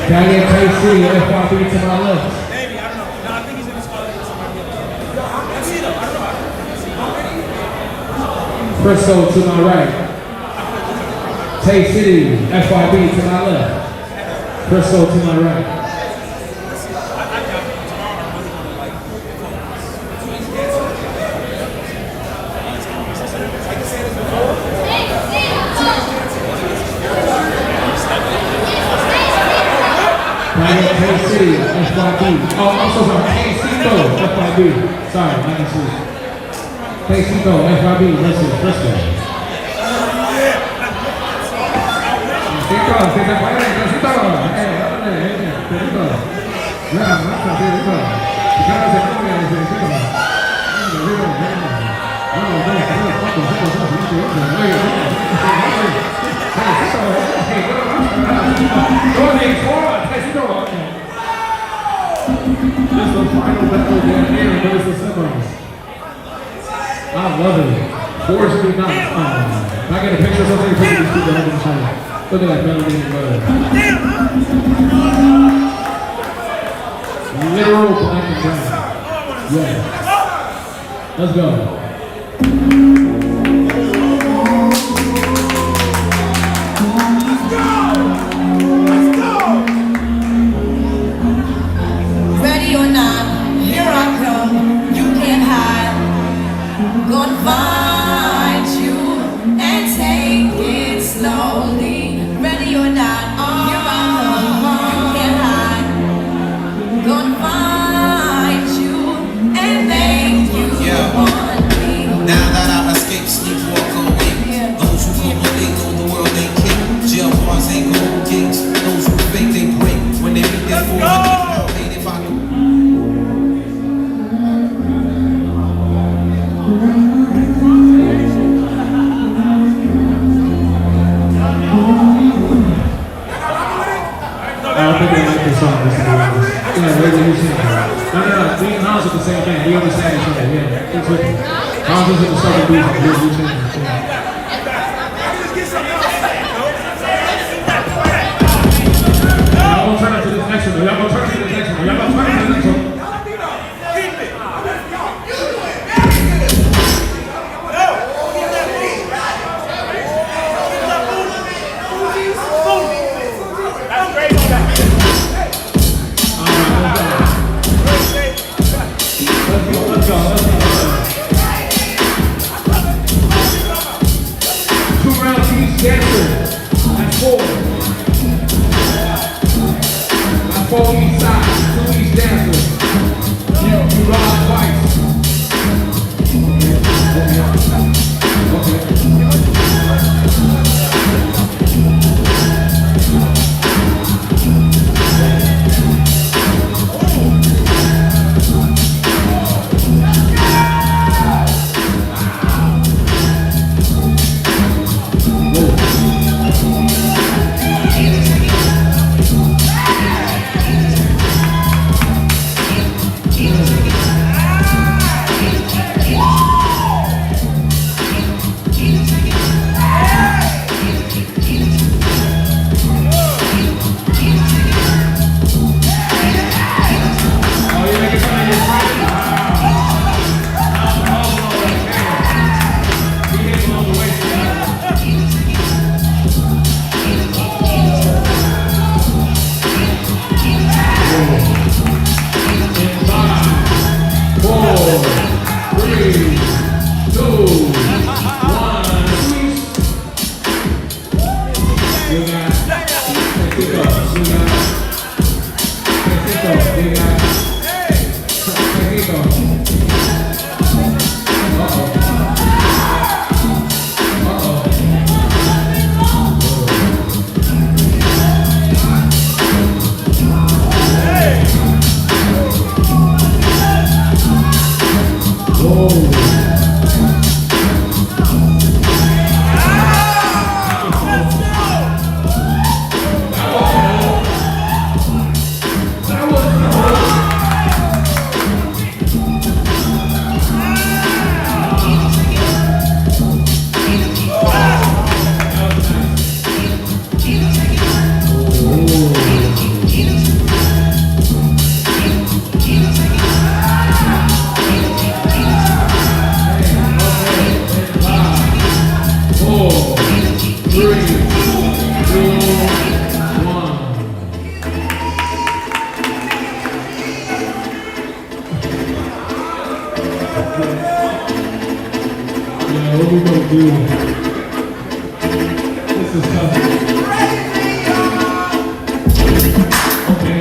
Can I get KC, FYB to my left? Maybe, I don't know. No, I think he's in the squad. I see though, I don't know. Frisco to my right. Tay City, FYB to my left. Frisco to my right. KC, FYB. Oh, I'm so sorry. KC, FYB. Sorry, I didn't see. KC, FYB. Listen, Frisco. This is the final battle down here versus the semis. I love it. Fortunately not. If I get a picture of something, put these people up in the channel. Look at that melody and butter. Literal black and brown. Yeah. Let's go. Ready or not, here I come, you can't hide. Gonna find you and take it slowly. Ready or not, here I come, you can't hide. Gonna find you and make you want me. Now that I escaped, sleepwalk away. Those who come when they know the world ain't king. Jail bars ain't gold gates. Those who fake, they break. When they meet their 400 pound weight, if I could. I don't think they like this song. Yeah, we're using it. No. Me and Hans are the same thing. We understand each other. Yeah, it's with me. Hans is in the southern beat. We're using it. Y'all gonna turn it to this next one. Y'all gonna turn it to this next one. Y'all gonna turn it to this next one. What we gonna do? This is tough. Okay.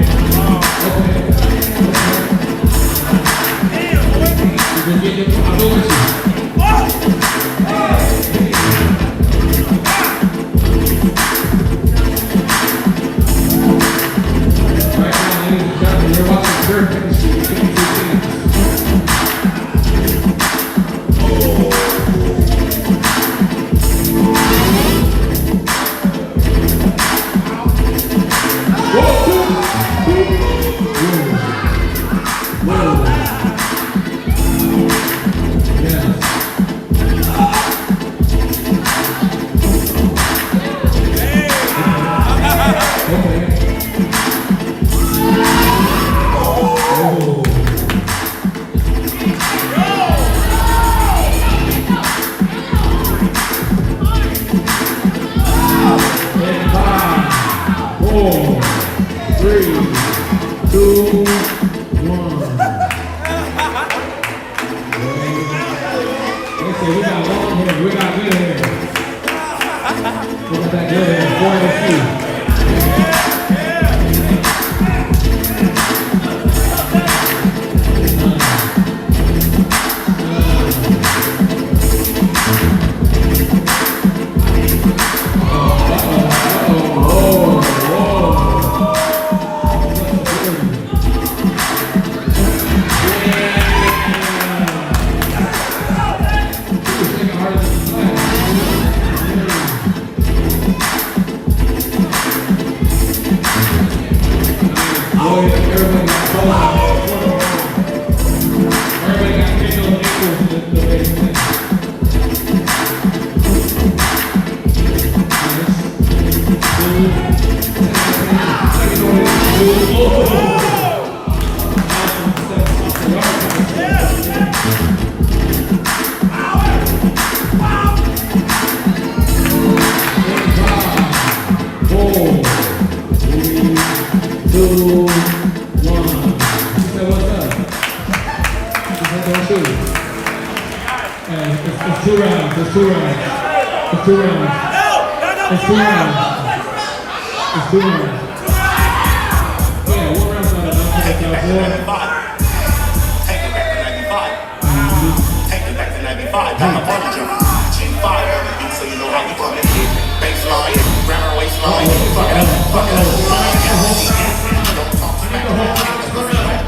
You're gonna get them. I'll go with you. Right now, ladies and gentlemen, you're watching pure chemistry between two teams. We got long hair, we got good hair. We got that good hair, 4 It's 2 rounds. It's 2 rounds. It's 2 rounds. It's 2 rounds. It's 2 rounds. Yeah, 1 round's not enough to make out 4. Take it back to 95. Take it back to 95. I'm a party jumper. G5 on the beat, so you know how we fucking hit. Baseline, grab our waistline. Fuck it up, fuck it up. Don't talk smack. Don't talk smack.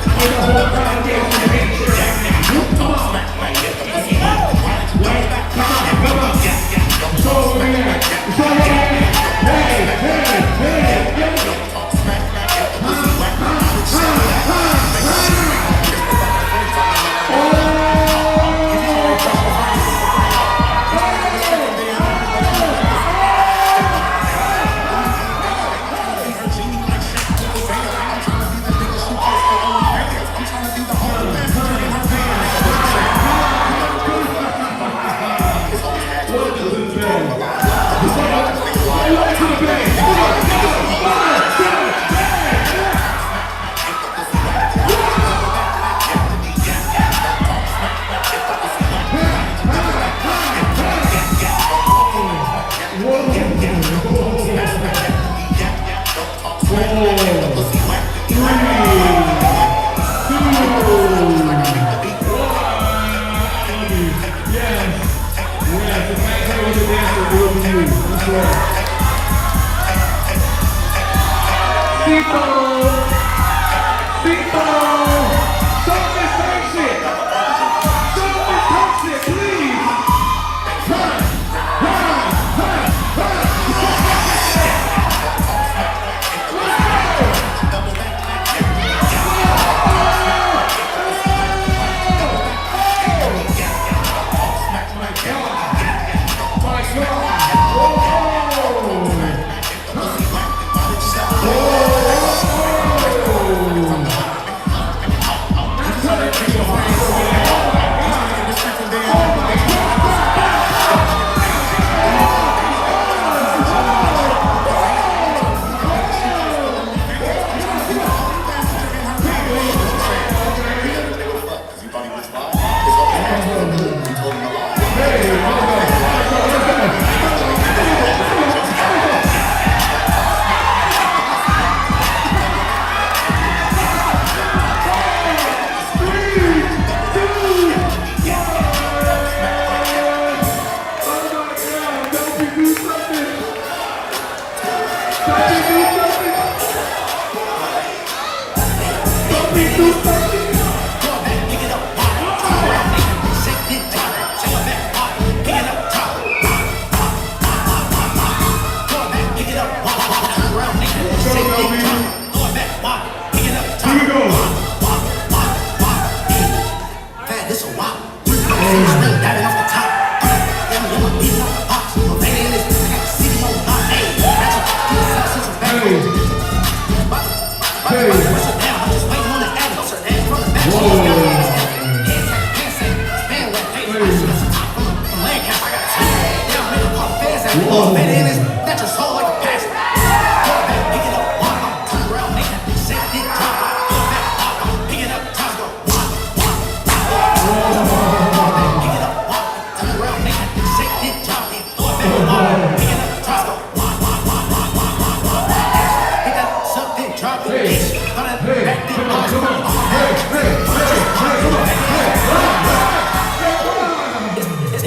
Show me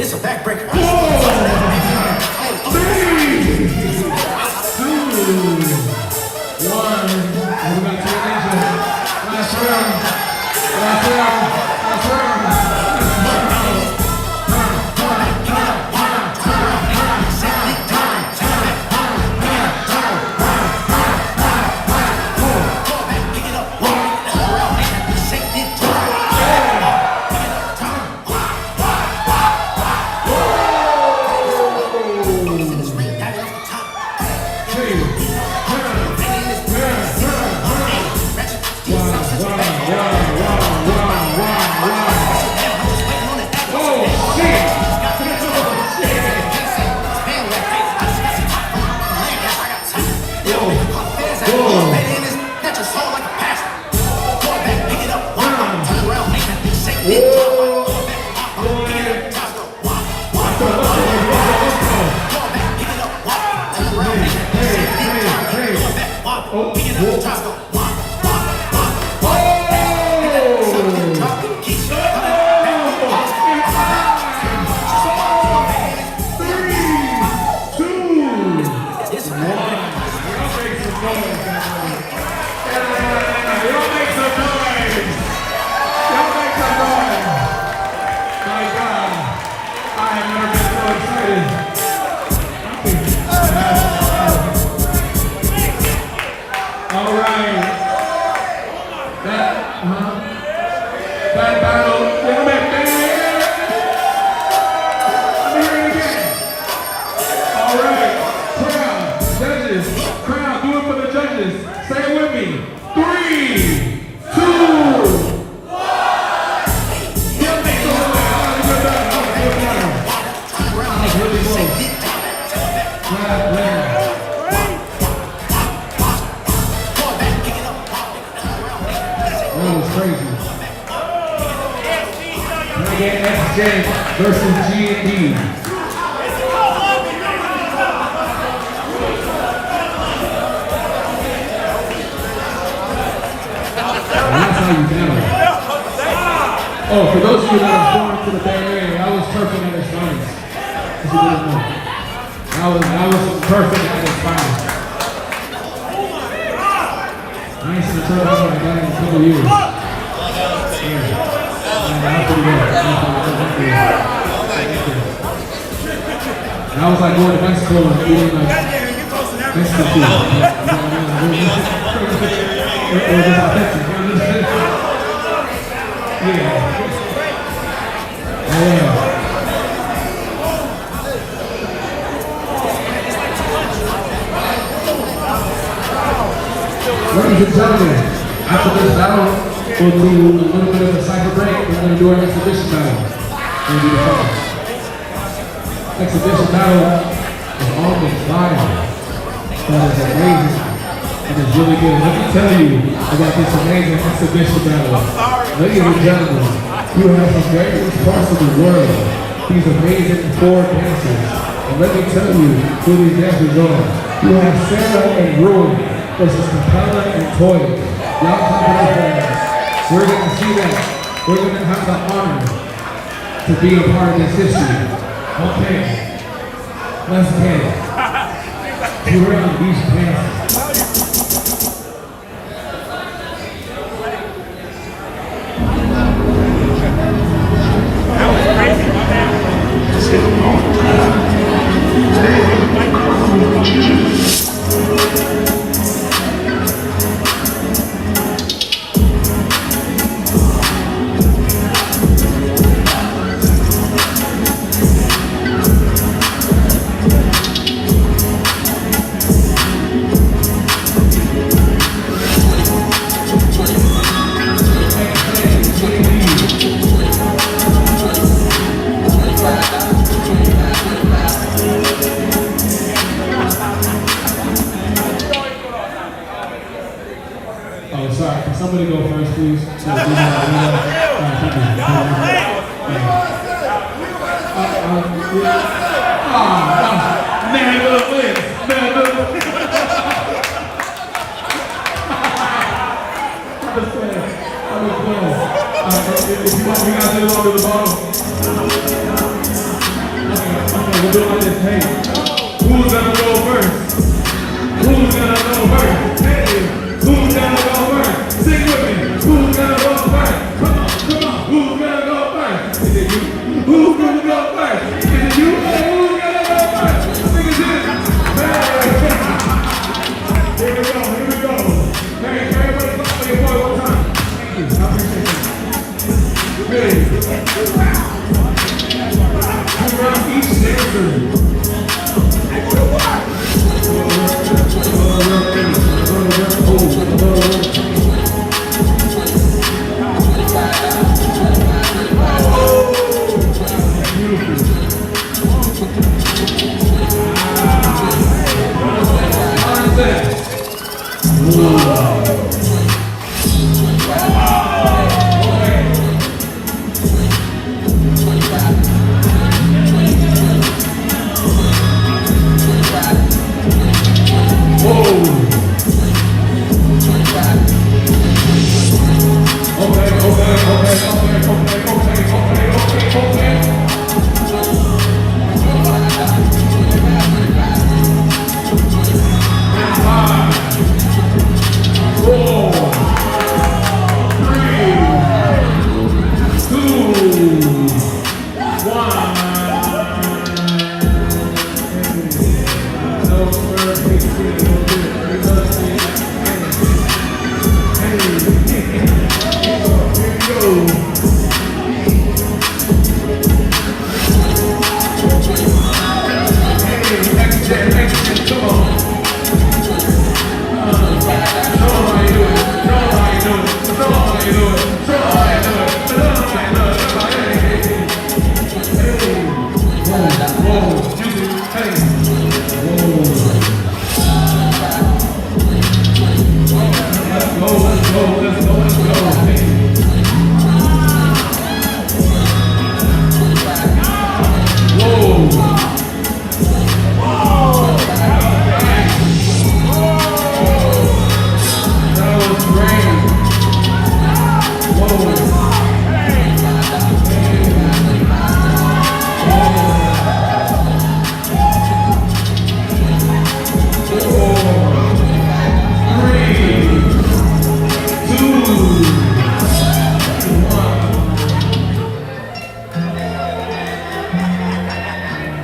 It's a backbreaker. Versus G&D. Oh, for those of you that are born to the Bay Area, I was perfect at its finest. If you didn't know. I was perfect at its finest. I ain't seen a turtle like that in a couple years. That was pretty good. And I was like going to Mexico and eating like Mexican food. It was just authentic. Yeah. Ladies and gentlemen, after this battle, We'll do a little bit of a cypher break. We're going to do our exhibition battle. We're going to do the first. Exhibition battle is on the fire. That is amazing. It is really good. Let me tell you about this amazing exhibition battle. Ladies and gentlemen, you have from various parts of the world these amazing four dancers. And let me tell you who these dancers are. You have Sarah and Ruin versus Capella and Toya. Y'all come to their fans. We're going to see that. We're going to have the honor to be a part of this history. Okay, let's get it. You're on these dances. Oh, sorry. Can somebody go first, please? Man, look, wait. Man, look. I'm just playing. If you want, we got to get along to the bottom. Okay, we'll do it like this. Hey, who's gonna go first? Who's gonna go first? Hey, who's gonna go first? Sing with me. Who's gonna go first? Come on. Who's gonna go first? Is it you? Who's gonna go first? Is it you? Hey, who's gonna go first? Sing it in. Hey. Here we go. Hey, everybody clap for your boy one time. Thank you. I appreciate it. Ready? Around each dancer.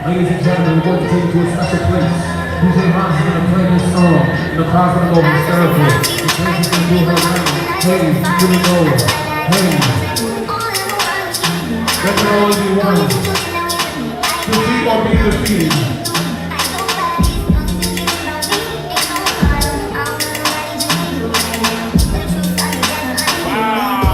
Ladies and gentlemen, we're going to take you to a special place. DJ Mom's going to play this song, and the crowd's going to go hysterical. The crazy's going to do her round. Hey, here we go. Hey. There can only be one. Defeat or be defeated. Wow.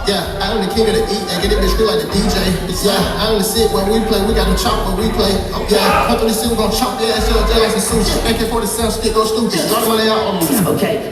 Yeah, I am the king of the eat and get it bitch feel like the DJ. Yeah, I only sit when we play, we got them chop when we play. Yeah, up on the shit, we gon' chop your ass up just like some sushi. AK-47 stick go stupid, run money out on me. Okay.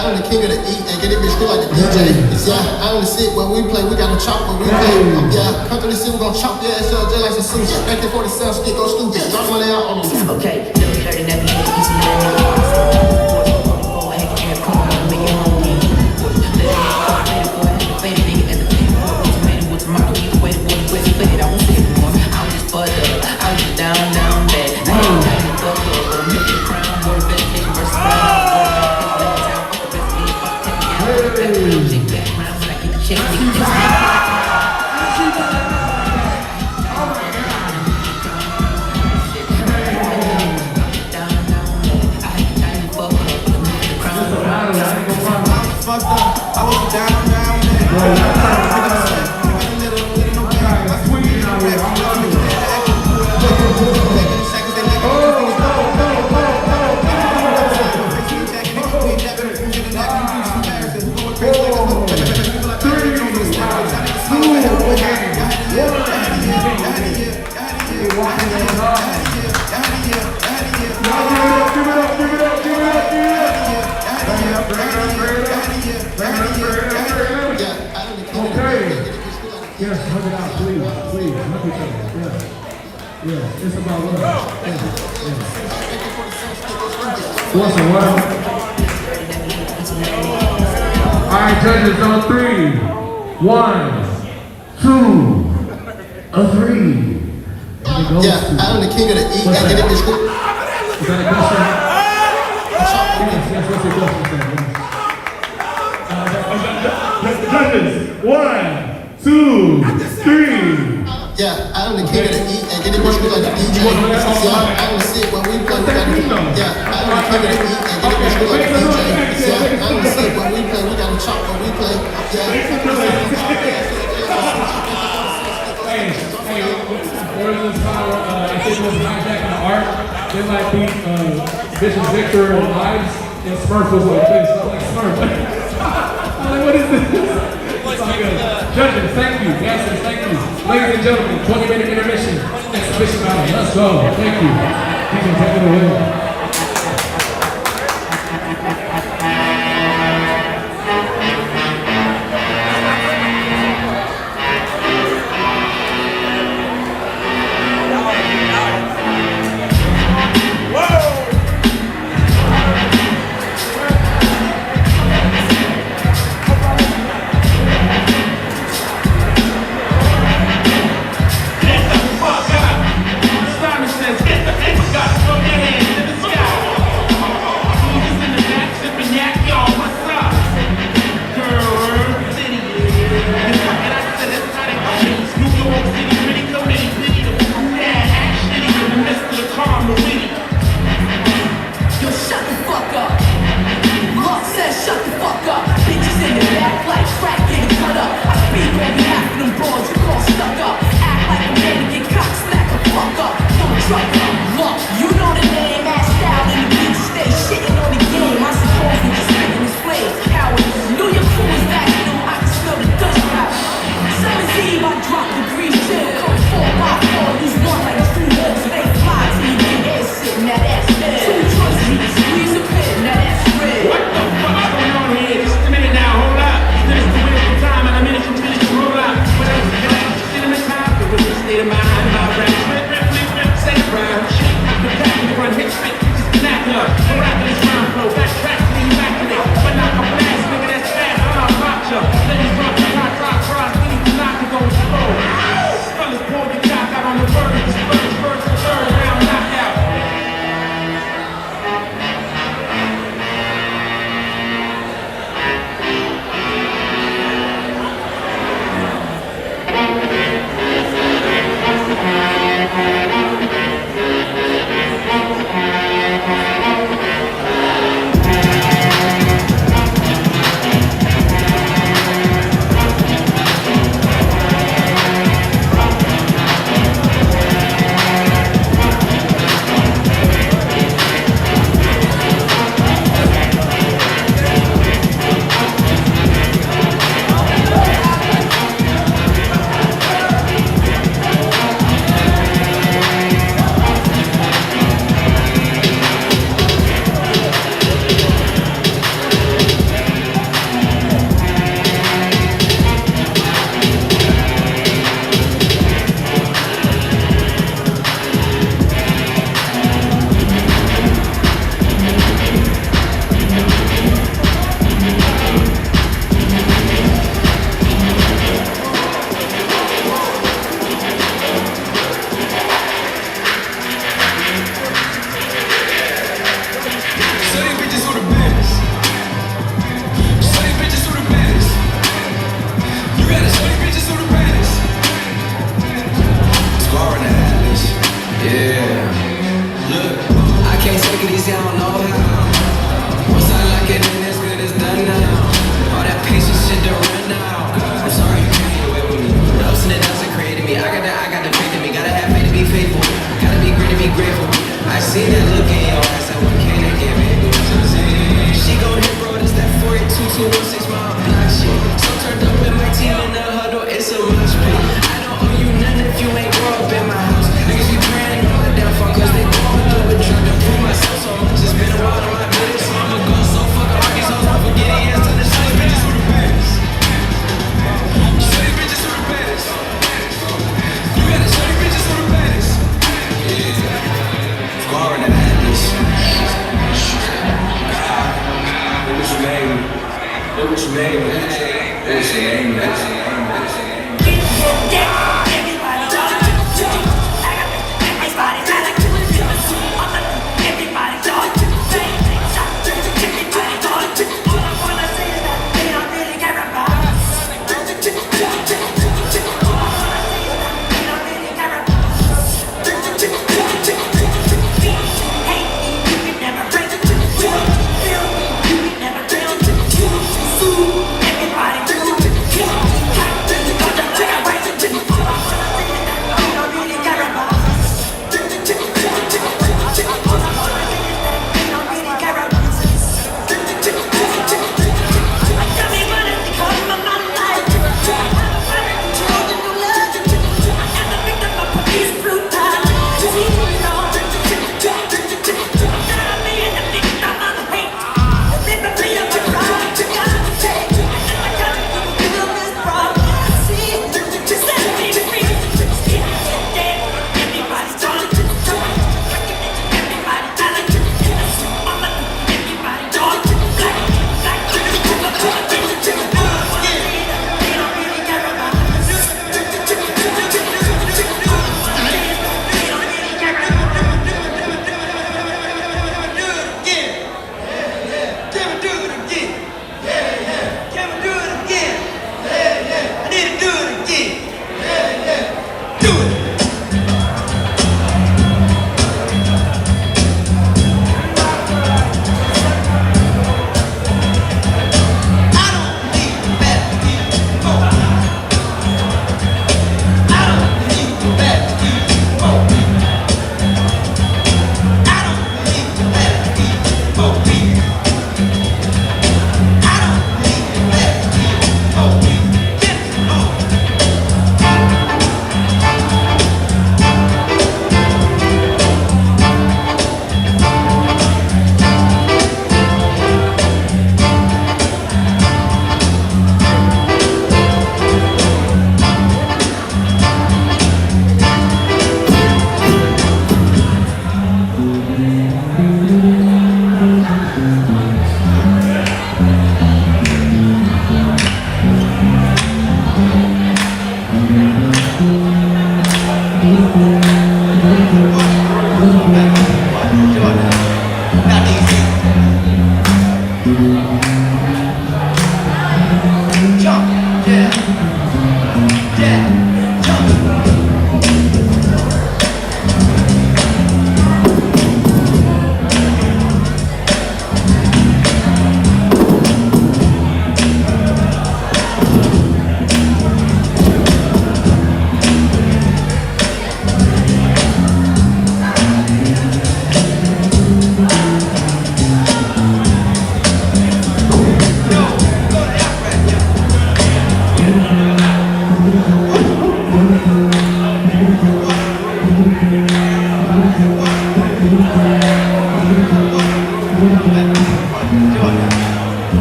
I'm the king of the eat and get it bitch feel like the DJ. Yeah, I only sit when we play, we got no chop when we play. Yeah, come through the city, we gon' chop your ass up just like some sushi. Back there 47 stick, go stupid. Drop money out on them. Okay, never heard of that. Eat some more. Come on, make it home. Faded nigga at the faded boy. Tomato with tomato. Either way, the boy is faded. I won't say it more. I was just fucked up. I was just down bad. I ain't trying to fuck up. Make it crown. Water vegetation versus brown. Fucked up. I was down Yes, hug it out, please, please, hug each other. Yeah, it's about love. Once in a while. All right, judges on 3. 1, 2, 3. Yeah, I'm the king of the eat and get it bitch feel. Is that a question? Yes, what's your question? Judges, 1, 2, 3. Yeah, I'm the king of the eat and get it bitch feel like the DJ. Yeah, I only sit when we play, we got no. Yeah, I'm the king of the eat and get it bitch feel like the DJ. Yeah, I only sit when we play, we got no chop when we play. Where's this power? I think it was hijacking the art. They like beat Bishop Victor and Lives, and Smurf was like this. I'm like, Smurf. I'm like, what is this? It's all good. Judges, thank you. Dancers, thank you. Ladies and gentlemen, 20-minute intermission. Exhibition battle. Let's go. Thank you. You can take it away. Get the fuck out. Simon says, get the fuck out. Throw your hands in the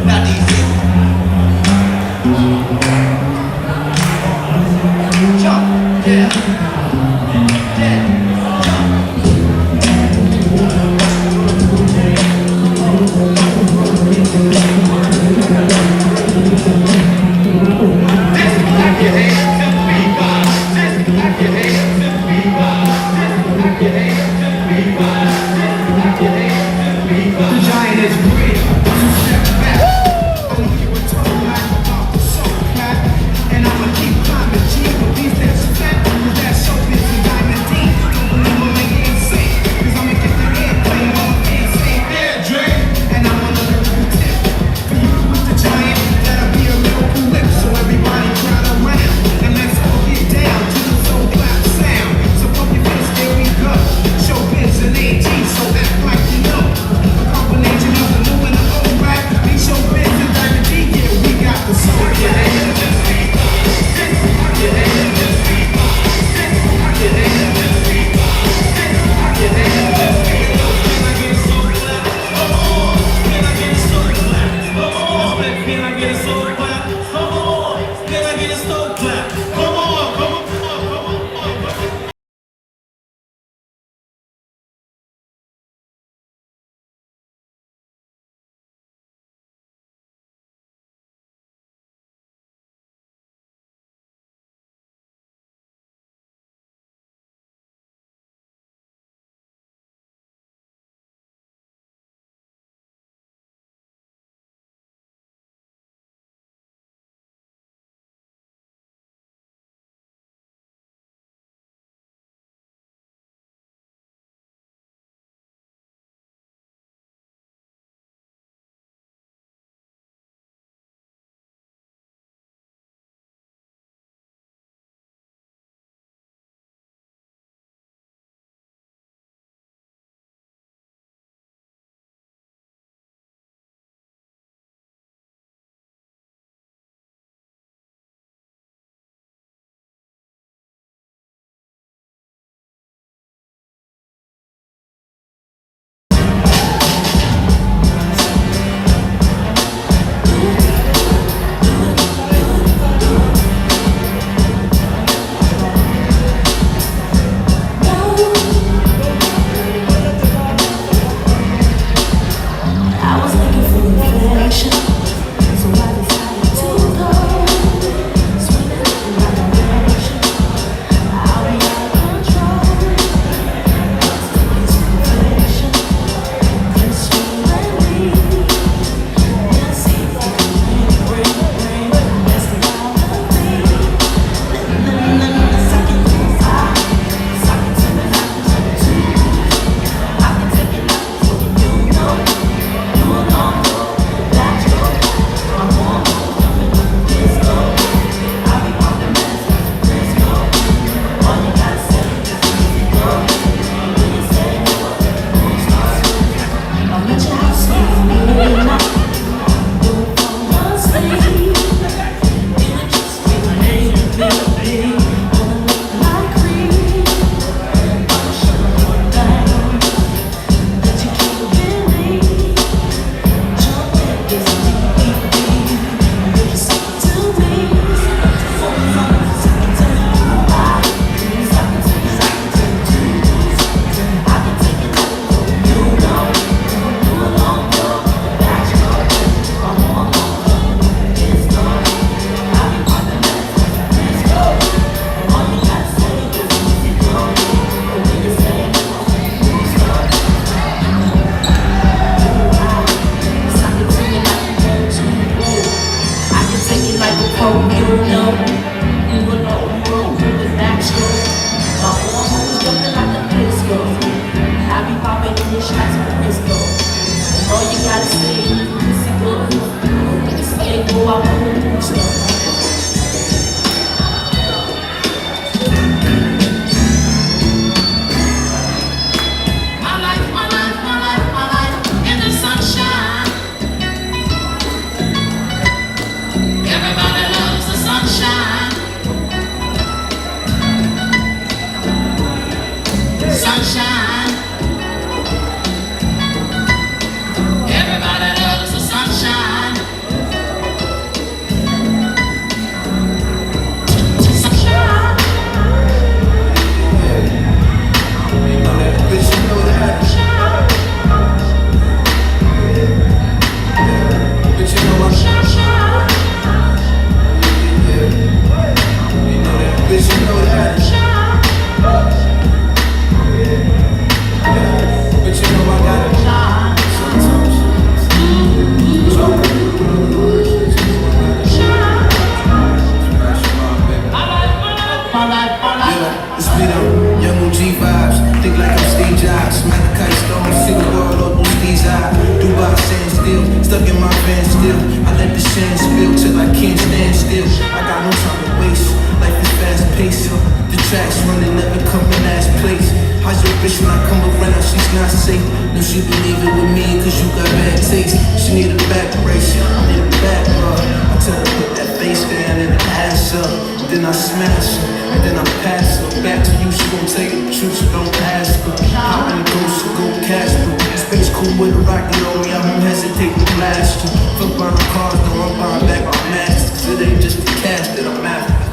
Not easy. Jump, yeah. The giant is real. Step back. Only you were told like I'm off the soul cat. And I'ma keep climbing G with these steps flat. That's spit on. Young OG vibes, think like I'm Steve Jobs. Malachi Stone, see the world open Steve's eye. Dubai stand still, stuck in my van still. I let the sand spill till I can't stand still. I got no time to waste, life is fast paced. The tracks running, never come in last place. How's your bitch when I come around, she's not safe. No, she believe it with me, cause you got bad taste. She need a back brace, I need a back rub. I tell her put that face down and the ass up. Then I smash her, and then I pass her. Back to you, she gon' tell you the truth, so don't ask her. Hop in the ghost, so go Casper. Space cool with a rocket on me, I won't hesitate to blast you. Fuck buying cars, no, I'm buying back my masters. Cause it ain't just the cash that I'm after.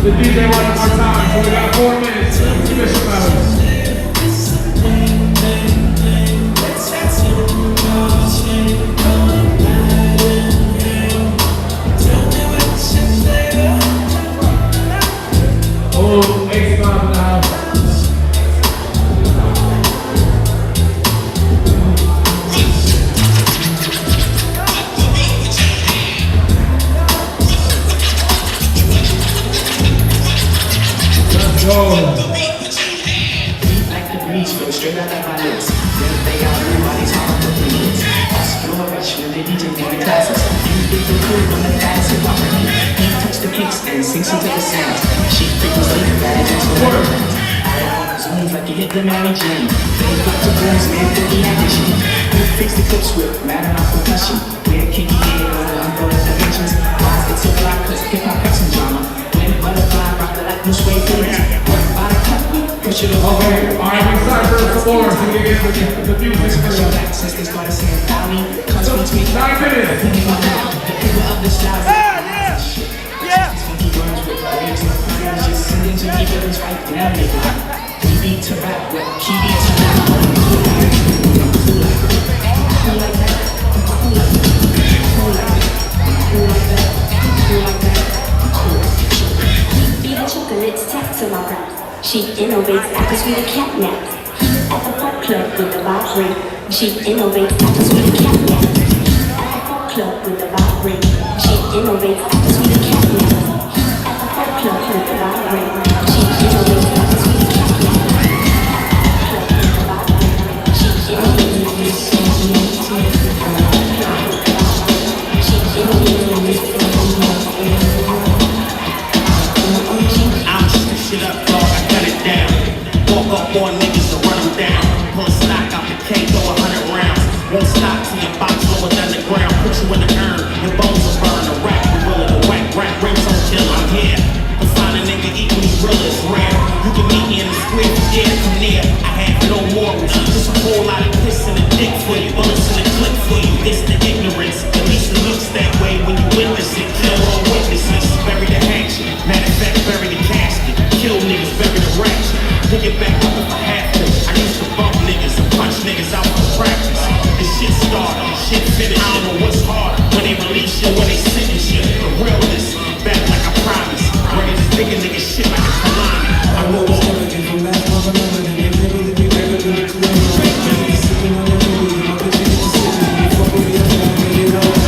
The DJ one more time, so we got 4 minutes. Submission battles. Oh, Ace Bob in the house. Let's go. Like the breeze, go straight out of my lips. Then they got everybody's on the beats. Skill rush when the DJ make classes. You get the cool when the fast hip hop. He touch the kicks and sings into the sounds. She frequents the bad dance for her. Zooms like you hit the Mary Jane. They got the bones, man, for the addition. Who fix the clips with matter not percussion? We're kinky head on the umbrella dimensions. Why it's so fly, cause hip hop got some drama. When butterfly rock the like no sway things. Work by the cut, push it over. Okay, alright, we start first floor so we get the music first. Since they started saying Valley, cuts between 9 minutes. The people of the styles. Yeah. Funky words with waves and fires. Just sending to me rhythms right down your block. We beat to rap with key beat to rap. Cool like that. Cool like that. Cool like that. Cool like that. Cool like that. Cool. Feed the chocolates tapped to my raps. She innovates after sweet cat naps. At the pop club with the vibe ring. She innovates after sweet cat naps. At the pop club with the vibe ring. She innovates after sweet cat naps. At the pop club with the vibe ring. She Walk up on niggas and run them down. Pull stock out the K, throw 100 rounds. Won't stop till your box lower than the ground. Put you in the urn, your bones will burn. A rap gorilla, the whack rap ringtone killer. Yeah, you can find a nigga eat when he's real, it's rare. You can meet me in the square, yeah, from there. I have no morals, just a whole lot of piss in the dick for you. Bullets in the clip for you, it's the ignorance. At least it looks that way when you witness it. Kill all witnesses, bury the hatchet. Matter of fact, bury the casket. Kill niggas, bury the ratchet. Pick it back up if I have to. I used to bump niggas and punch niggas out for practice. This shit started, shit finished. I don't know what's harder, when they release you, when they sentence you. The realness, back like I promised. Ready to dig a nigga shit like a salami. I know it's everything from last month, I remember that they never let me back up in the club. Sipping on the movies, my bitch in the city. Fuck with me, I'm not getting it all.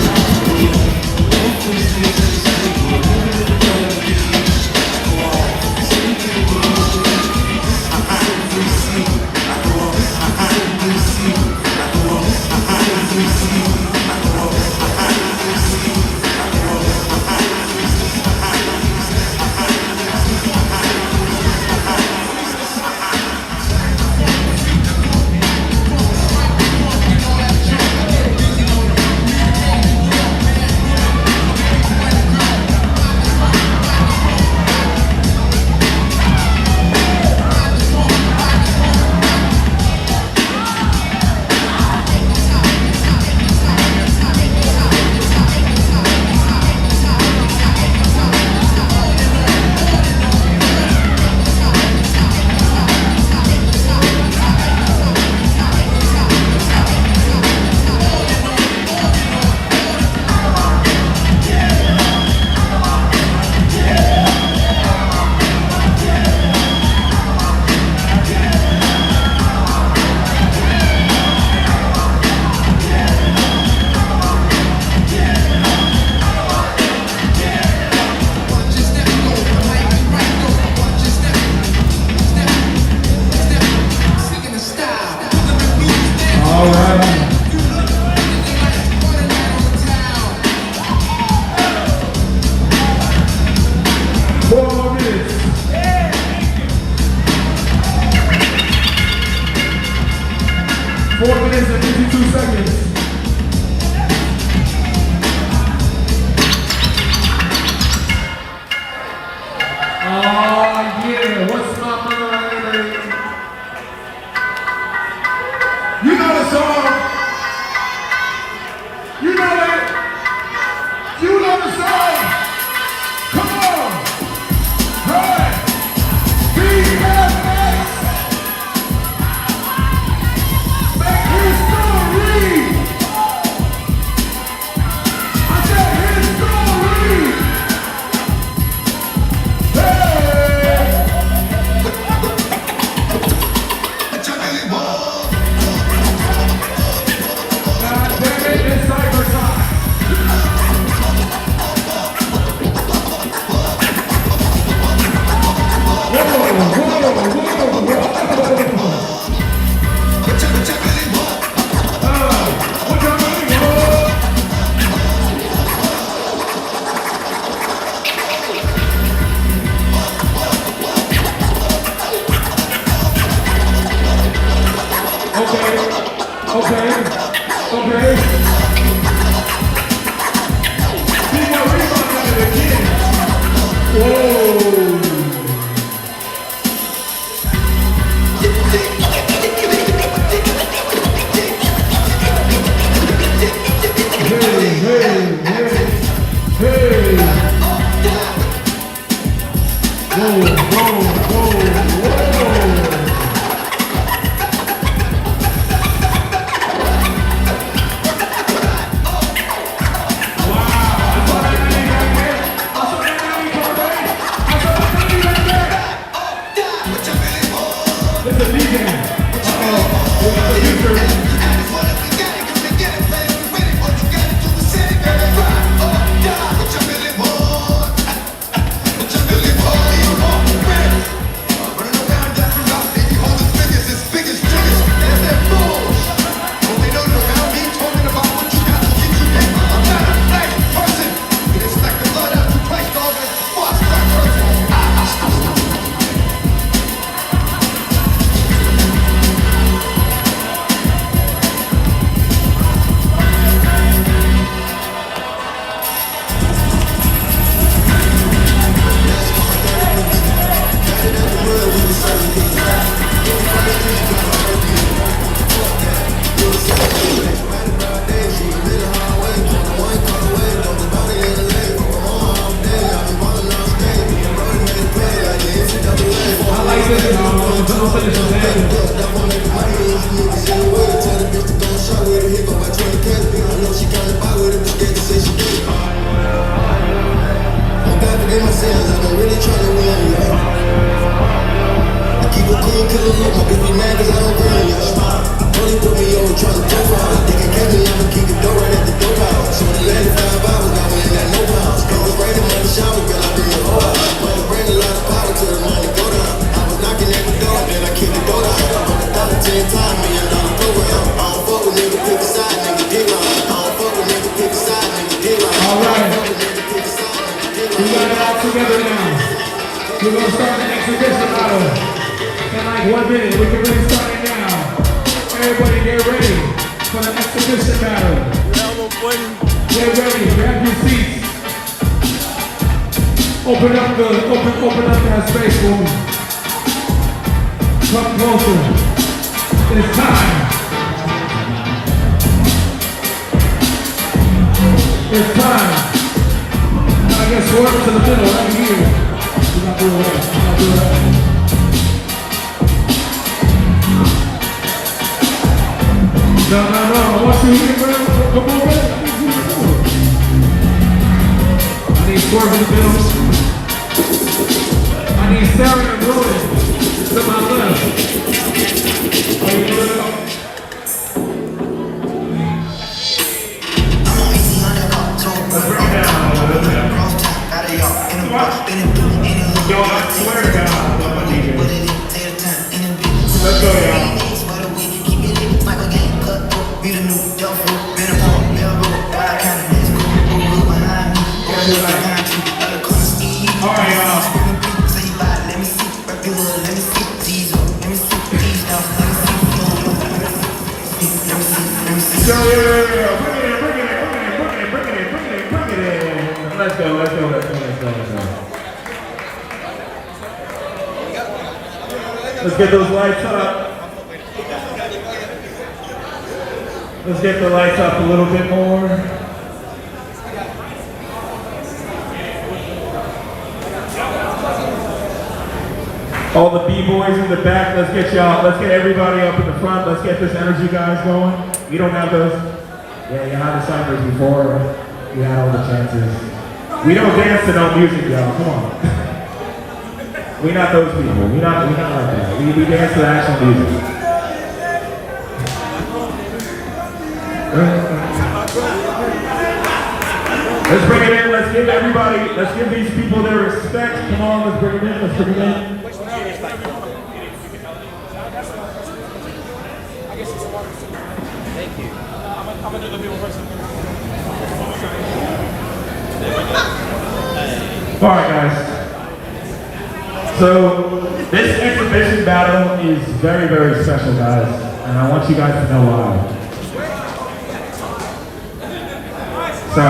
We're gonna start the exhibition battle in like 1 minute. We can really start it now. Everybody get ready for the exhibition battle. Get ready, grab your seats. Open up that space for me. Come closer. It's time. It's time. Now I guess work to the middle right here. We gotta do it right. We gotta do it right. No. I want you here, bro. Come on, man. I need Swerve in the middle. I need Sarah and Rowan to my left. Are you good? Let's bring it down. Yo, I swear to God, let's go, y'all. All right, y'all. Let's go. Let's get those lights up. Let's get the lights up a little bit more. All the B-boys in the back, let's get everybody up in the front. Let's get this energy, guys, going. You don't have those? Yeah, you had the ciphers before. You had all the chances. We don't dance to no music, y'all. Come on. We're not those people. We're not like that. We dance to actual music. Let's bring it in. Let's give these people their respect. Come on, let's bring it in. Thank you. I'm gonna do the people first. All right, guys. So this exhibition battle is very, very special, guys, and I want you guys to know why. So,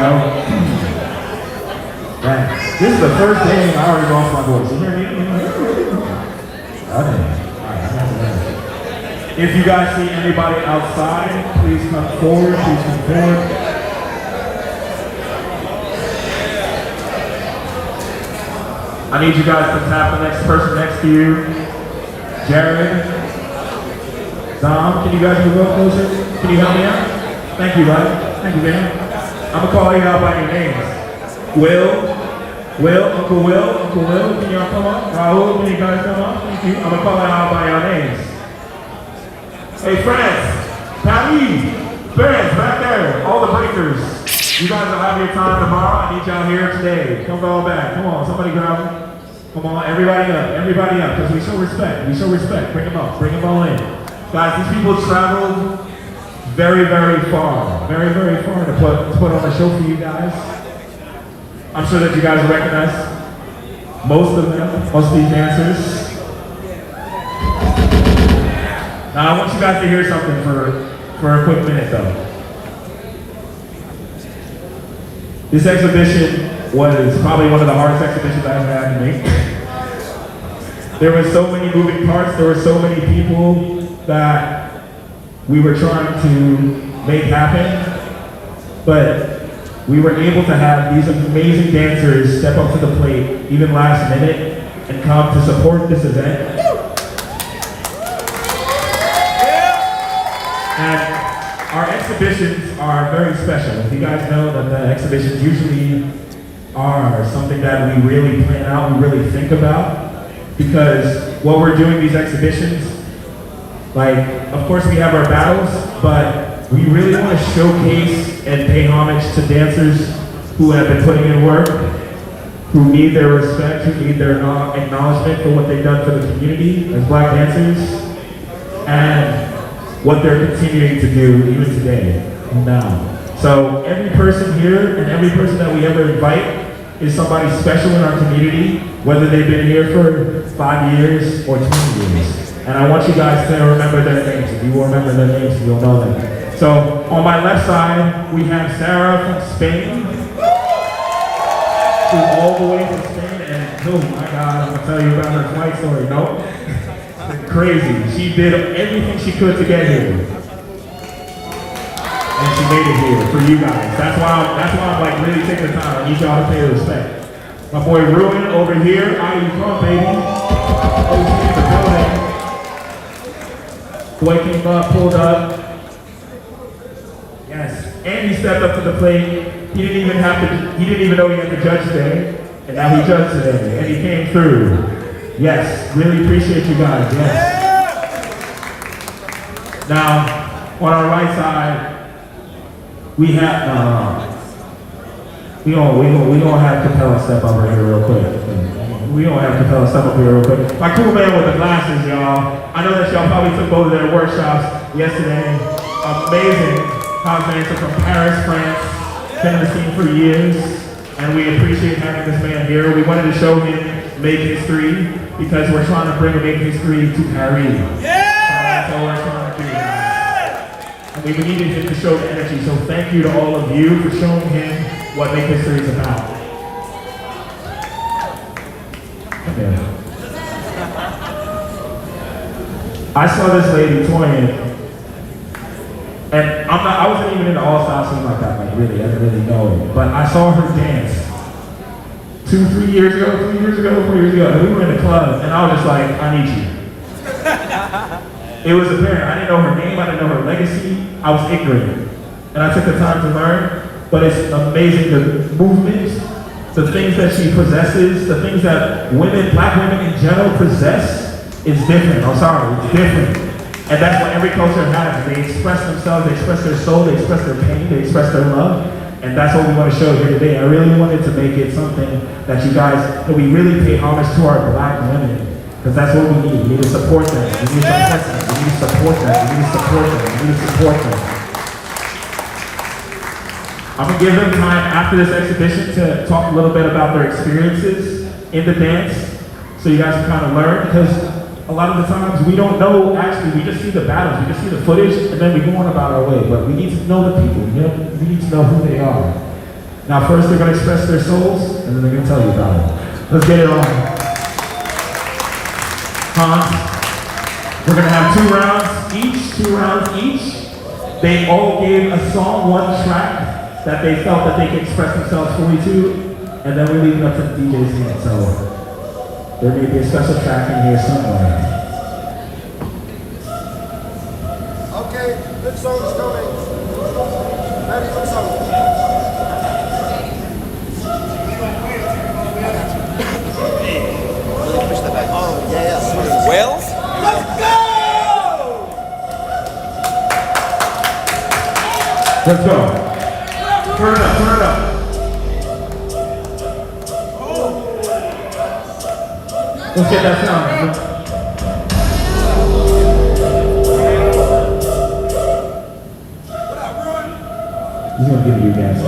man, this is the first thing I already lost my voice. You hear me? Okay. If you guys see anybody outside, please come forward. I need you guys to tap the next person next to you. Jared, Dom, can you guys move up closer? Can you help me out? Thank you, bud. Thank you, man. I'm gonna call you out by your names. Uncle Will, can y'all come up? Raul, can you guys come up? Thank you. I'm gonna call you out by your names. Hey, friends, Patty, friends, back there, all the breakers. You guys will have your time tomorrow. I need y'all here today. Come all back. Come on, somebody grab them. Come on, everybody up, because we show respect. Bring them up, bring them all in. Guys, these people traveled very, very far to put on a show for you guys. I'm sure that you guys recognize most of these dancers. Now, I want you guys to hear something for a quick minute, though. This exhibition was probably one of the hardest exhibitions I've ever had to make. There were so many moving parts, there were so many people that we were trying to make happen, but we were able to have these amazing dancers step up to the plate, even last minute, and come to support this event. And our exhibitions are very special. If you guys know that the exhibitions usually are something that we really plan out, we really think about, because while we're doing these exhibitions, like, of course we have our battles, but we really want to showcase and pay homage to dancers who have been putting in work, who need their respect, who need their acknowledgement for what they've done for the community as Black dancers, and what they're continuing to do even today and now. So every person here and every person that we ever invite is somebody special in our community, whether they've been here for 5 years or 20 years. And I want you guys to remember their names. If you will remember their names, you'll know them. So on my left side, we have Sarah from Spain. Who all the way from Spain, and oh my God, I'm gonna tell you about her flight story. Nope. Crazy. She did everything she could to get here. And she made it here for you guys. That's why I'm like really taking the time. I need y'all to pay respect. My boy Ruin over here. How you come, baby? Oh, he's in the building. Boy came up, pulled up. Yes. And he stepped up to the plate. He didn't even know he had to judge today. And now he judged today. And he came through. Yes. Really appreciate you guys. Yes. Now, on our right side, we have we gonna have Capella step up right here real quick. We gonna have Capella step up here real quick. My cool man with the glasses, y'all. I know that y'all probably took both of their workshops yesterday. Amazing house dancer from Paris, France. Been in the scene for years, and we appreciate having this man here. We wanted to show him Make History because we're trying to bring a Make History to Paris. That's all we're trying to do. And we needed him to show the energy, so thank you to all of you for showing him what Make History is about. Okay. I saw this lady toying, and I wasn't even in the all-style scene like that, like really, I didn't really know it. But I saw her dance 4 years ago, and we were in the club, and I was just like, I need you. It was apparent. I didn't know her name, I didn't know her legacy. I was ignorant. And I took the time to learn, but it's amazing the movements, the things that she possesses, the things that women, black women in general possess is different. I'm sorry, it's different. And that's what every culture has. They express themselves, they express their soul, they express their pain, they express their love. And that's what we want to show here today. I really wanted to make it something that you guys, that we really pay homage to our black women. Because that's what we need. We need to support them. We need to support them. We need to support them. We need to support them. We need to support them. I'm going to give them time after this exhibition to talk a little bit about their experiences in the dance. So you guys can kind of learn. Because a lot of the times we don't know, actually, we just see the battles, we just see the footage, and then we go on about our way. But we need to know the people, you know? We need to know who they are. Now first they're going to express their souls, and then they're going to tell you about it. Let's get it on. We're going to have 2 rounds each. They all gave a song, one track, that they felt that they could express themselves fully to, and then we're leaving up to the DJ's hand. So there may be a special track in here somewhere. Okay, good song is coming. Very good song. Really push that back. Oh, yeah. Wales? Let's go! Let's go. Turn it up, turn it up. Let's get that sound. He's gonna give you guys.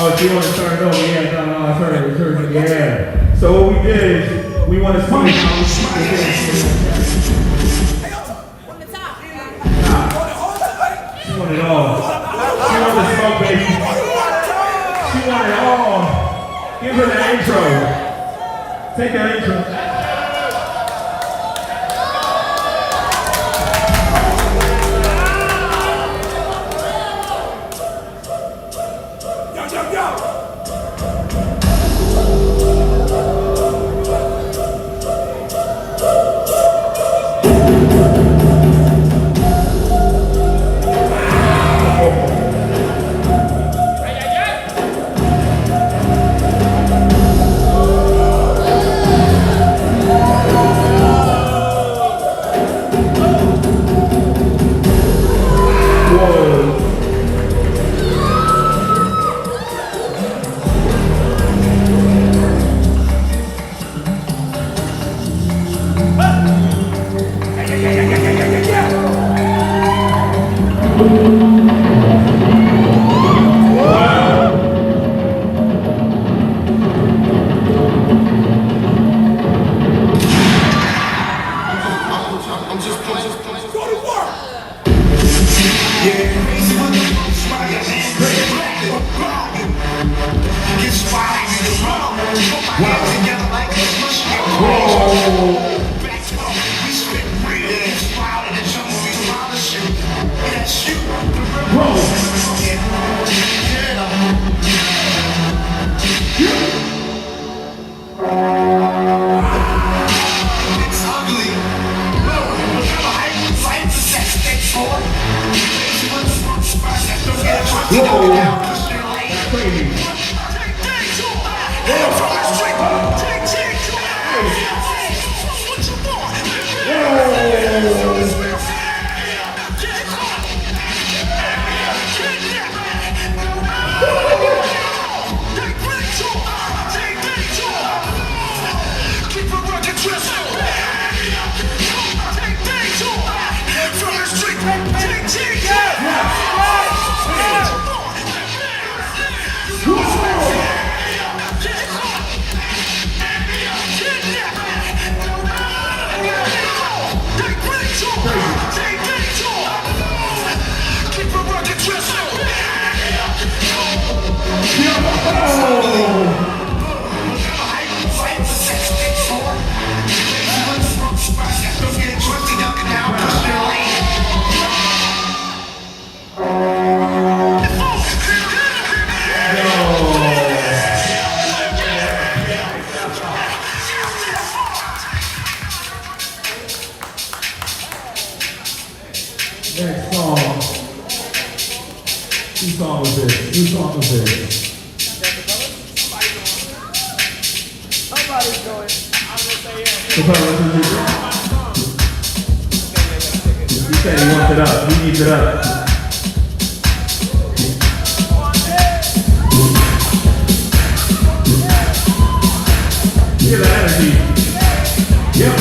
Oh, if you want to start it over, yeah, no, I heard it, yeah. So what we did is, we want to see She want it all. She want the smoke, baby. She want it all. Give her the intro. Take that intro. Next song. Whose song was this? Whose song was this? Somebody's going. I'm gonna say yeah. You said he wants it up. He needs it up. Feel the energy. Yep.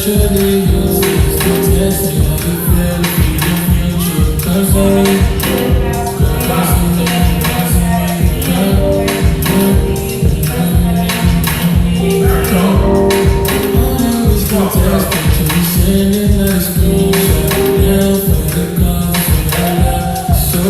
virtually useless to test me how you feel if you don't feel true. Cause I sending a screenshot now for the cause of our love. So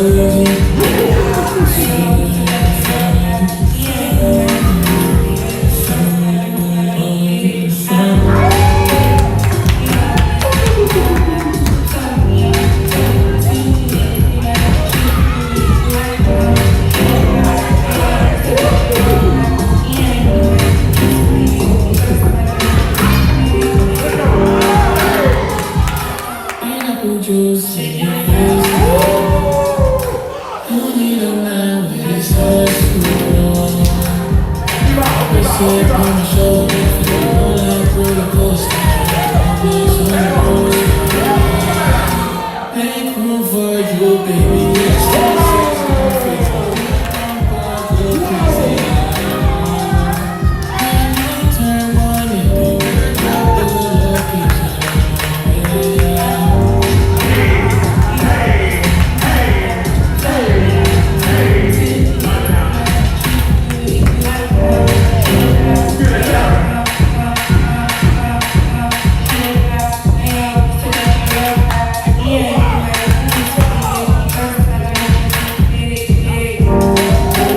juice in your face. You need a man with his head screwed on. I sit on my shoulder, feel like roller coaster. Always on the road. Make room for you, baby. Yes, this is gonna fix me. I'm go crazy. When you turn one and be without the location.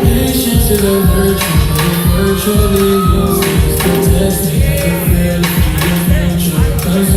Patience is a virtually useless to test me how you feel if you don't feel true. Cause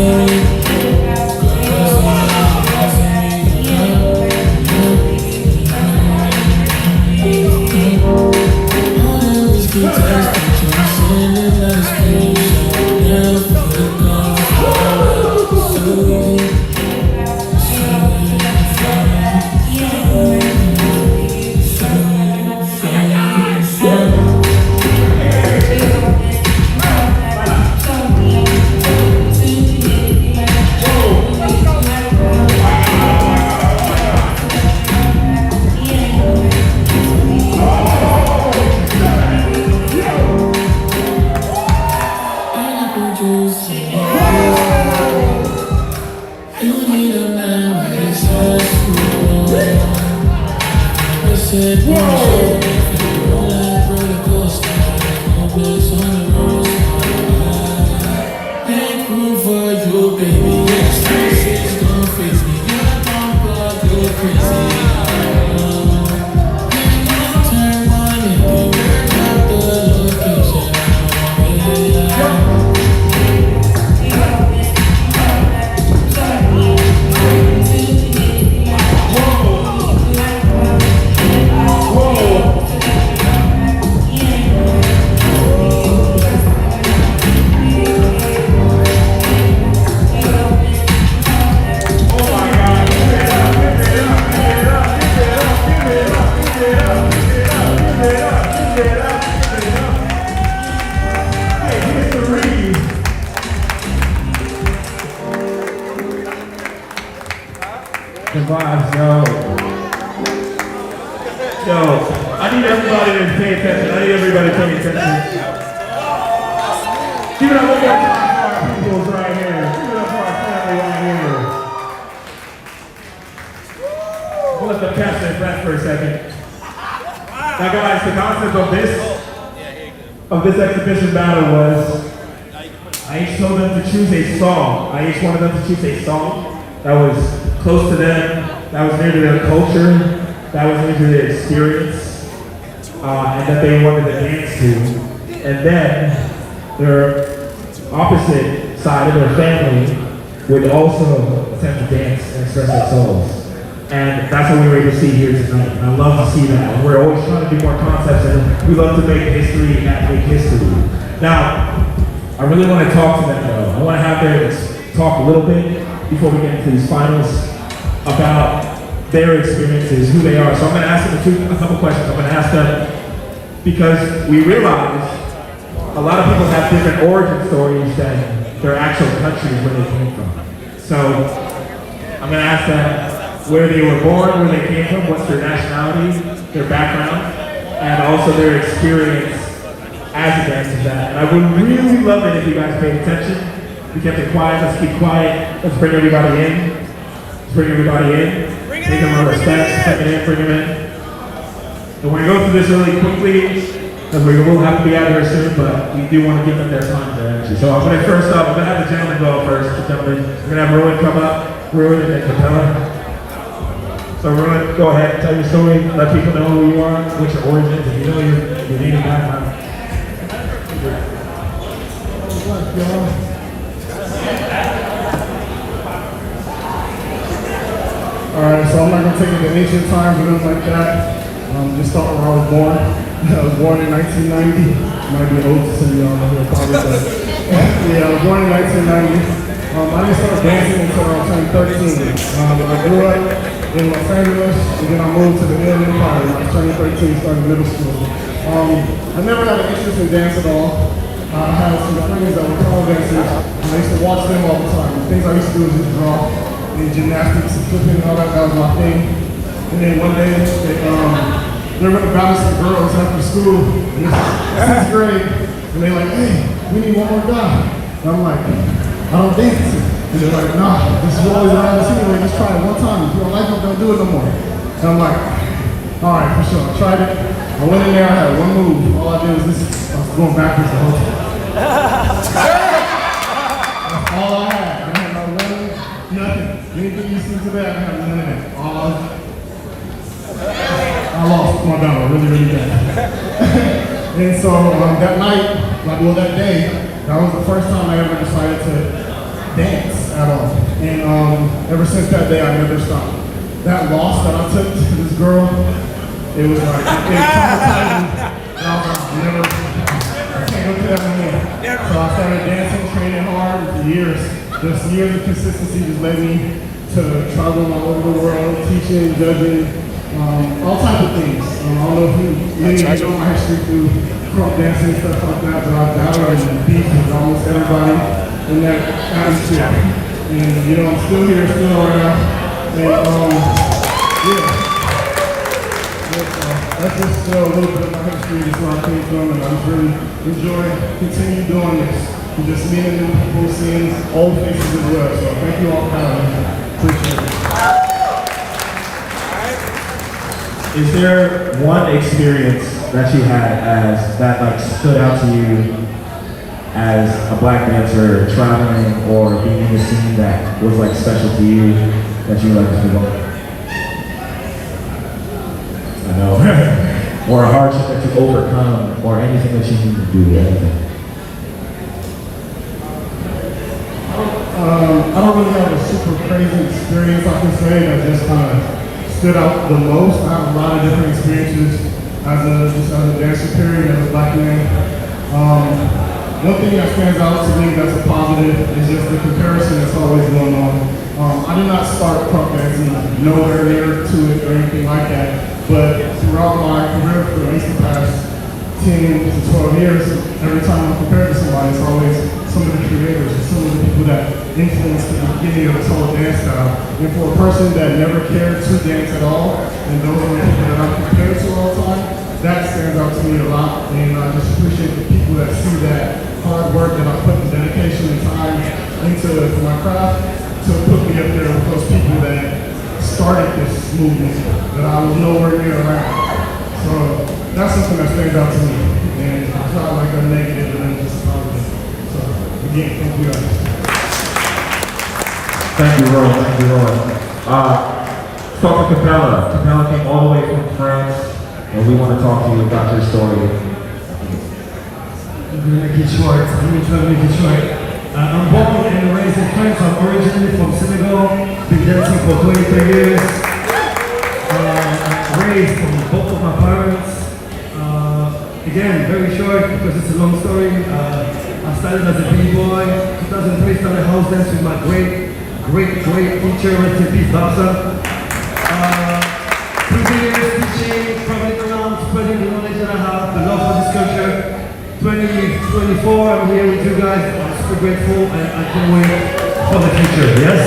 The vibes, yo, I need everybody to pay attention. I need everybody to pay attention. Give it up one more time for our peoples right here. Give it up for our family right here. We'll let them catch their breath for a second. Now guys, the concept of this exhibition battle was, I each told them to choose a song. I each wanted them to choose a song that was close to them, that was near to their culture, that was near to their experience, and that they wanted to dance to. And then their opposite side of their family would also attempt to dance and express themselves. And that's what we were able to see here tonight. And I love to see that. And we're always trying to do more concepts, and we love to make history and make history. Now, I really want to talk to them though. I want to have them talk a little bit before we get into these finals about their experiences, who they are. So I'm going to ask them a couple questions. I'm going to ask them, because we realize a lot of people have different origin stories than their actual countries where they came from. So I'm going to ask them where they were born, where they came from, what's their nationality, their background, and also their experience as a dancer. And I would really love it if you guys paid attention, We kept it quiet. Let's keep quiet. Let's bring everybody in. Let's bring everybody in. Take them our respects. Step it in. Bring them in. And we're going to go through this really quickly because we will have to be out of here soon, but we do want to give them their time to energy. So I'm going to first up, I'm going to have the gentleman go first. The gentleman. We're going to have Ruin come up. Ruin and then Capella. So Ruin, go ahead, tell your story, let people know who you are, what's your origins, if you know your name and background. Alright, so I'm not going to take it to ancient times or anything like that. Just start where I was born. I was born in 1990. Might be old to some of y'all here probably, but yeah, I was born in 1990. I didn't start dancing until I turned 13. I grew up in Los Angeles, and then I moved to the Inland Empire when I was turning 13, started middle school. I never had an interest in dance at all. I had some friends that were pole dancers, and I used to watch them all the time. The things I used to do was just draw, and gymnastics and flipping and all that, that was my thing. And then one day, they were going to grab some girls after school, in 6th grade, and they're like, hey, we need one more guy. And I'm like, I don't dance. And they're like, nah, this is always around this anyway, just try it one time. If you don't like it, don't do it no more. And I'm like, all right, for sure. I tried it. I went in there, I had one move. All I did was this. I was going backwards the whole time. That's all I had. I had no running, nothing. Anything you see today, I had none of that. I lost my battle really, really bad. And so that night, that day, that was the first time I ever decided to dance at all. And ever since that day, I never stopped. That loss that I took to this girl, it was like, it traumatized me. And I was like, I can't go through that anymore. So I started dancing, training hard for years. Just years of consistency just led me to traveling all over the world, teaching, judging, all types of things. I don't know if many of you know my history through crunk dancing and stuff like that, but I've battled and beat with almost everybody in that atmosphere. And you know, I'm still here, still around. And that's just still a little bit of my history, just where I came from, and I just really enjoy continue doing this. And just meeting new people, seeing old faces as well. So thank you all for having me. Appreciate it. Is there one experience that you had that stood out to you as a black dancer traveling or being in the scene that was special to you that you like to do? I know. Or a hardship that you overcome or anything that you need to do. I don't really have a super crazy experience I can say that just kind of stood out the most. I have a lot of different experiences as a dancer period, as a black man. One thing that stands out to me that's a positive is just the comparison that's always going on. I did not start crunk dancing nowhere near to it or anything like that, but throughout my career for at least the past 10 to 12 years, every time I'm compared to somebody, it's always some of the creators, some of the people that influenced the beginning of this whole dance style. And for a person that never cared to dance at all, and those are the people that I'm compared to all the time, that stands out to me a lot. And I just appreciate the people that see that hard work that I put the dedication and time into my craft to put me up there with those people that started this movement that I was nowhere near around. So that's something that stands out to me. And it's not like a negative and just positive. So again, thank you guys. Thank you, Roy. Thank you, Roy. Talk to Capella. Capella came all the way from France, and we want to talk to you about your story. I'm going to make it short. I'm born and raised in France. I'm originally from Senegal. Been dancing for 23 years. Raised from both of my parents. Again, very short because it's a long story. I started as a b-boy. 2003 started house dance with my great teacher, rest in peace, Babsa. 20 years teaching, traveling around, spreading the knowledge that I have, the love for this culture. 2024, I'm here with you guys. I'm super grateful and I can't wait for the future. Yes?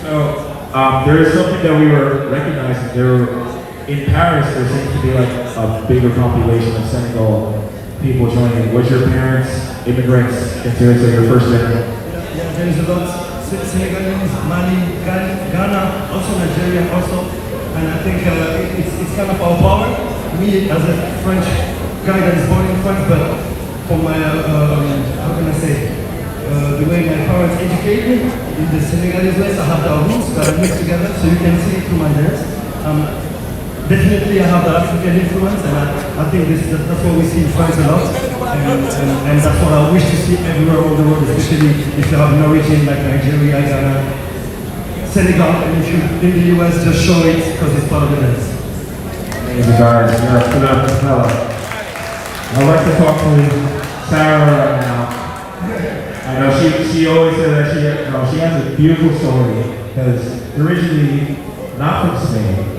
So, there is something that we were recognizing. In Paris, there seems to be a bigger population of Senegal people joining. Was your parents immigrants into your first family? Yeah, there is a lot. Senegalese, Mali, Ghana, also Nigeria, also. And I think it's kind of our power. Me as a French guy that is born in France, but for my, how can I say, the way my parents educate me, in the Senegalese ways, I have the roots that are mixed together, so you can see it through my dance. Definitely I have the African influence, and I think that's what we see in France a lot. And that's what I wish to see everywhere all the world, especially if you have an origin like Nigeria, Ghana, Senegal, and if you're in the US, just show it because it's part of the dance. Amazing guys, you're a phenomenal fella. I'd like to talk to Sarah right now. I know she always said that she has a beautiful story because originally not from Spain.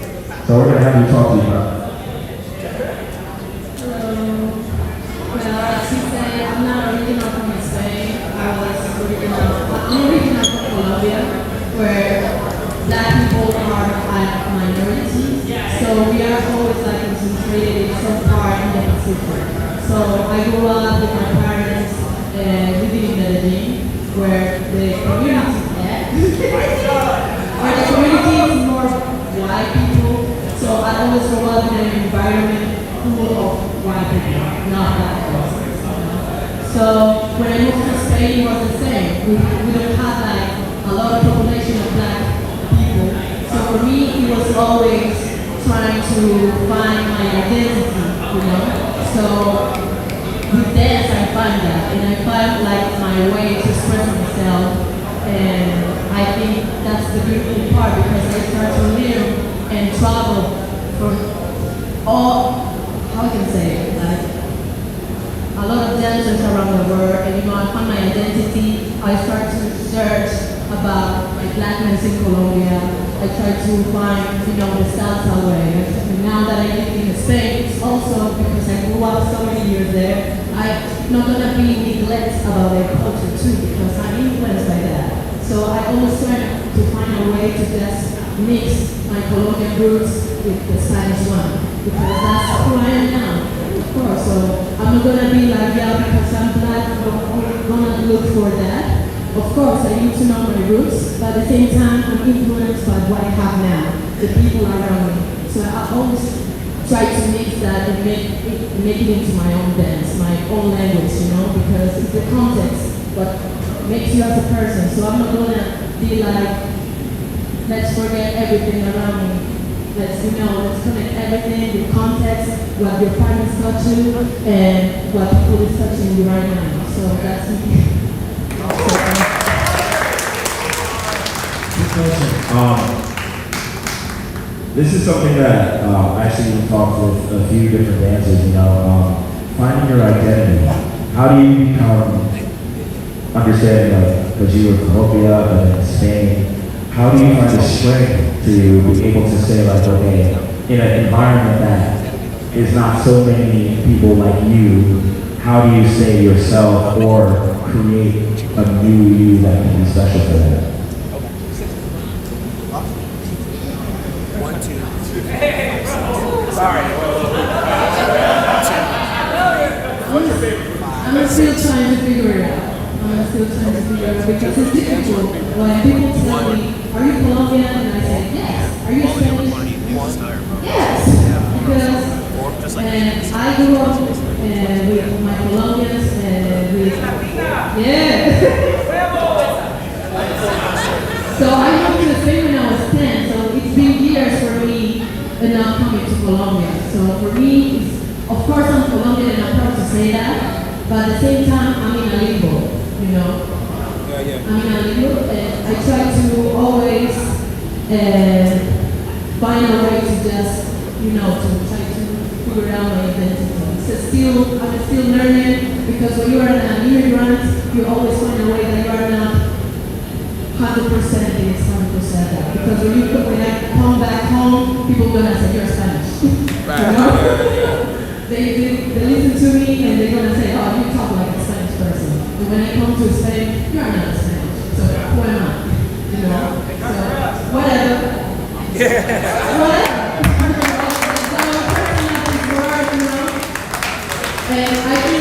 So we're going to have you talk to you about it. Well, as you say, I'm not original from Spain. I'm original from Colombia, where black people are a minority. So we are always like concentrated in some part in the Pacific. So I grew up with my parents living in Medellin, where the community where the community is more white people. So I always grew up in an environment full of white people, not black people. So when I moved to Spain, it was the same. We don't have like a lot of population of black people. So for me, it was always trying to find my identity, you know. So with dance, I find that, and I find like my way to express myself. And I think that's the beautiful part because I start to live and travel from all, how can I say, like a lot of dancers around the world, and I find my identity. I start to search about like blackness in Colombia. I try to find, the salsa way. And now that I live in Spain, it's also because I grew up so many years there. I'm not gonna be neglected about their culture too, because I'm influenced by that. So I always try to find a way to just mix my Colombian roots with the Spanish one, because that's who I am now, of course. So I'm not gonna be like, yeah, because I'm black, I'm gonna look for that. Of course, I need to know my roots, but at the same time, I'm influenced by what I have now, the people around me. So I always try to mix that and make it into my own dance, my own language, because it's the context what makes you as a person. So I'm not gonna be like, let's forget everything around me. Let's connect everything, the context, what your parents taught you, and what people is touching you right now. So that's me. This is something that I actually talked with a few different dancers, finding your identity. How do you become understanding, because you were in Colombia and in Spain, how do you find the strength to be able to say, okay, in an environment that is not so many people like you, how do you stay yourself or create a new you that can be special for that? Sorry. I'm still trying to figure it out. Because it's difficult. When people tell me, are you Colombian? And I say, yes. Are you Spanish? Yes. Because I grew up with my Colombians and with, So I moved to Spain when I was 10, so it's been years for me now coming to Colombia. So for me, of course I'm Colombian and I'm proud to say that, but at the same time I'm in a limbo, I'm in a limbo, and I try to always find a way to just, to try to figure out my identity. So I'm still learning, because when you are an immigrant, you always find a way that you are not 100% is 100% that. Because when I come back home, people gonna say you're Spanish. They listen to me and they're gonna say, oh, you talk like a Spanish person. And when I come to Spain, you're not Spanish. So who am I? So whatever. Whatever. And I think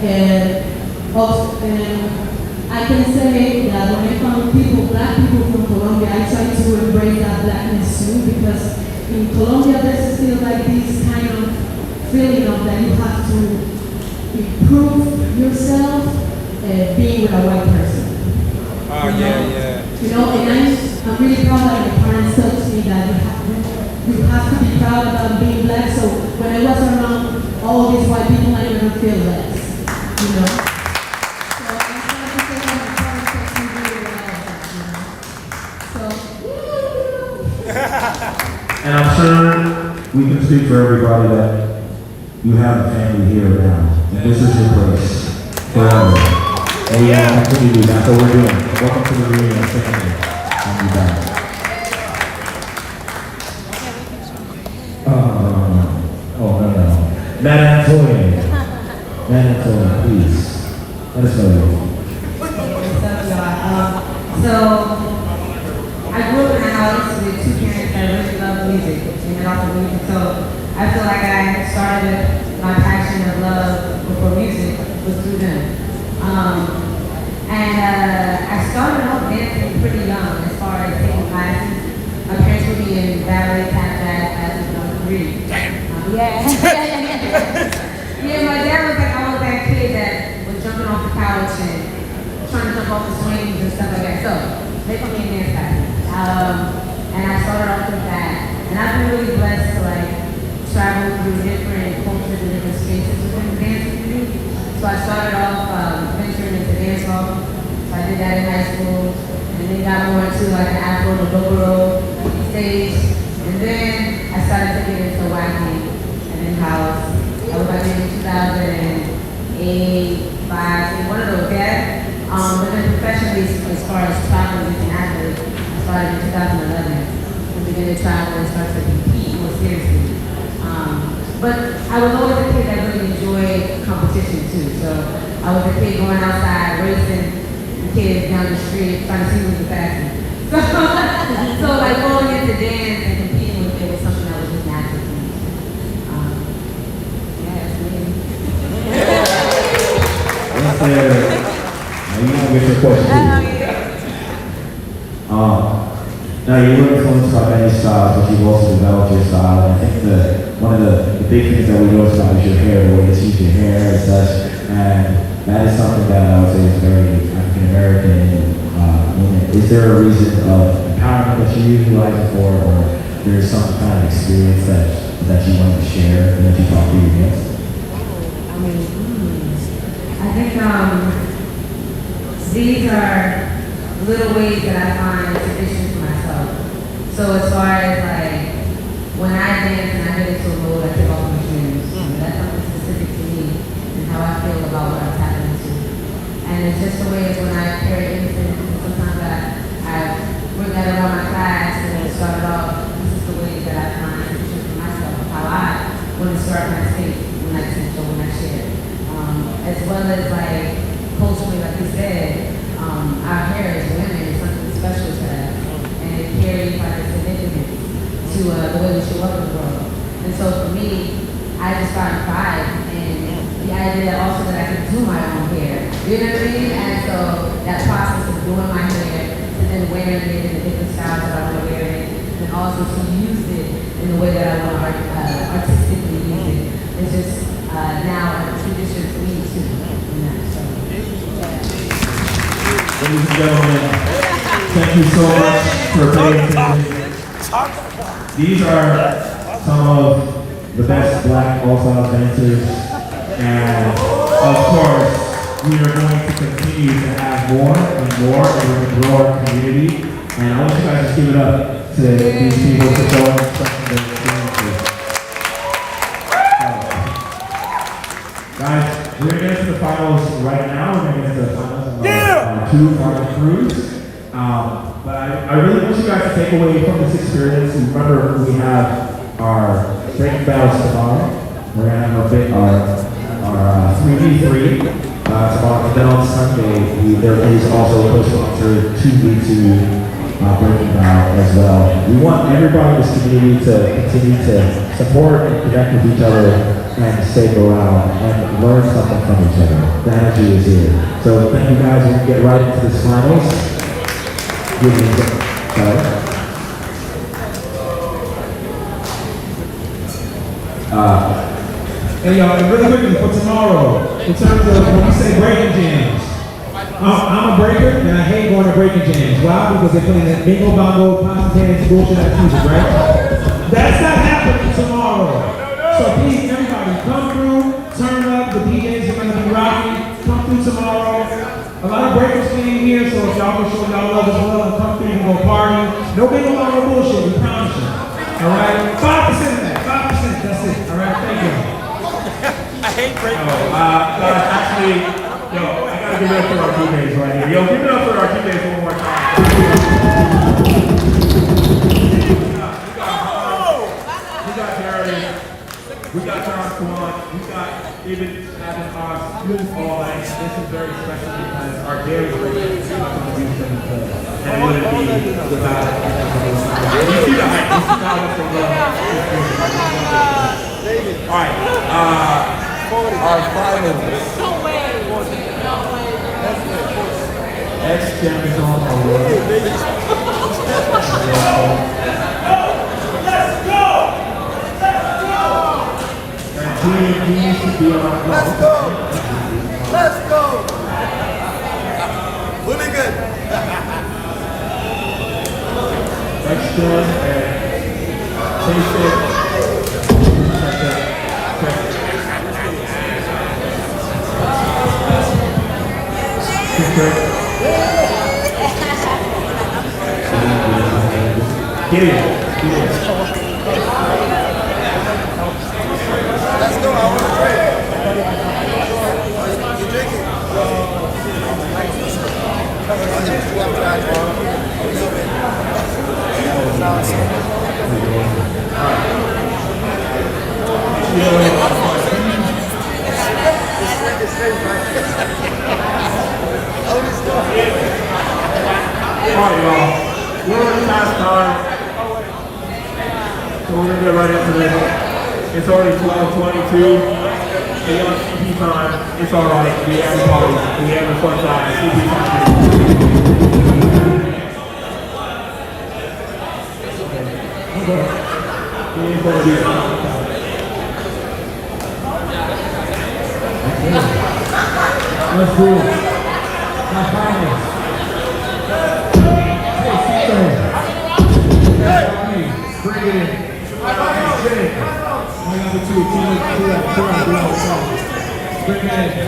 And I can say that when I found people, black people from Colombia, I try to embrace that blackness too, because in Colombia there's still like this kind of feeling of that you have to improve yourself being with a white person. Oh, yeah. You know, and I'm really proud that my parents taught me that you have to be proud about being black. So when I was around all these white people, I never feel less, you know. So I'm trying to say that my parents taught me really well, you know. And I'm sure we can speak for everybody that you have a family here now. And this is your place forever. And we all continue to do that. That's what we're doing. Welcome to the reunion family. I'll be back. Oh, no. Matt Antoine, please. Let us know you. I grew up in a house with two parents that really love music and also music. So I feel like I started my passion of love for music was through them. I started off dancing pretty young as far as taking classes. My parents put me in ballet, tap jazz classes when I was 3. Yeah, my dad was like, I was that kid that was jumping off the couch and trying to jump off the swings and stuff like that. So they put me in dance classes. And I started off with that. And I've been really blessed to like travel through different cultures and different spaces within the dance community. So I started off venturing into dance hall. So I did that in high school. And then got more into like an Afro to Bogoro stage. And then I started to get into wacking and then house. I was like in 2008, 5, one of those, yeah. But then professionally, as far as traveling internationally, I started in 2011. I began to travel and start to compete more seriously. But I was always a kid that really enjoyed competition too. So I was a kid going outside, racing the kids down the street, trying to see who's the fastest. So like going into dance and competing with it was something that was just natural to me. Yeah, that's me. Now you want to get your question. Now you were influenced by many styles, but you've also developed your style. And I think that one of the big things that we notice about is your hair, the way you teach your hair and such. And that is something that I would say is very African American. Is there a reason of empowerment that you utilize it for, or there's some kind of experience that you want to share and that you talk to your guests? I think these are little ways that I find sufficient for myself. So as far as like when I dance and I get into a mode, I take off my shoes. That's something specific to me and how I feel about what I'm tapping into. And it's just the way when I carry incense, and sometimes I bring that around my class and then start it off. This is the way that I find sufficient for myself, how I want to start my space when I teach or when I share. As well as like culturally, like you said, our hair as women is something special to us, and it carries like a significance to the way we show up in the world. And so for me, I just find pride in the idea also that I can do my own hair. You know what I mean? And so that process of doing my hair, and then wearing it in the different styles that I want to wear it, and also to use it in the way that I want to artistically use it. It's just now a tradition for me too. Ladies and gentlemen, thank you so much for paying attention. These are some of the best black all-style dancers, and of course, we are going to continue to have more and more, and we're going to grow our community. And I want you guys to give it up to these people for showing us something their experiences. Guys, we're going to get to the finals right now. We're going to get to the finals of our 2 final crews. But I really want you guys to take away from this experience. Remember, we have our breaking battles tomorrow. We're going to have our 3v3 tomorrow. And then on Sunday, there is also a co-sponsored 2v2 breaking down as well. We want everybody in this community to continue to support and connect with each other and stay around and learn something from each other. The energy is here. So thank you guys. We're going to get right into this finals. Hey y'all, and really quickly for tomorrow, in terms of when we say breaking jams, I'm a breaker and I hate going to breaking jams. Why? Because they're playing that bingo bongo, possum dance, bullshit ass music, right? That's not happening tomorrow. So please, everybody, come through, turn up. The DJs are going to be rocking. Come through tomorrow. A lot of breakers came here, so if y'all can show y'all love as well and come through and go party. No bingo bongo bullshit, we promise you. All right? 5% of that. 5%. That's it. All right? Thank you. I hate breaking. Actually, yo, I gotta give it up for our teammates right here. Yo, give it up for our teammates one more time. We got Jared. We got John Swan. We got even having our students all night. This is very special because our daily break contribution and it wouldn't be without it. You see the hype. You see how much they love. All right. Our finals. Ex-champions on our road. Let's go! And team needs to be on our floor. Let's go! Let's go! Really good. Extra and taste it. Get it. Let's go. I want to drink. You drinking? Alright, y'all. We're in fast time. So we're gonna get right into this. It's already 12:22. Hey, on CP time. It's alright. We have a party. We have a fun time. CP time. We ain't gonna do that. Let's do it. My finals. Bring it in. I got the two. Bring it in.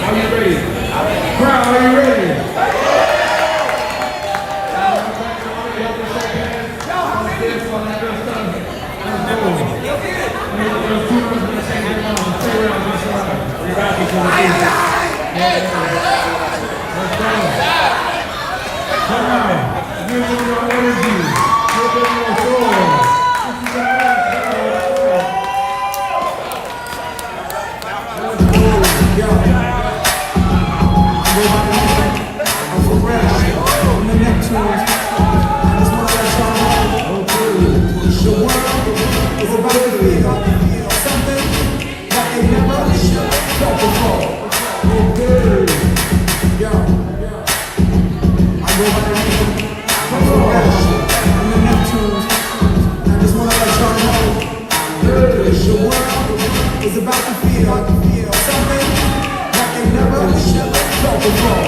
Are you ready? Crowd, are you ready? It's about to feel something that they never felt before.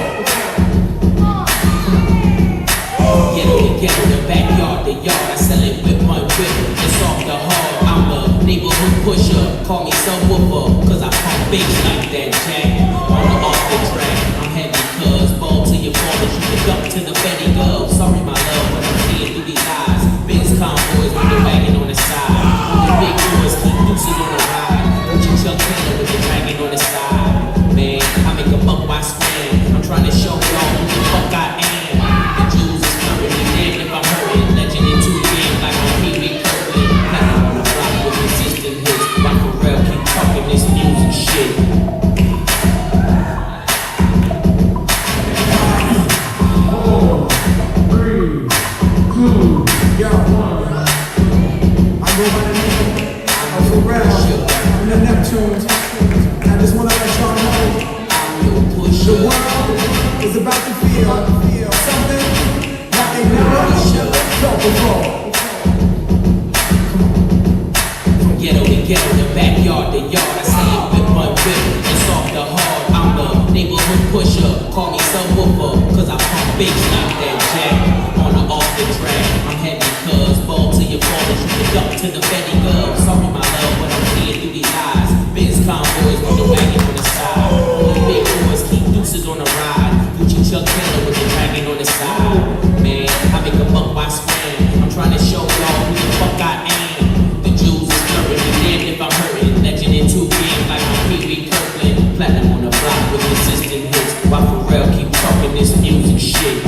Get in the backyard, the yard. I sell it with one whip. It's off the hard. I'm a neighborhood pusher. Call me subwoofer, cause I pump bass like that jack. On the off the track, I'm heavy cuz ball to your ballers. You can dump to the Betty Girl. Sorry, my love, but I'm seeing through these eyes. Benz convoys with the wagon on the side. Only big boys keep loosey on the ride. trying to show y'all who the fuck I am. The Jews is coming, be damned if I'm hurting. Legend in 2 games like I'm Pee-wee Kirkland. Now I'm on the block with resistant hits. Why Pharrell keep talking this music shit? 3, 2, yo, 1. I go by the name of Pharrell. I'm the Neptunes. I just wanna let y'all know the world is about to feel something that they never felt before. From ghetto to ghetto, the backyard to yard, I say it with my whip. It's off the hard. I'm the neighborhood pusher. Call me subwoofer, cause I pump bass like that jack. On or off the track, I'm heavy cuz ball to your fall, shoot it up to the Betty Gov. Sorry my love, but I'm seeing through these eyes. Biz convoys with the wagon on the side. Only big boys keep deuces on the ride. Gucci Chuck Taylor with the dragon on the side. Man, I make a buck by span. I'm trying to show y'all who the fuck I am. The Jews is blurring, be damned if I'm hurting. Legend in 2 games like I'm Pee-wee Kirkland. Platinum on the block with consistent hits. While Pharrell keep talking this music shit.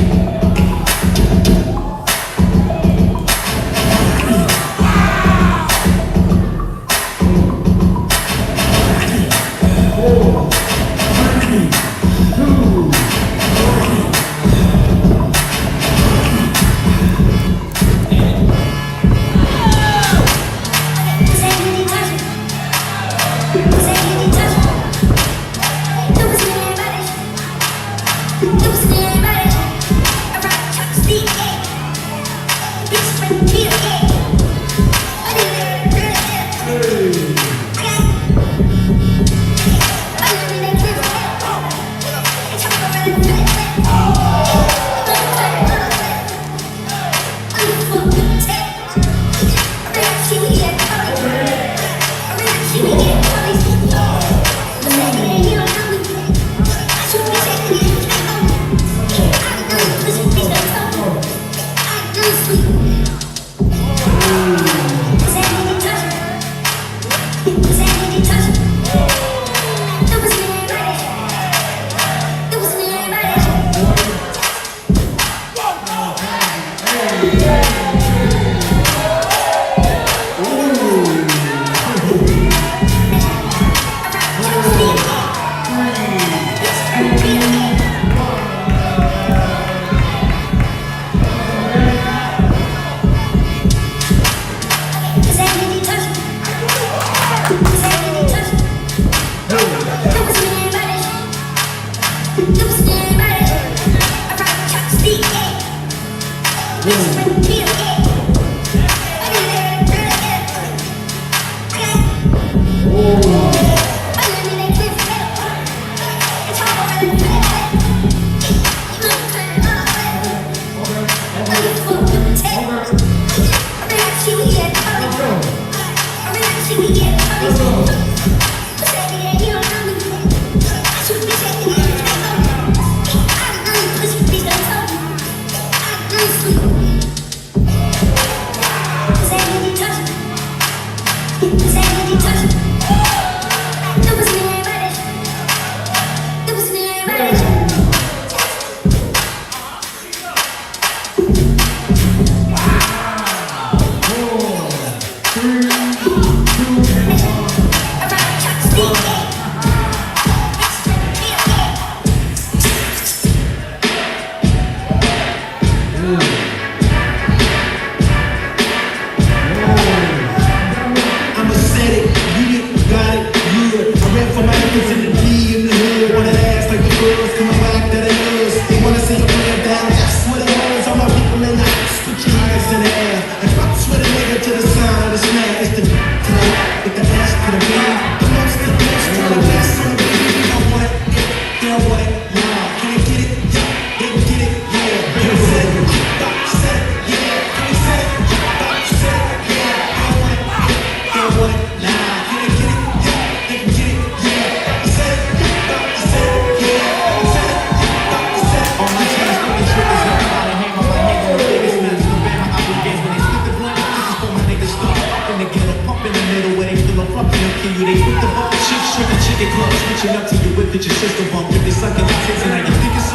Switching up to you with it, your system bump. If they sucking the tits and now you think it's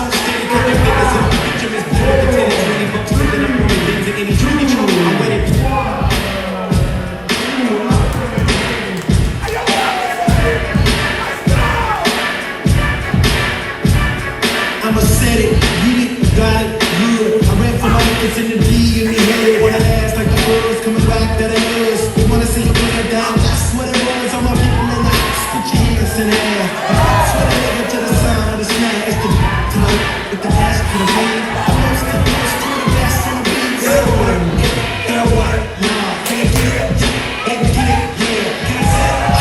get it, got it, good. I ran for my niggas in the D in the head. Wanna ass like the birds coming back that it is. They wanna see you bring it down, that's what it was. All my people in the house, put your hands in the air. That's what a nigga to the sound of the snare. It's the to the with the ass to the main. Close to the best in the beat. Yeah, what? Nah, can't get it. Can't get it, yeah. Can't say it.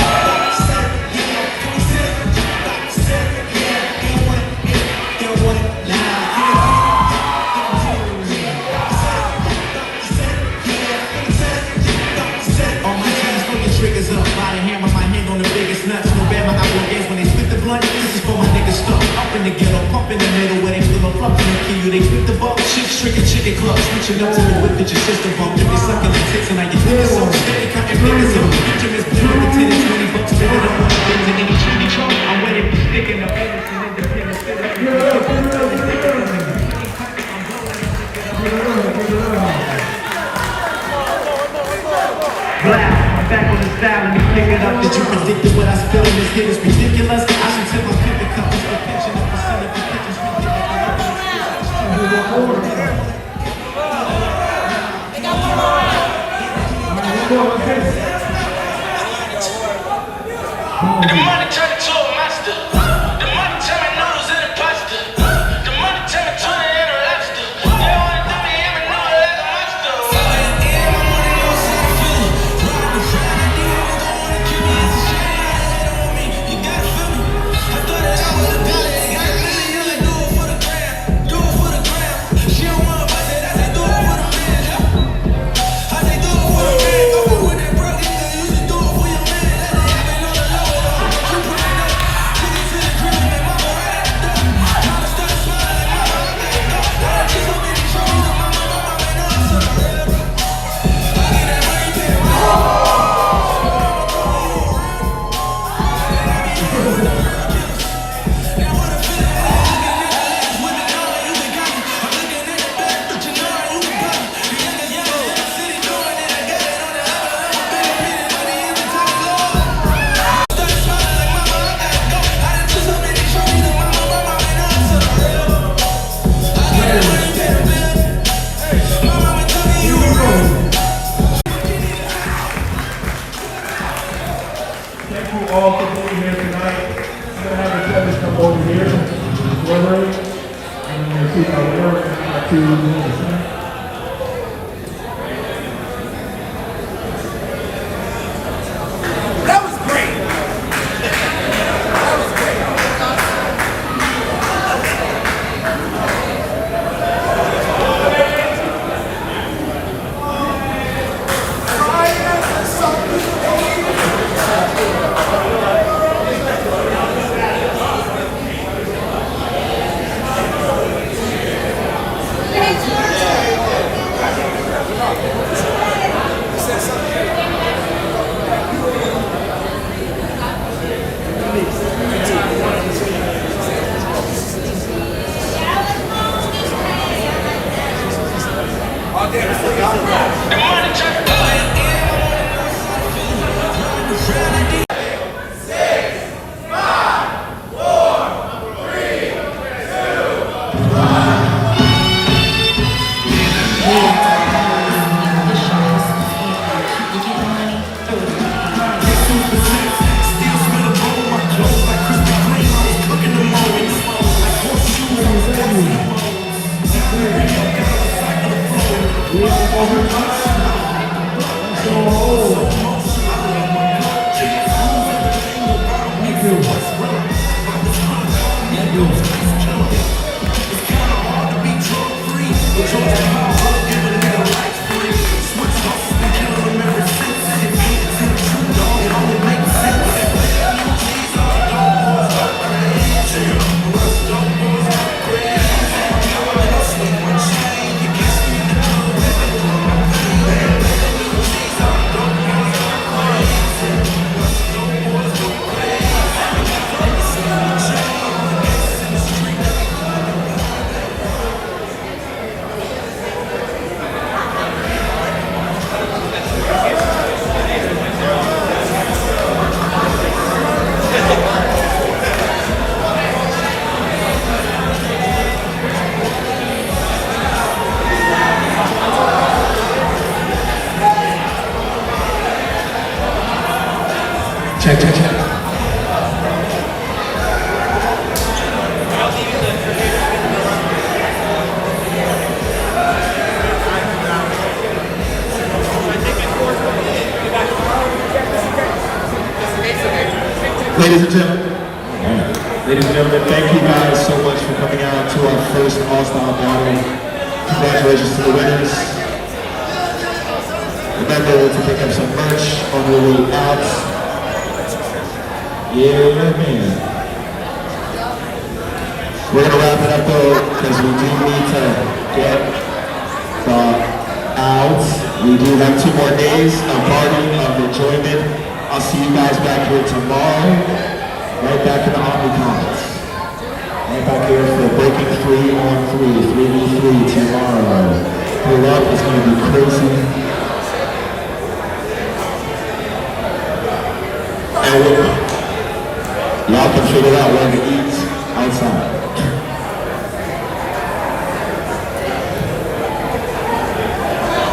Say it, yeah. Can't say it. Say it, yeah. Can't want it, yeah. Can't want it, nah. All my chains fucking triggers up. By the hammer, my hand on the biggest nuts. No bad, my outlaw games when they spit the blunt. This is for my niggas stuck up in the ghetto, pump in the middle where they feel a flump in the kill you. They quit the ball, chicks tricking chicken club, switching up to the whip that your sister bump. If you're sucking the tits and I get niggas so steady, counting figures up. Picture Miss Blue with 10 and 20 bucks, spit it up on the things and any chimney trunk. I'm ready for sticking up innocent, independent, sit I'm back on the style and pick it up. Did you predict what I spill in this hit is ridiculous? I should tip my pivot cup just for pitching up the center of the kitchen's The money turned into a monster. The money turned me noodles in a pasta. The money turned me tuna in a lobster. They wanna do me in a noodle like a monster. Thank you all for being here tonight. I'm going to have the judges come over here, deliberate, and I'm going to see if I work to That was great. Check, check, check. Ladies and gentlemen, thank you guys so much for coming out to our first All-Star Battle. Congratulations to the winners. Remember to pick up some merch on your way out. Yeah, man. We're gonna wrap it up though, because we do need to get out. We do have 2 more days of partying, of enjoyment. I'll see you guys back here tomorrow, right back in the Omnicons. Right back here for Breaking 3 on 3, 3v3 tomorrow. Pull up, it's gonna be crazy. And y'all can figure out where to eat outside.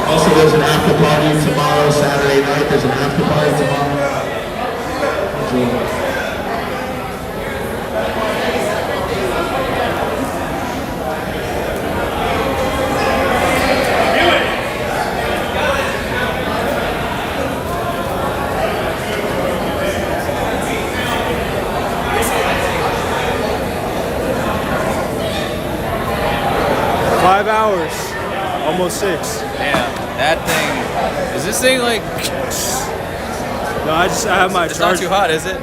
Also, there's an after party tomorrow, Saturday night. There's an after party tomorrow. Enjoy. 5 hours, almost 6. Damn, that thing. Is this thing like? No, I have my It's charger. not too hot, is it?